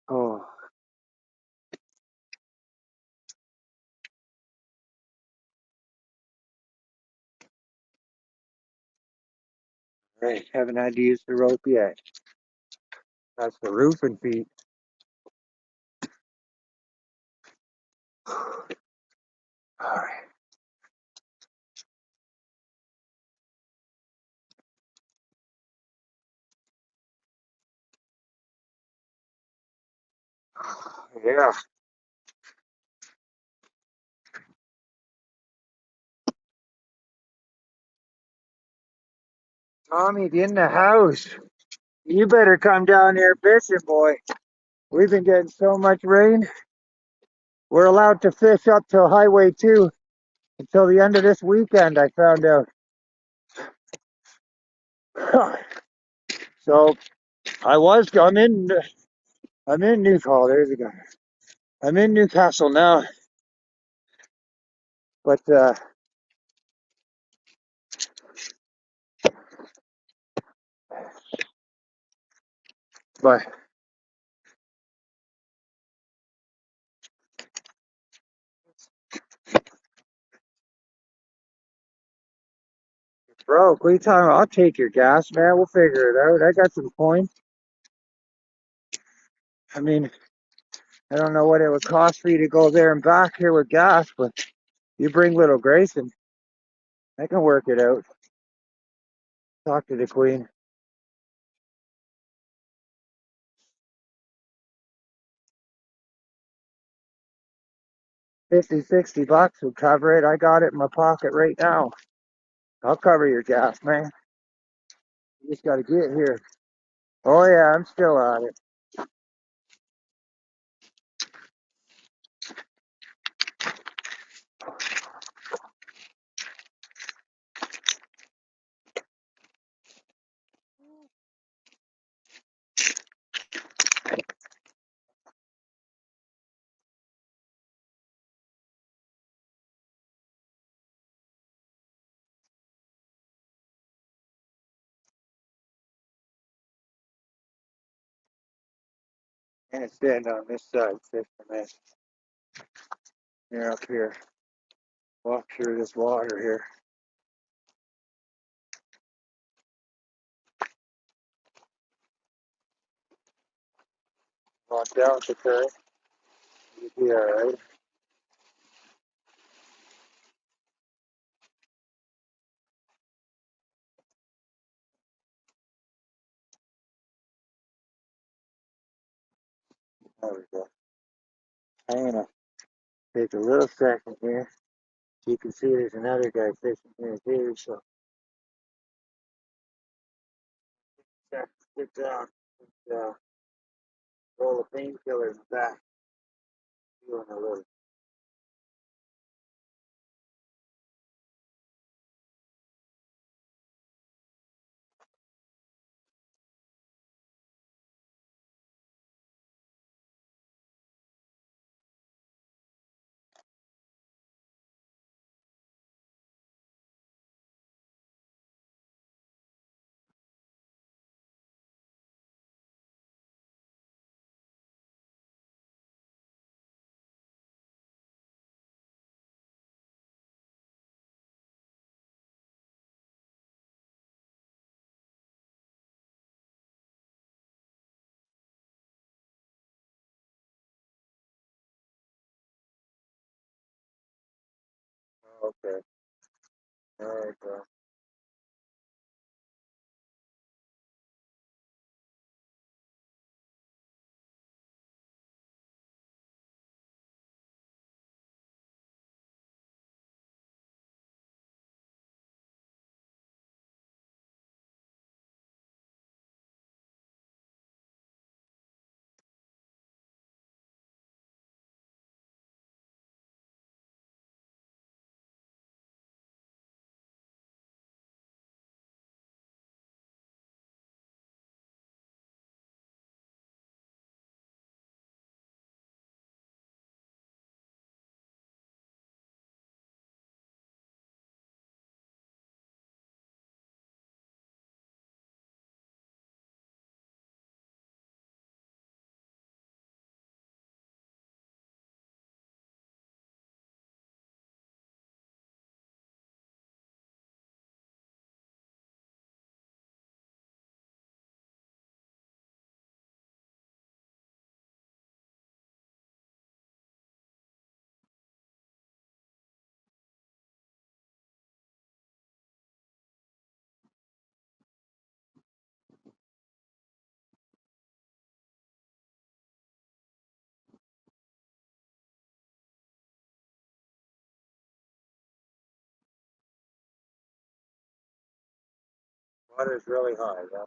Oh, right. Haven't had to use the rope yet. That's the roofing feet. All right. Yeah. Tommy's in the house. You better come down here fishing, boy. We've been getting so much rain. We're allowed to fish up to Highway 2 until the end of this weekend, I found out. So I'm in Newcastle. There's a guy. I'm in Newcastle now, but but bro, what are you talking about? I'll take your gas, man. We'll figure it out. I got some points. I mean, I don't know what it would cost for you to go there and back here with gas, but you bring little Grayson, I can work it out. Talk to the Queen. 50, 60 bucks would cover it. I got it in my pocket right now. I'll cover your gas, man. You just got to get here. Oh yeah, I'm still at it. Can't stand on this side, fishing, man. You're up here. Walk through this water here. Walk down the current. You'll be alright. There we go. I'm gonna take a little second here. You can see there's another guy fishing here too, so sit down and roll a painkiller in the back. Doing a little. Okay. Alright, water's really high, yeah.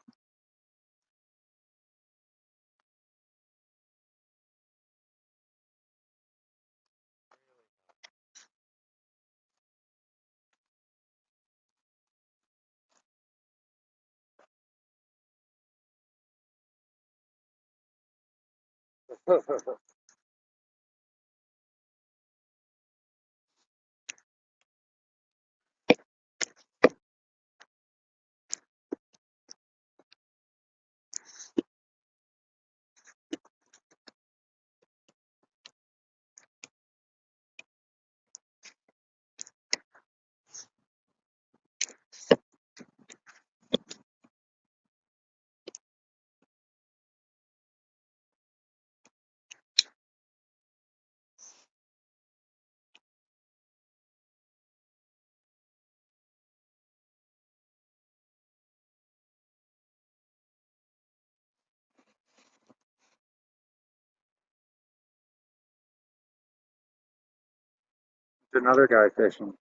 There's another guy fishing.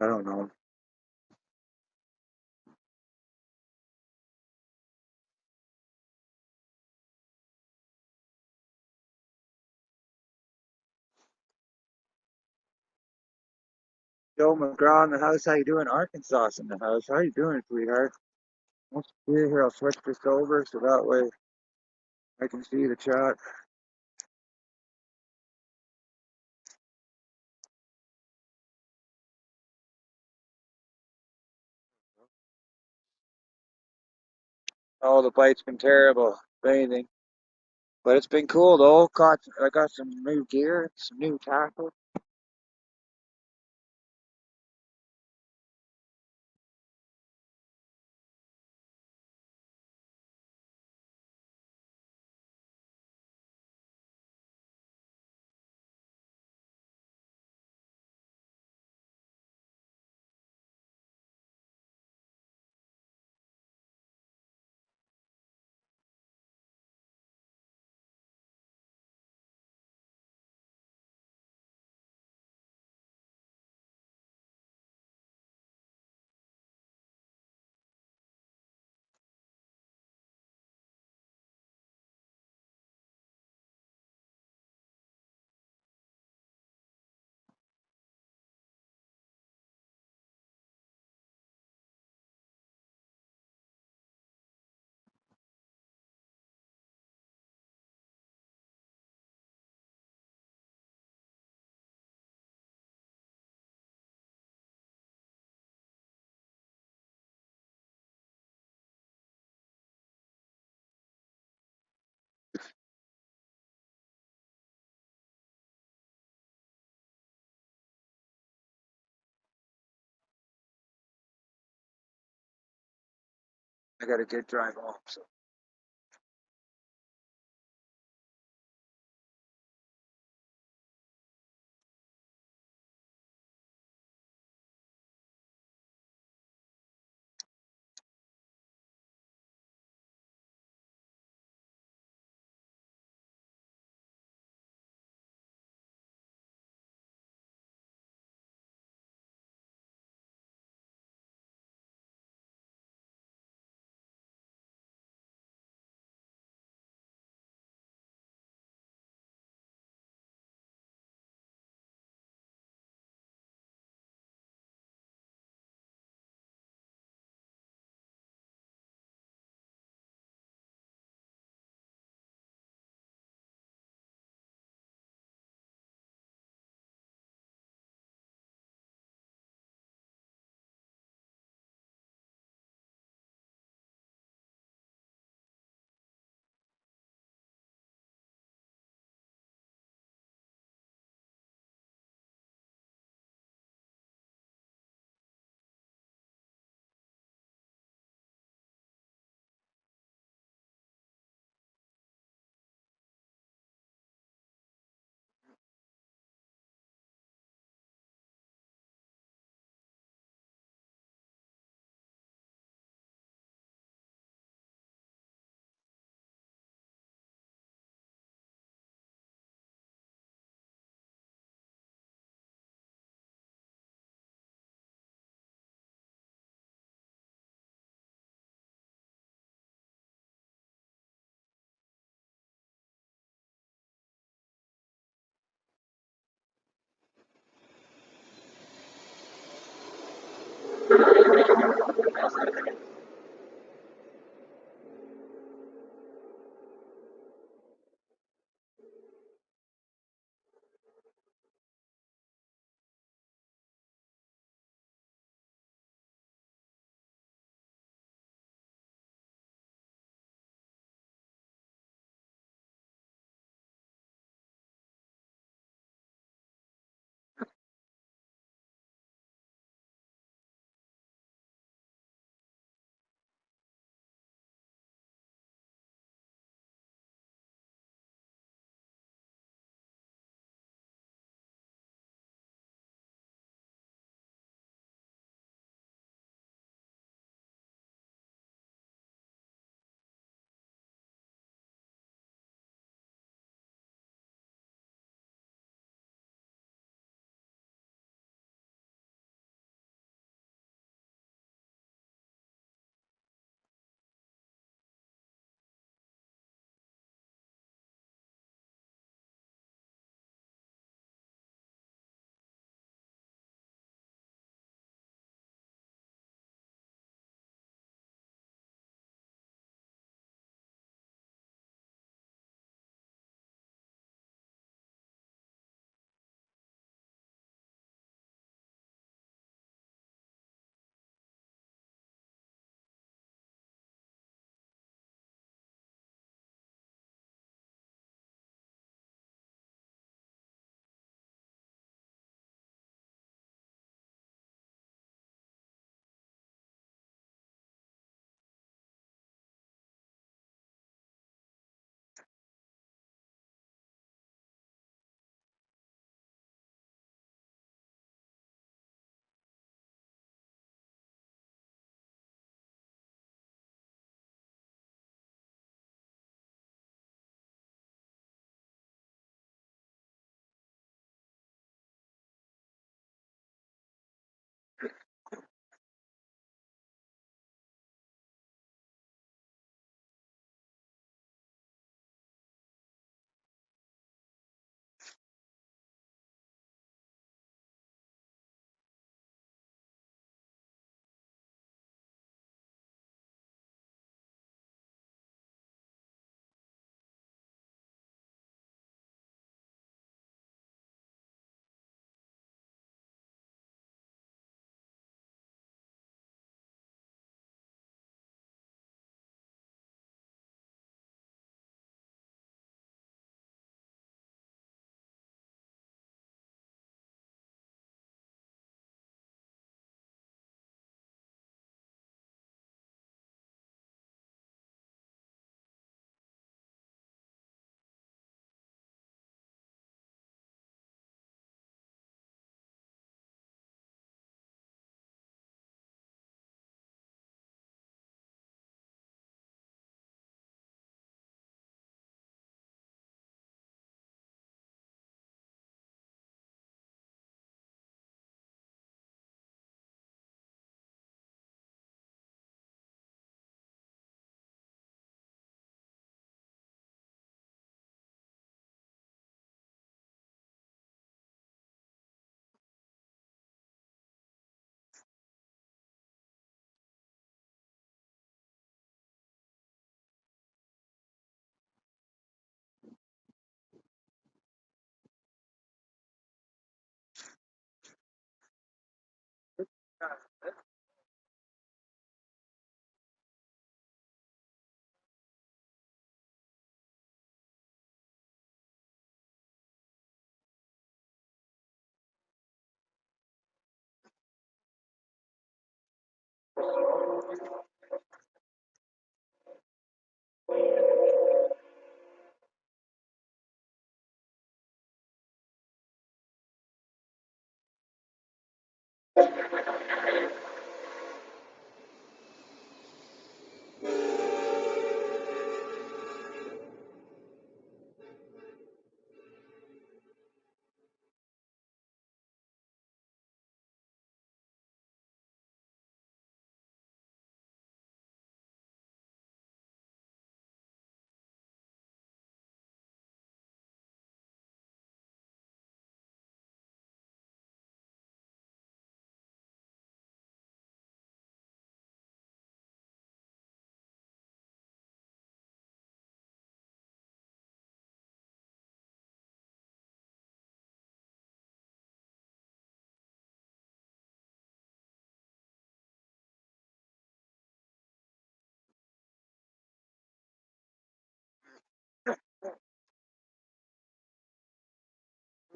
I don't know. Joe McGraw in the house. How you doing? Arkansas in the house. How you doing, sweetheart? Once we're here, I'll switch this over so that way I can see the chat. Oh, the bite's been terrible. Bathing. But it's been cool though. I got some new gear, some new tackle. I got a good drive home. So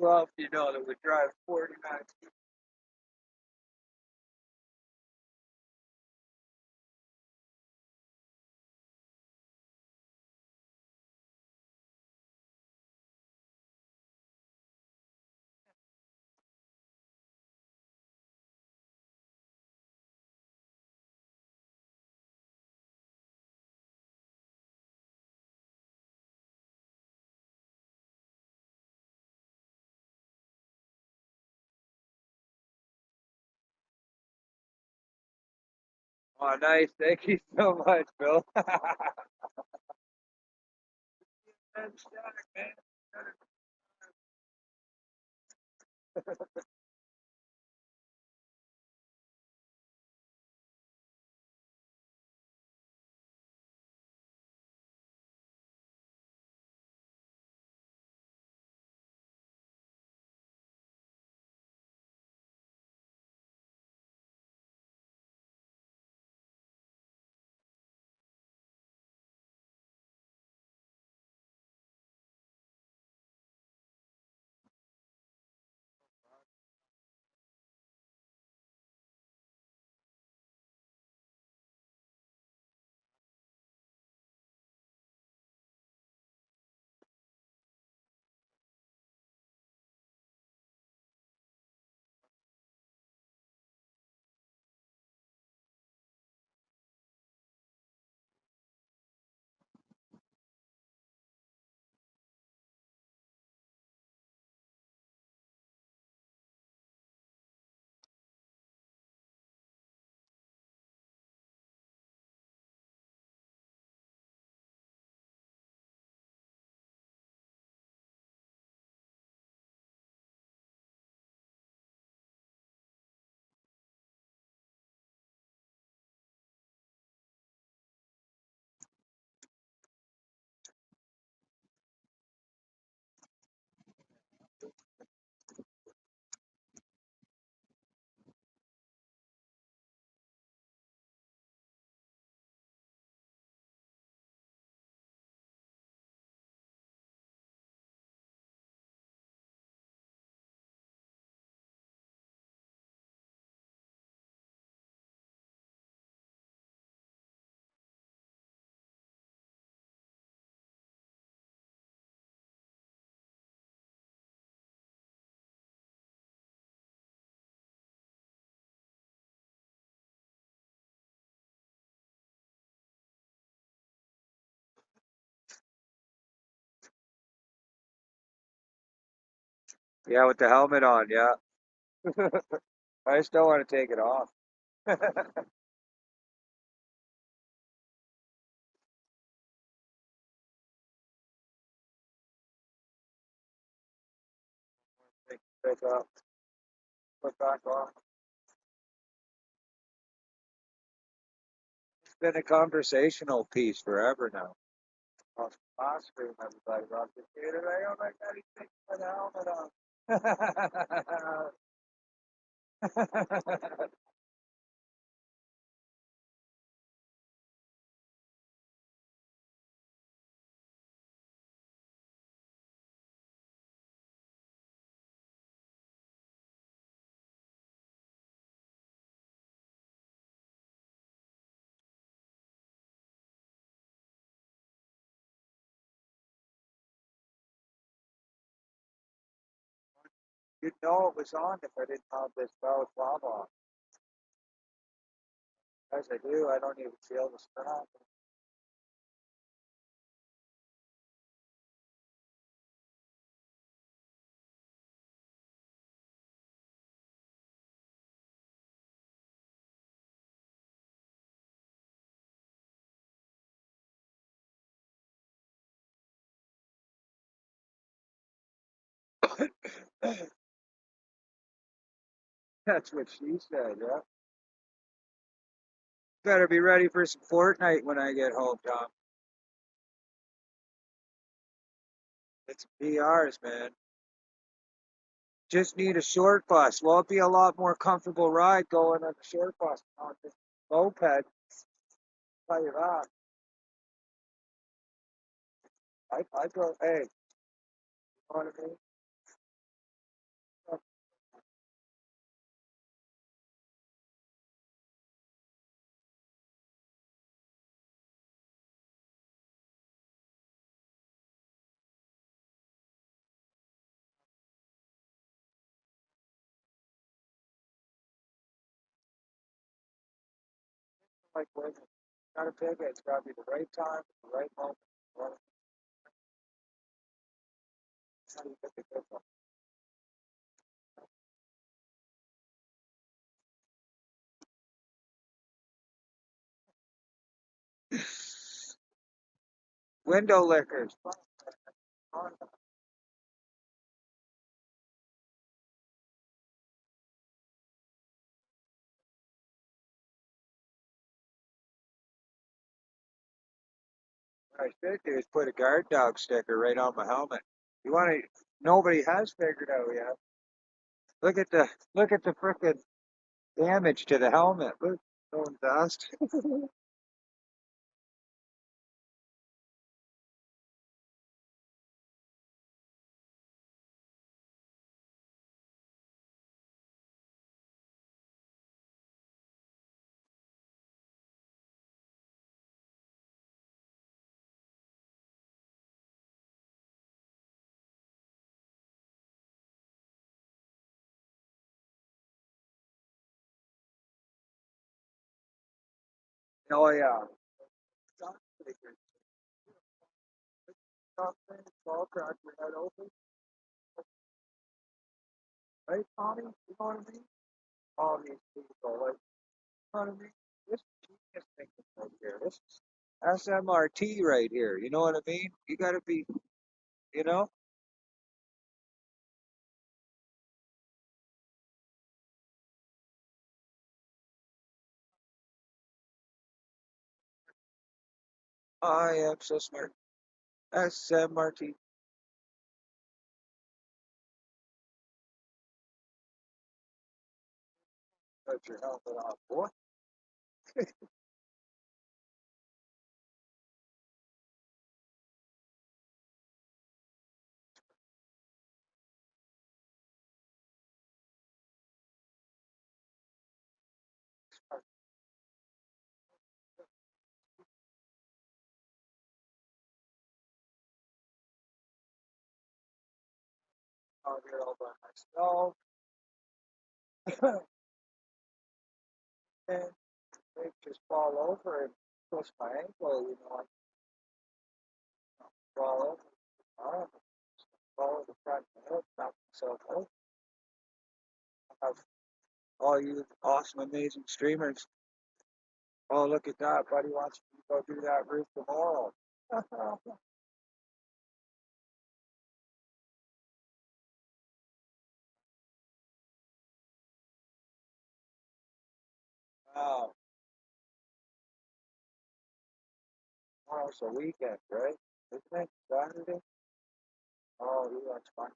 Well, you know that we drive 49. Oh, nice. Thank you so much, Bill. Yeah, with the helmet on, yeah. I just don't want to take it off. Take it off, put back on. It's been a conversational piece forever now. On my screen, everybody runs the theater. Oh my God, he's taking the helmet off. You'd know it was on if I didn't have this bell fob on. As I do, I don't even feel the strap. That's what she said, yeah. Better be ready for some Fortnite when I get home, Tom. It's PRs, man. Just need a short bus. Well, it'd be a lot more comfortable ride going on the short bus on the moped. Tell you that. I go, hey, you know what I mean? Like women, gotta pick it. It's gotta be the right time, the right moment. Well, how do you pick a good one? Window lickers. What I should do is put a guard dog sticker right on my helmet. You want to? Nobody has figured out yet. Look at the frickin' damage to the helmet. Look, going dust. Oh yeah. Stop stickers. Stop saying ball crack your head open. Right, Tommy? You know what I mean? All these people, like, you know what I mean? This is genius thinking right here. This is SMRT right here. You know what I mean? You gotta be, you know? I am so smart. SMRT. Got your helmet on, boy. Out here all by myself. And they just fall over and twist my ankle, you know, I fall over, arm, fall over the front of my hip, knock myself out. I have all you awesome, amazing streamers. Oh, look at that. Buddy wants me to go do that roof tomorrow. Wow. Tomorrow's a weekend, right? Isn't it? Saturday? Oh, yeah, that's fun.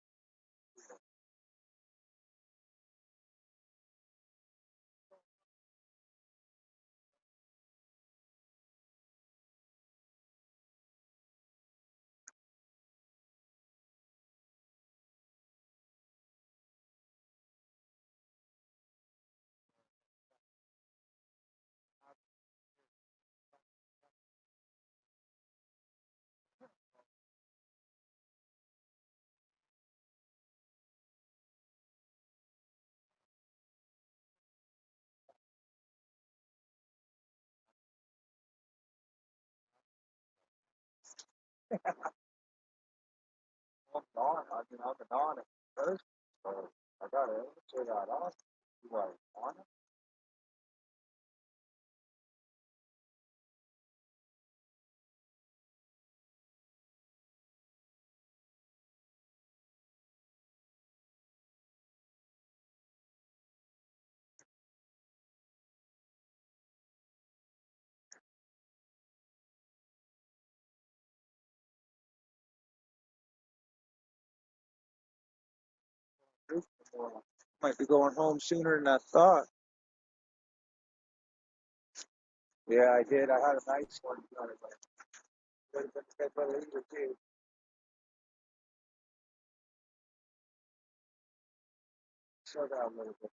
I'm on. I mean, I've been on it first, so I gotta answer that on. You are on it? Roof tomorrow. Might be going home sooner than I thought. Yeah, I did. I had a nice one. Would have been a good little eater too. Slow down a little bit.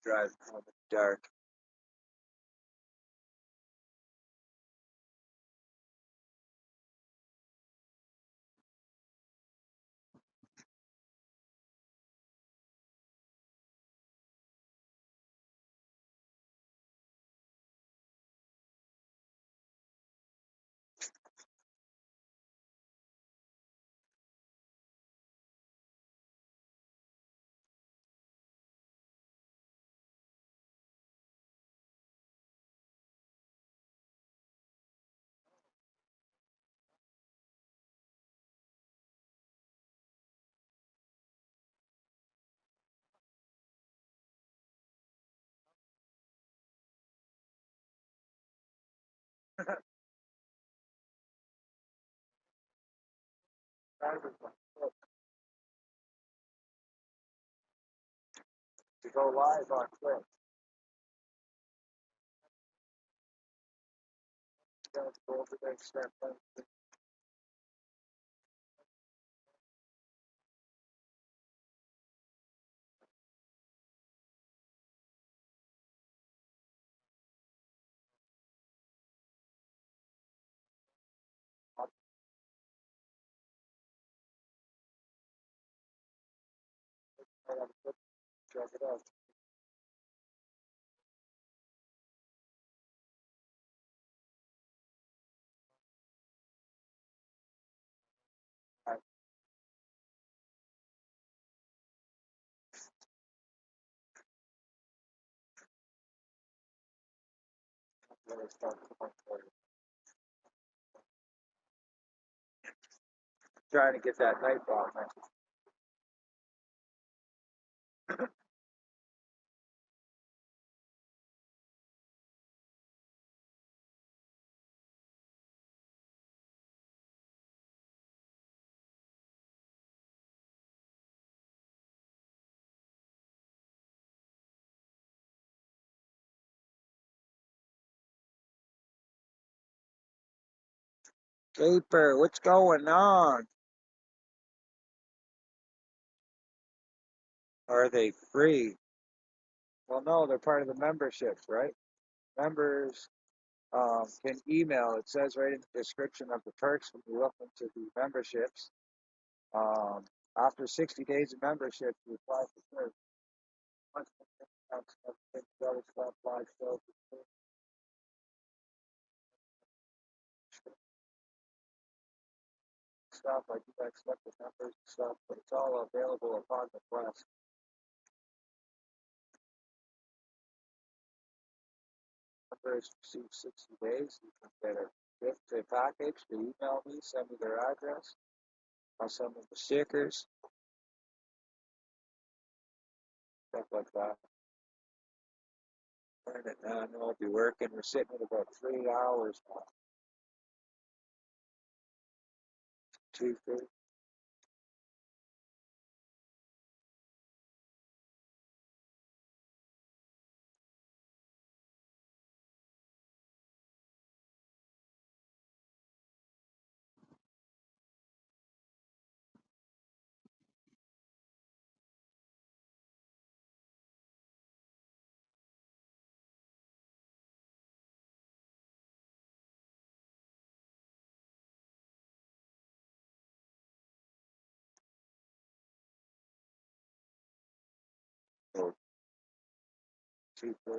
Drive home in the dark. To go live on Twitch. Go over there, start playing. Check it out. Trying to get that night ball, man. Caper, what's going on? Are they free? Well, no, they're part of the memberships, right? Members can email. It says right in the description of the perks when you look into the memberships. Um, After 60 days of membership, you apply for perks. Stuff like you got select the numbers and stuff, but it's all available upon request. Members receive 60 days. You can get a gift a package. They email me, send me their address. I'll send them the stickers, stuff like that. Learn it now. I know I'll be working. We're sitting at about 3 hours now. 2 3. So 2 3.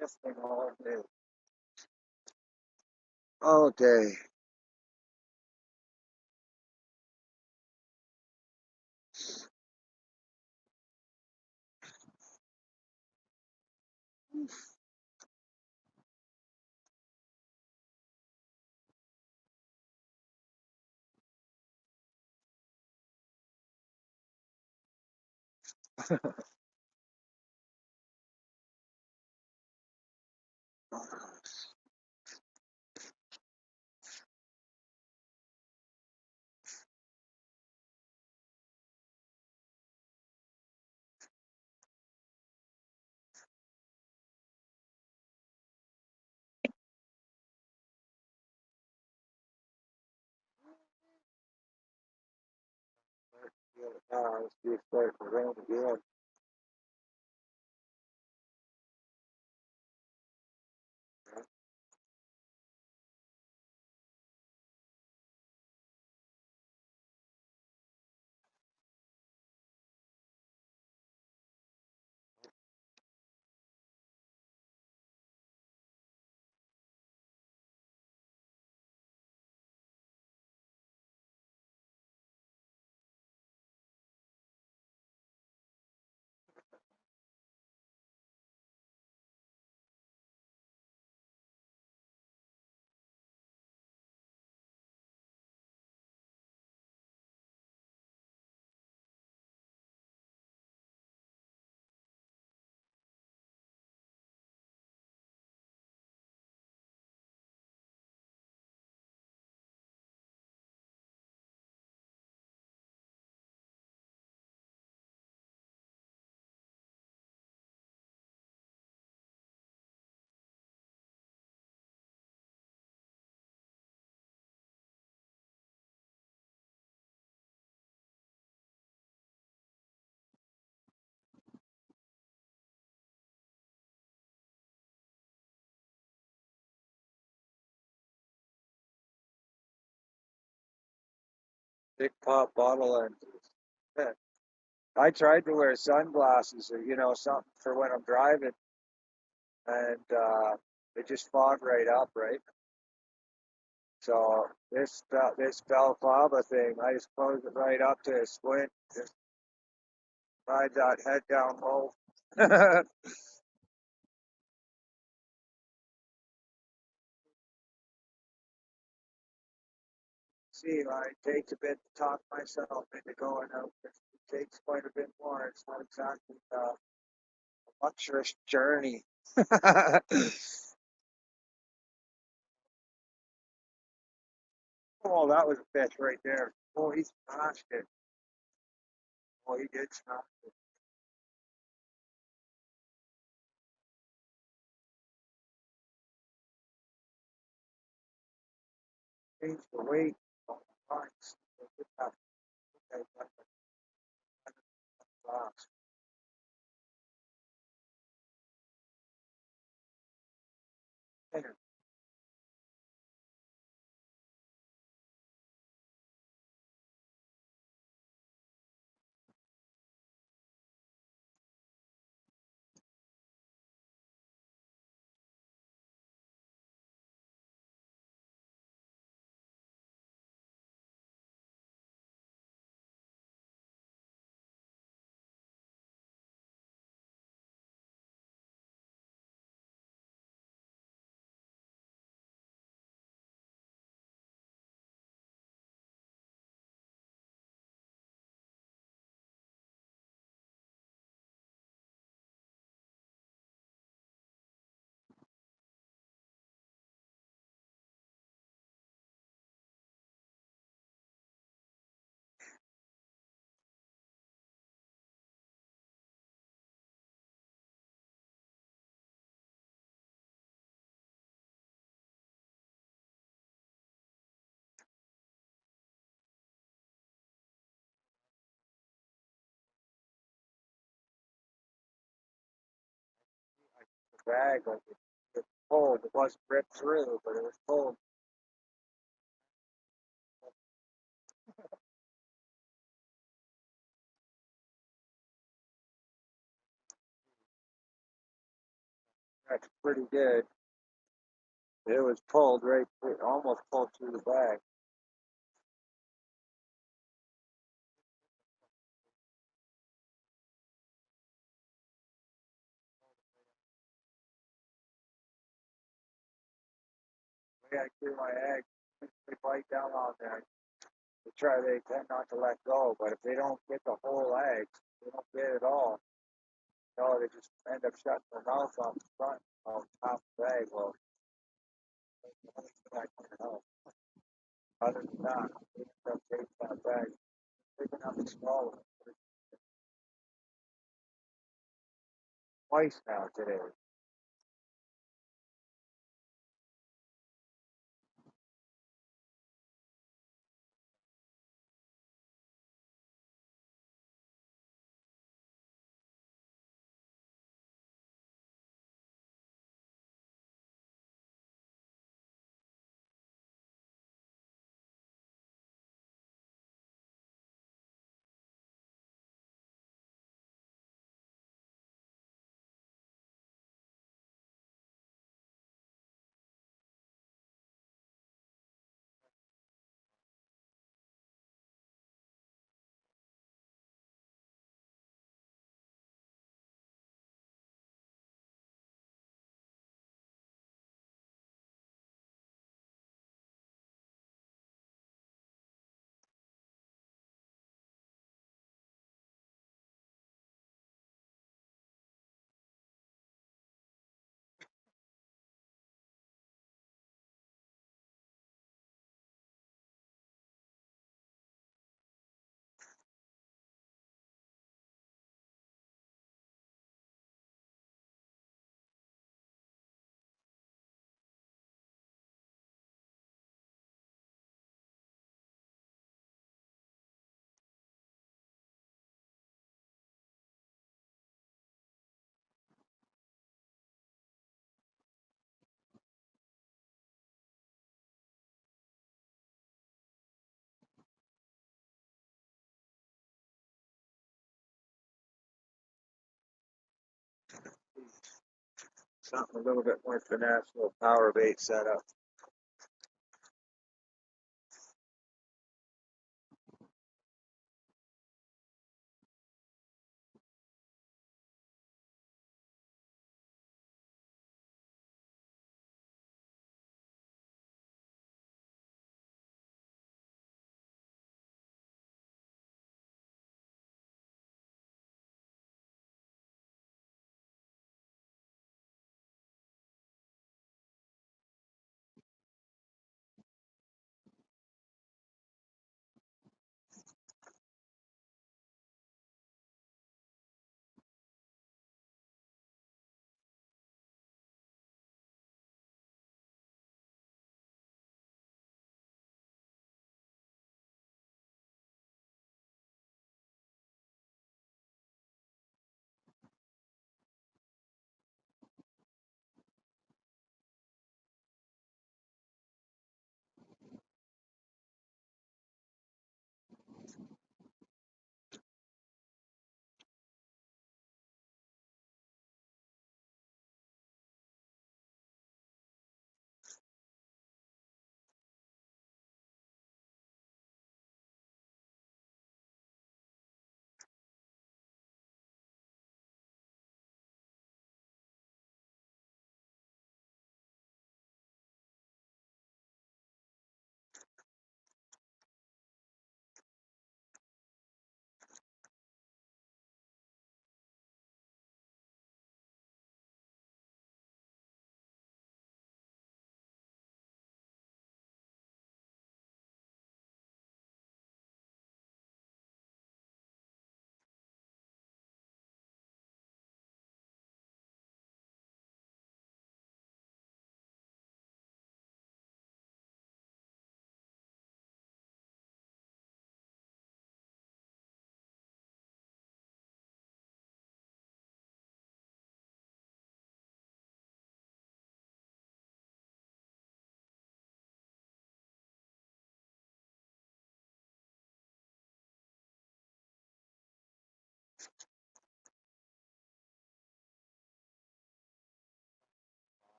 This thing all day. All day. It's just starting to rain again. Big pop bottle lenses. Yeah. I tried to wear sunglasses or something for when I'm driving, and they just fog right up, right? So this balaclava thing, I just close it right up to a squint, just ride that head down low. See, it takes a bit to talk myself into going out. It takes quite a bit more. It's not exactly a luxurious journey. Oh, that was a fish right there. Oh, he smashed it. Oh, he did smash it. Changed the weight on the lines. So we have to take that glass. Thinner. The bag, like it was cold. It wasn't ripped through, but it was cold. That's pretty good. It was pulled right, it almost pulled through the bag. The way I clear my egg, they bite down on there. They tend not to let go, but if they don't get the whole egg, they don't get it all. No, they just end up shutting their mouth off the front of half the bag. Well, the only thing I can help. Other than that, they end up taking that bag, picking up and swallowing it twice now today. Something a little bit more finesse, a little power bait setup.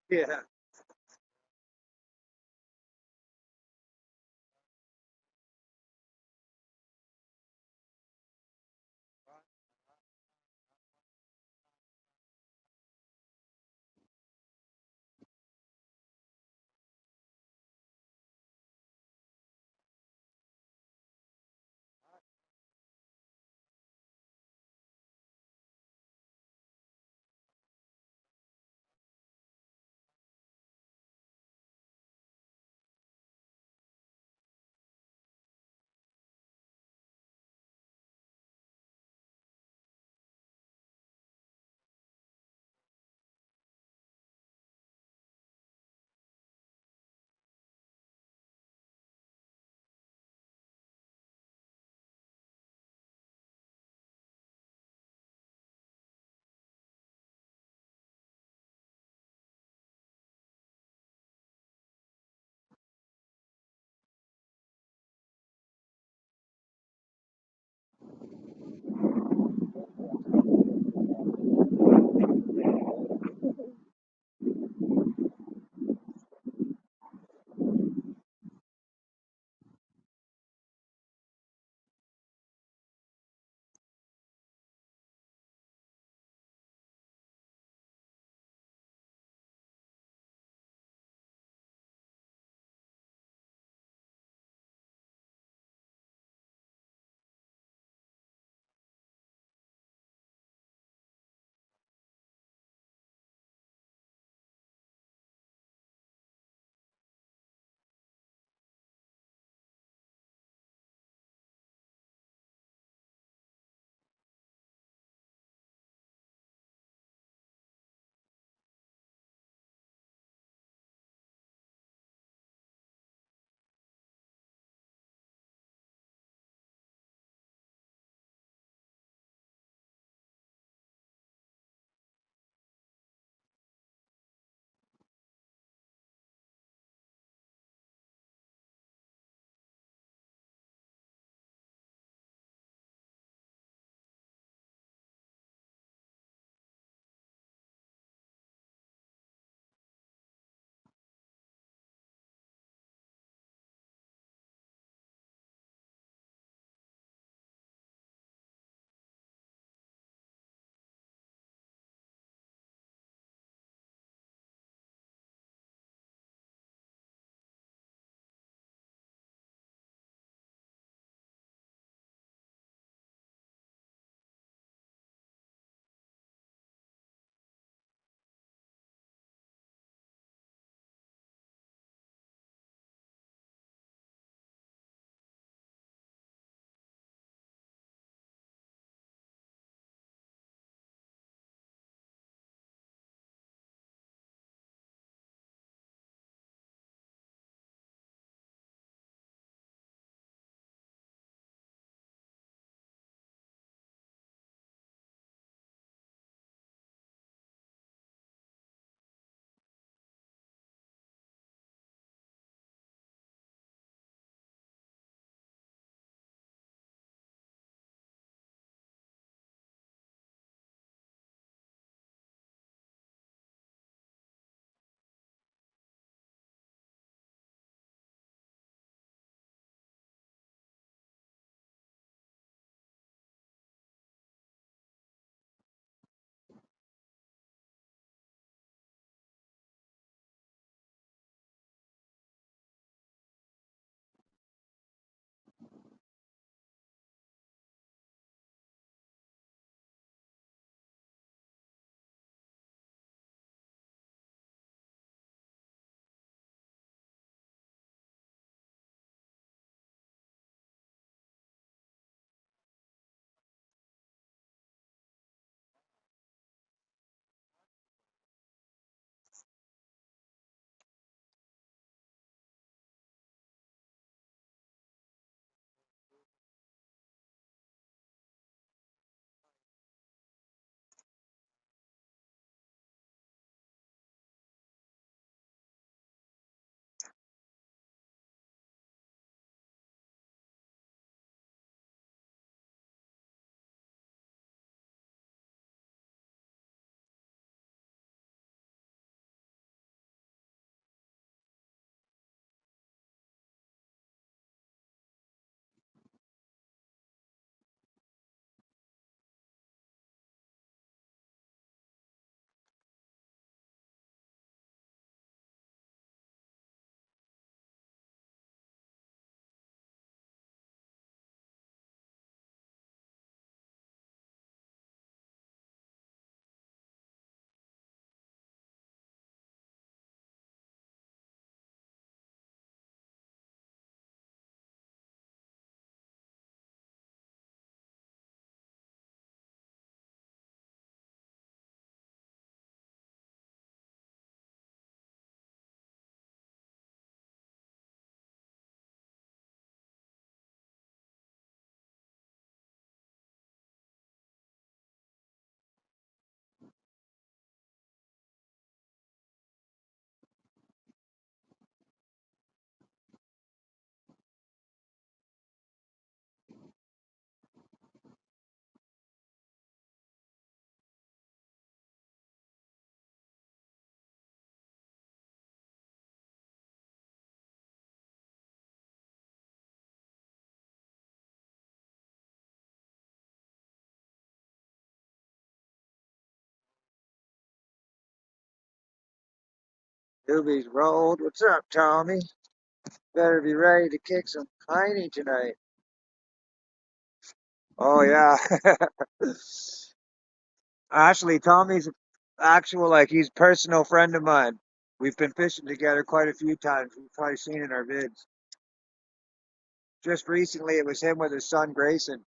Yeah. Doobie's rolled. What's up, Tommy? Better be ready to kick some piney tonight. Oh yeah. Actually, Tommy's actual he's a personal friend of mine. We've been fishing together quite a few times. You've probably seen in our vids. Just recently, it was him with his son Grayson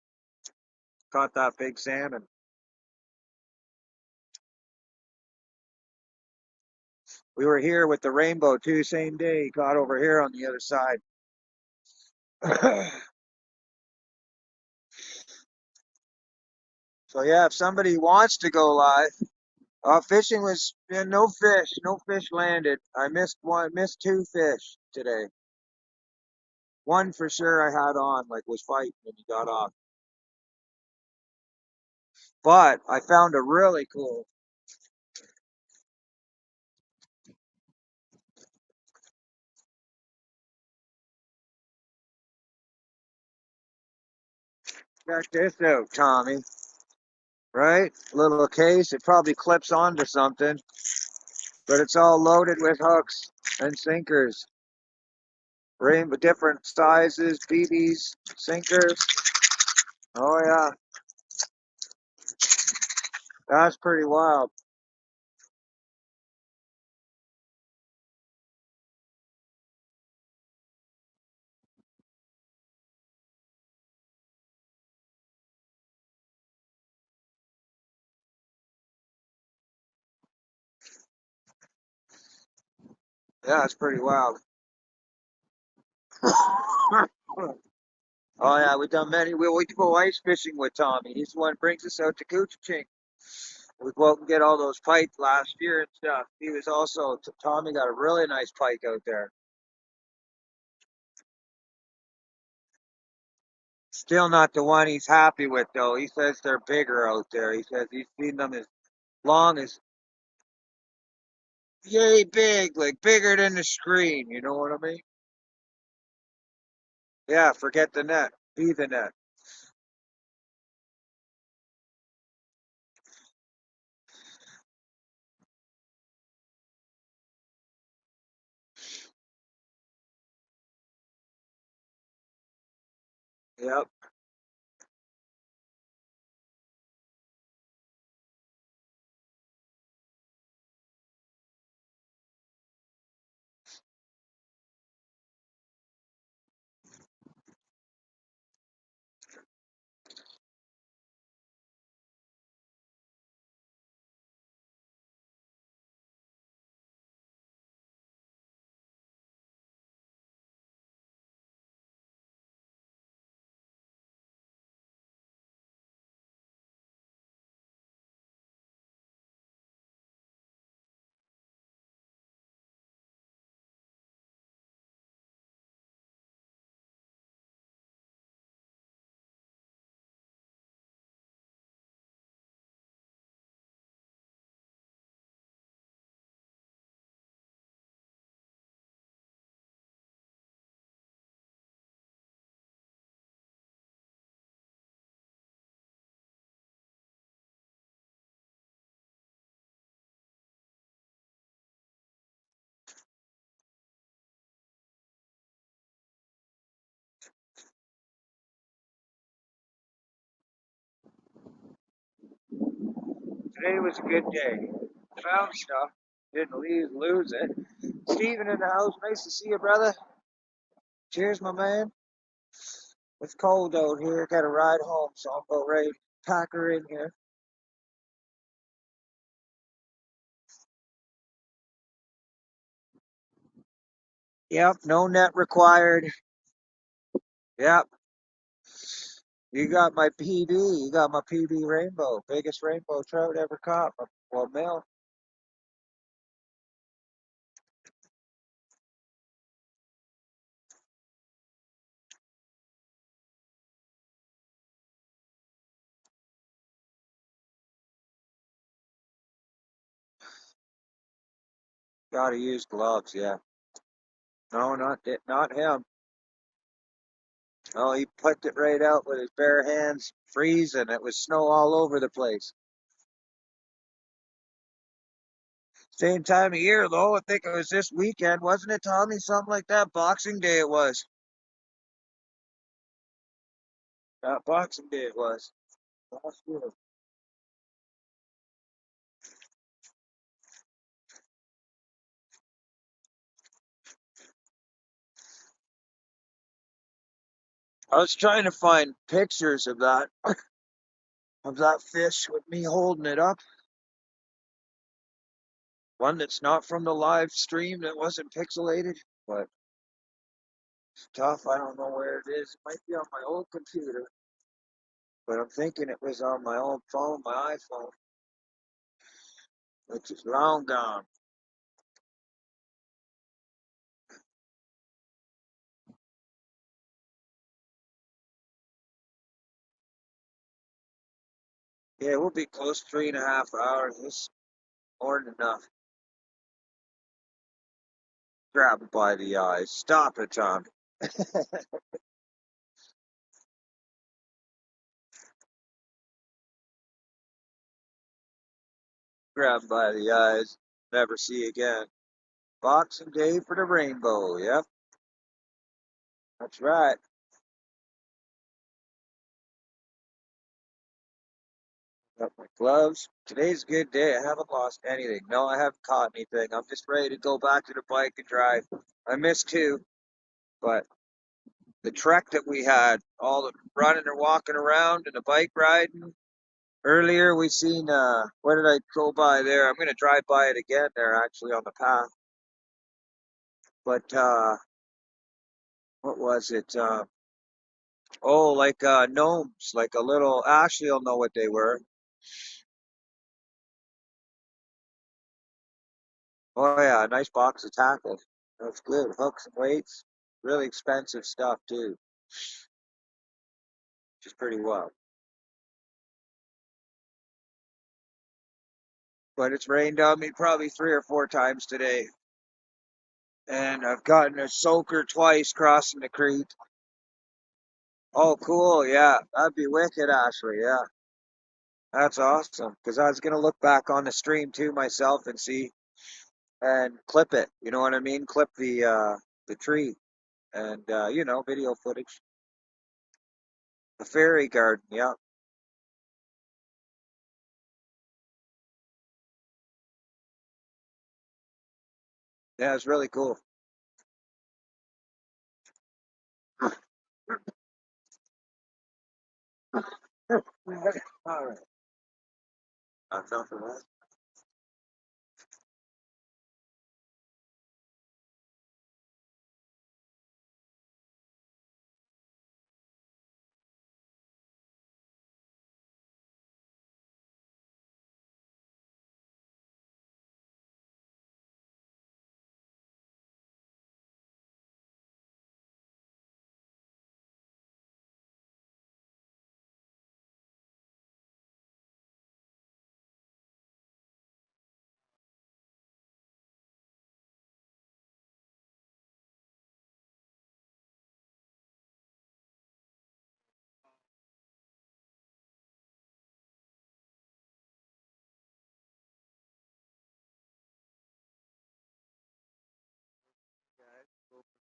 caught that big salmon. We were here with the rainbow too, same day. He caught over here on the other side. So yeah, if somebody wants to go live, fishing was no fish landed. I missed two fish today. One for sure I had on, was fighting when he got off. But I found a really cool. Check this out, Tommy. Right? Little case. It probably clips onto something, but it's all loaded with hooks and sinkers. Rainbow, different sizes, BBs, sinkers. Oh yeah, that's pretty wild. Yeah, it's pretty wild. Oh yeah, we've done many. We go ice fishing with Tommy. He's the one who brings us out to Cooching. We go out and get all those pike last year and stuff. He was also Tommy got a really nice pike out there. Still not the one he's happy with though. He says they're bigger out there. He says he's seen them as long as yay big, like bigger than the screen. You know what I mean? Yeah, forget the net. Be the net. Yep. Today was a good day. Found stuff. Didn't lose it. Steven in the house. Nice to see you, brother. Cheers, my man. It's cold out here. Got to ride home, so I'm about ready to pack her in here. Yep, no net required. Yep. You got my PB. You got my PB rainbow. Biggest rainbow trout ever caught. Well, male. Gotta use gloves, yeah. No, not him. Oh, he put it right out with his bare hands, freezing. It was snow all over the place. Same time of year though. I think it was this weekend, wasn't it, Tommy? Something like that. Boxing Day it was. Boxing Day it was. Last year. I was trying to find pictures of that fish with me holding it up. One that's not from the live stream that wasn't pixelated, but it's tough. I don't know where it is. It might be on my old computer, but I'm thinking it was on my old phone, my iPhone, which is long gone. Yeah, we'll be close 3.5 hours. It's more than enough. Grab it by the eyes. Stop it, Tom. Grab by the eyes. Never see again. Boxing Day for the rainbow. Yep, that's right. Got my gloves. Today's a good day. I haven't lost anything. No, I haven't caught anything. I'm just ready to go back to the bike and drive. I missed two, but the trek that we had, all the running and walking around and the bike riding. Earlier we seen where did I go by there? I'm gonna drive by it again there actually on the path. But what was it? Oh, like gnomes, like a little Ashley'll know what they were. Oh yeah, a nice box of tackle. That's good. Hooks and weights. Really expensive stuff too, which is pretty well. But it's rained on me probably 3 or 4 times today. And I've gotten a soaker twice crossing the creek. Oh, cool. Yeah, that'd be wicked, Ashley. Yeah, that's awesome. Because I was gonna look back on the stream too myself and see and clip it. You know what I mean? Clip the tree and video footage. The fairy garden. Yeah, yeah, it's really cool. All right, enough of that.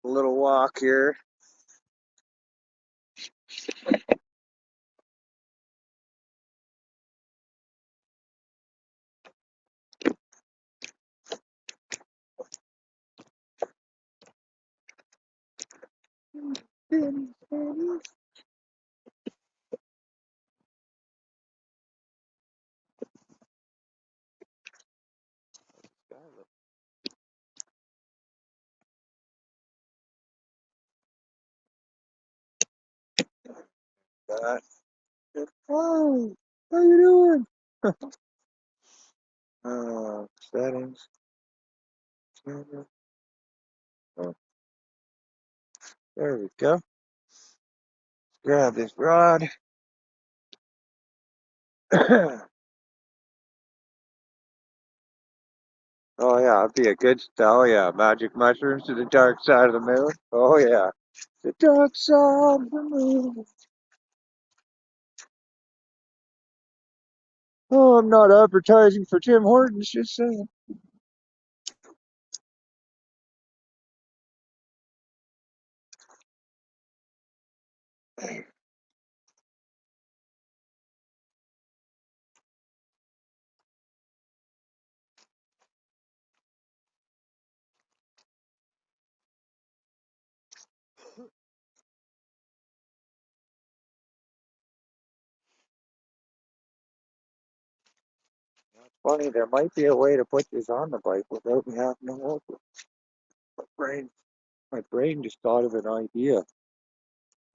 A little walk here. That. Oh, how you doing? Settings. Oh, there we go. Grab this rod. Oh yeah, it'd be a good. Oh yeah, magic mushrooms to the dark side of the moon. Oh yeah, the dark side of the moon. Oh, I'm not advertising for Tim Hortons, just saying. Funny, there might be a way to put this on the bike without me having to hold it. My brain, my brain just thought of an idea.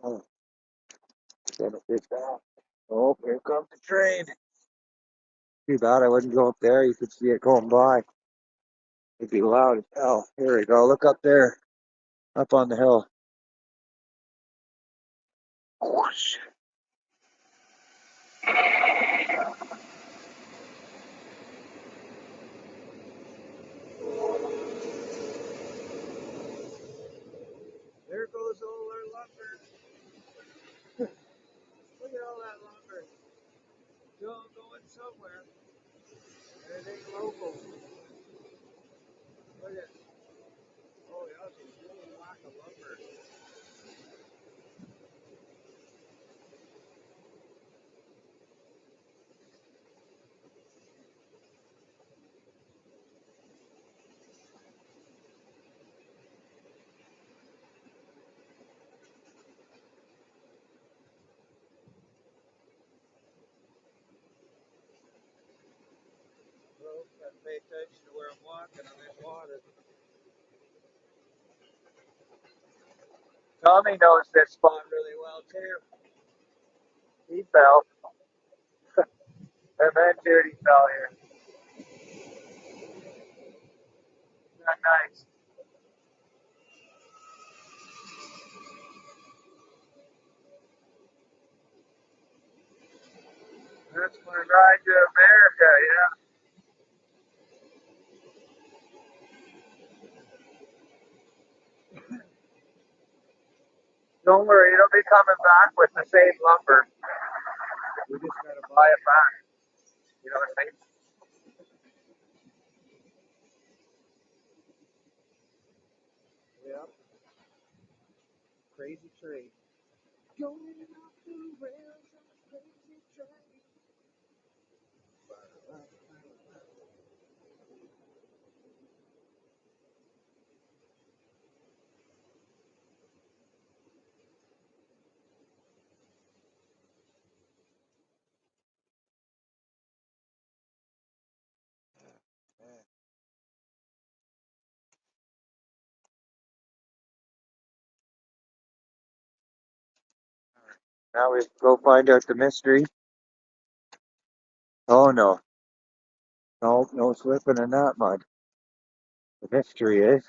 Oh, gonna fit that. Oh, here comes the train. Too bad I wouldn't go up there. You could see it going by. It'd be loud as hell. Here we go. Look up there, up on the hill. Whoosh. There goes all our lumber. Look at all that lumber. It's all going somewhere. And it ain't local. Look at, oh yeah, it's a whole whack of lumber. Well, gotta pay attention to where I'm walking. I'm in water. Tommy knows this spot really well too. He fell, and then Judy fell here. Not nice. That's my ride to America, yeah. Don't worry, it'll be coming back with the same lumber. We just gotta buy it back. You know what I mean? Yeah. Crazy trade. Going off the rails on a crazy train. Now we go find out the mystery. Oh no. No, no slipping in that mud. The mystery is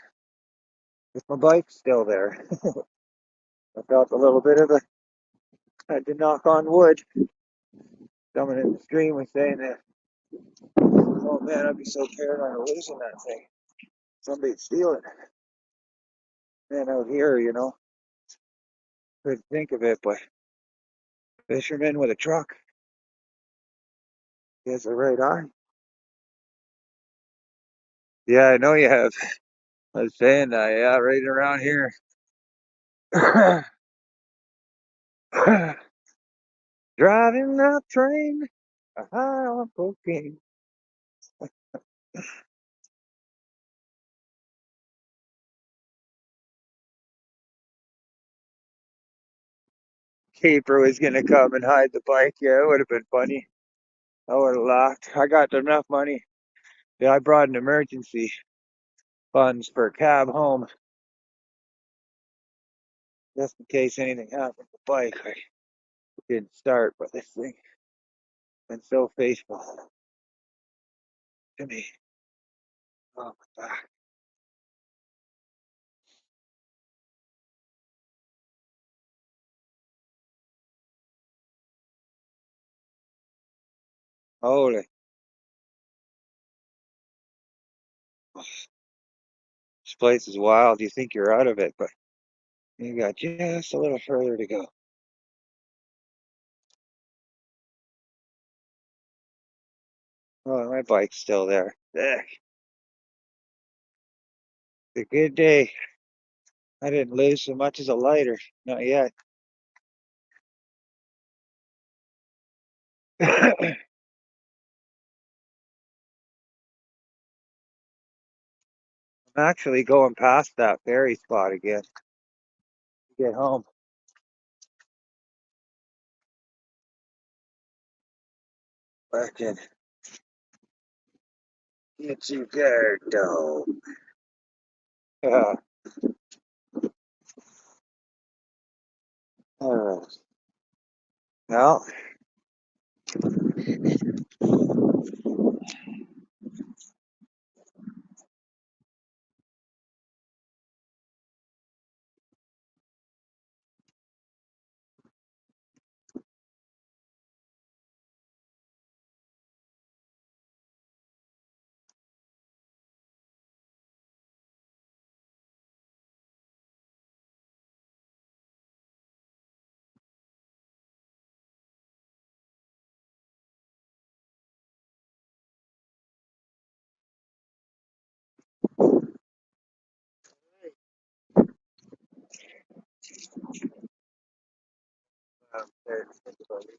if my bike's still there. I felt a little bit of a had to knock on wood. Someone in the stream was saying that, oh man, I'd be so paranoid of losing that thing. Somebody'd steal it. Man, out here, couldn't think of it, but fisherman with a truck. He has the right eye. Yeah, I know you have. I was saying that, yeah, right around here. Driving that train, high on cocaine. Keeper was gonna come and hide the bike. Yeah, it would have been funny. I would have laughed. I got enough money. Yeah, I brought an emergency funds for a cab home just in case anything happened to the bike. I didn't start, but this thing has been so faithful to me. Oh my back. Holy, this place is wild. You think you're out of it, but you got just a little further to go. Oh, my bike's still there. Ugh, it's a good day. I didn't lose so much as a lighter. Not yet. I'm actually going past that ferry spot again to get home. Fucking get you there, though. Yeah. Alright. Well, there's somebody.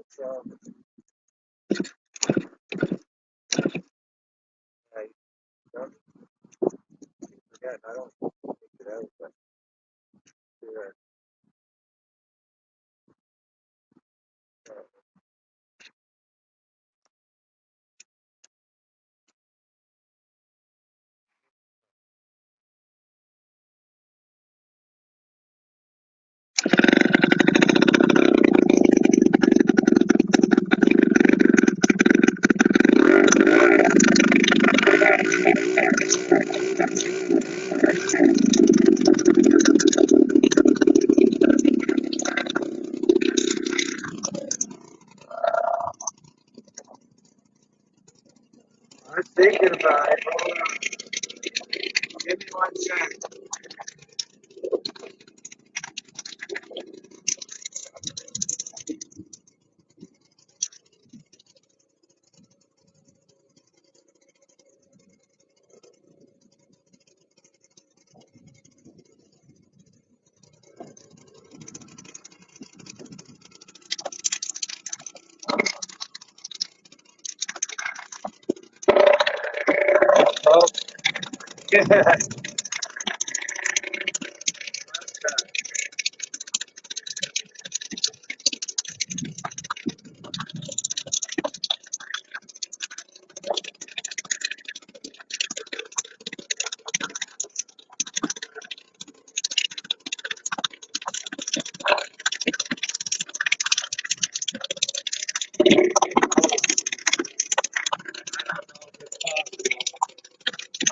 So, I don't forget, I don't think it out, but sure. I'm thinking about it. Hold on. Give me 1 second. Oh, yeah.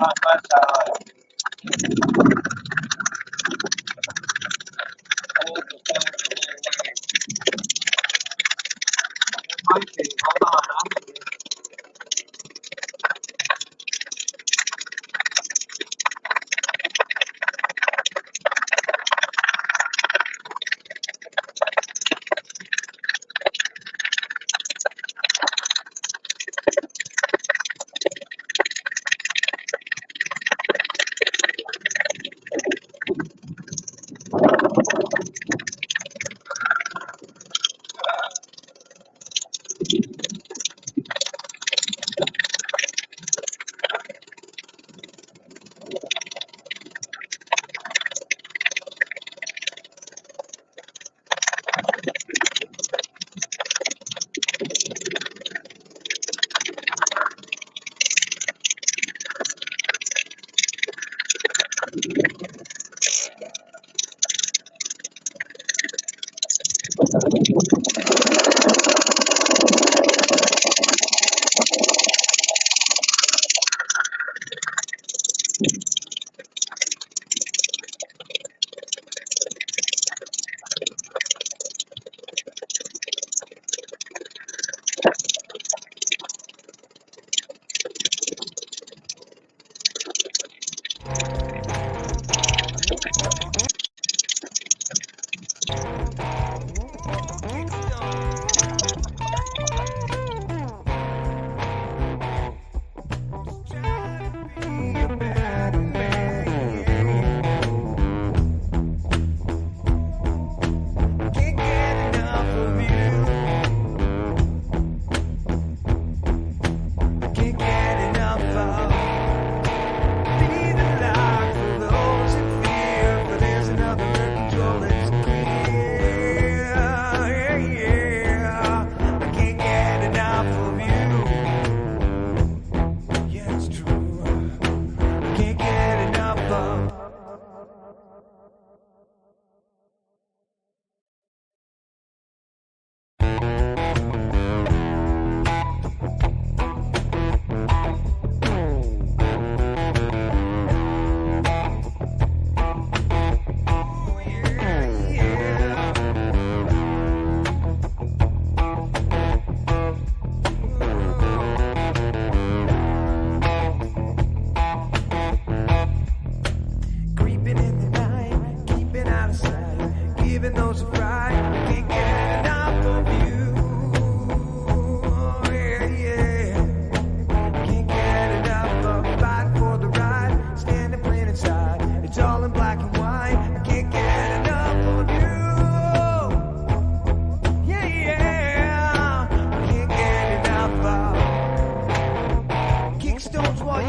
Not much I hold the phone the whole way. It might be. Hold on.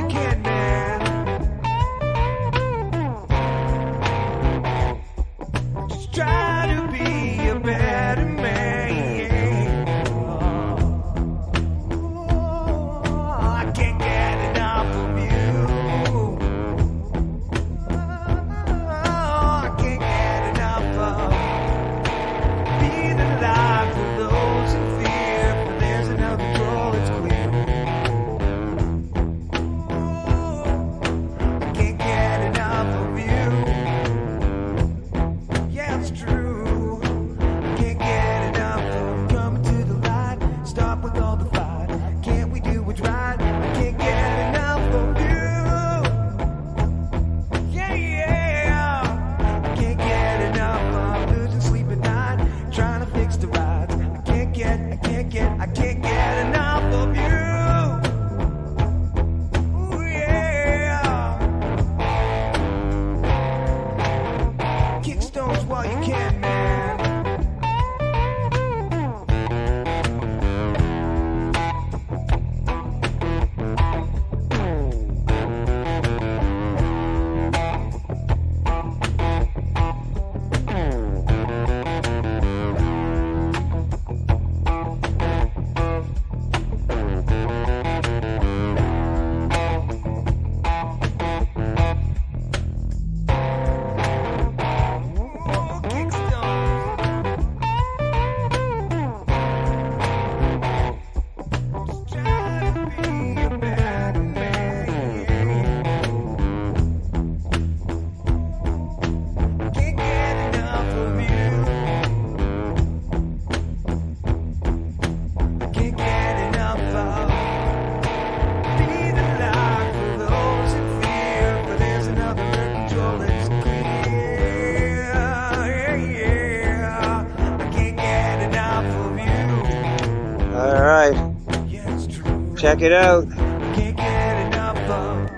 can, man. Just try to be a better man. Oh, I can't get enough of you. Oh, I can't get enough of be the light for those in fear. For there's another control, it's clear. I can't get enough of you. Yeah, it's true. I can't get enough of coming to the light. Stop with all the fight. Can't we do what's right? I can't get enough of you. Yeah, yeah. I can't get enough of losing sleep at night, trying to fix the rides. I can't get enough of you. Ooh, yeah. Kick stones while you can, man. Ooh, kick stones. Just try to be a better man. Can't get enough of you. Can't get enough of be the light for those in fear. For there's another control that's clear. Yeah, yeah. I can't get enough of you. All right, Yeah, it's true. check it out. I can't get enough of.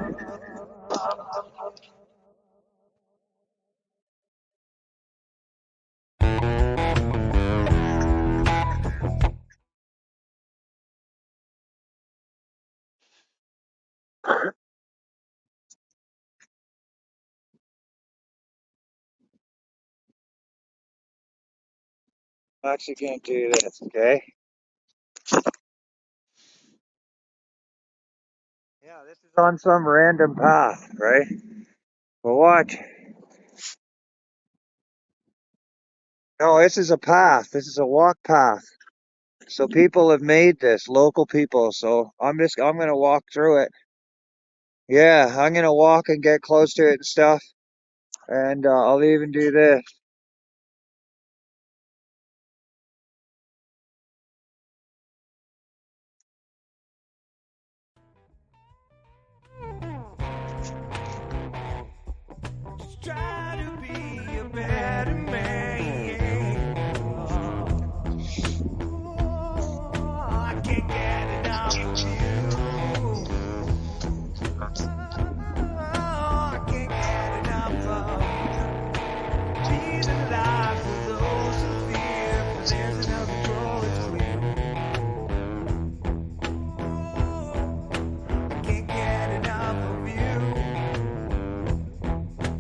I'm actually gonna do this, okay? Yeah, this is on some random path, right? But watch. No, this is a path. This is a walk path. So people have made this, local people. So I'm gonna walk through it. Yeah, I'm gonna walk and get close to it and stuff. And I'll even do this. Just try to be a better man. Oh, I can't get enough of you. Oh, I can't get enough of be the light for those in fear. For there's another control, it's clear. I can't get enough of you.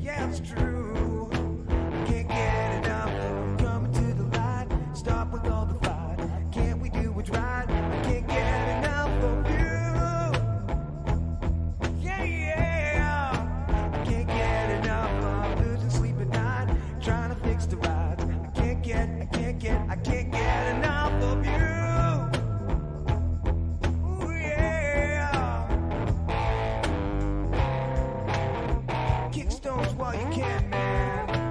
Yeah, it's true. I can't get enough of coming to the light. Stop with all the fight. Can't we do what's right? I can't get enough of you. Yeah, yeah. I can't get enough of losing sleep at night, trying to fix the rides. I can't get enough of you. Ooh, yeah. Kick stones while you can, man.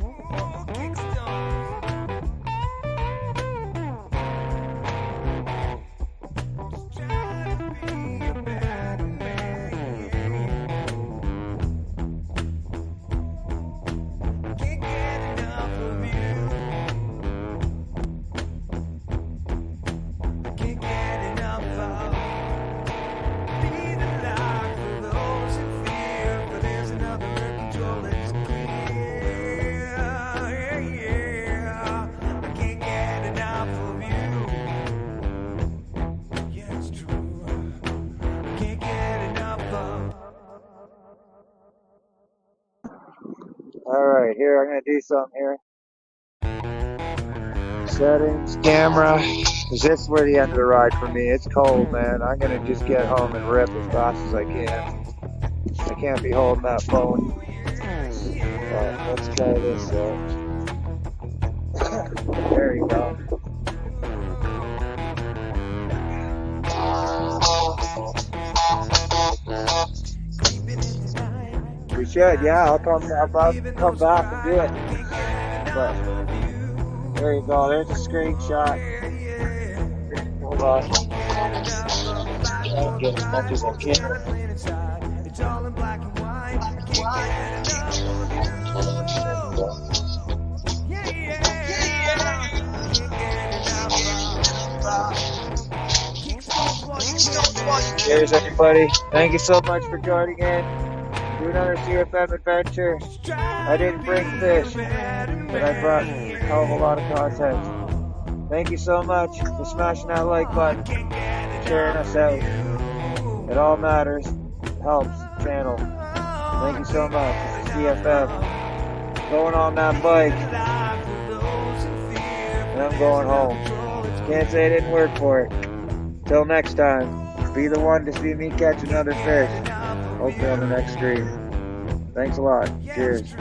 Ooh, kick stones. Alright, here, I'm gonna do something here. Settings, camera. Cause this is where the end of the ride for me. It's cold, man. I'm gonna just get home and rip as fast as I can. I can't be holding that phone. Let's try this out. There you go. We should, yeah. I'll come back and do it. But there you go. There's a screenshot. Hold on. I'll get as much as I can. Cheers, everybody. Thank you so much for joining in. Do another CFM adventure. I didn't bring fish, but I brought a hell of a lot of content. Thank you so much for smashing that like button, sharing us out. It all matters. It helps the channel. Thank you so much. This is CFM. Going on that bike. And I'm going home. Can't say I didn't work for it. Till next time. Be the one to see me catch another fish. Hopefully on the next stream. Thanks a lot. Cheers.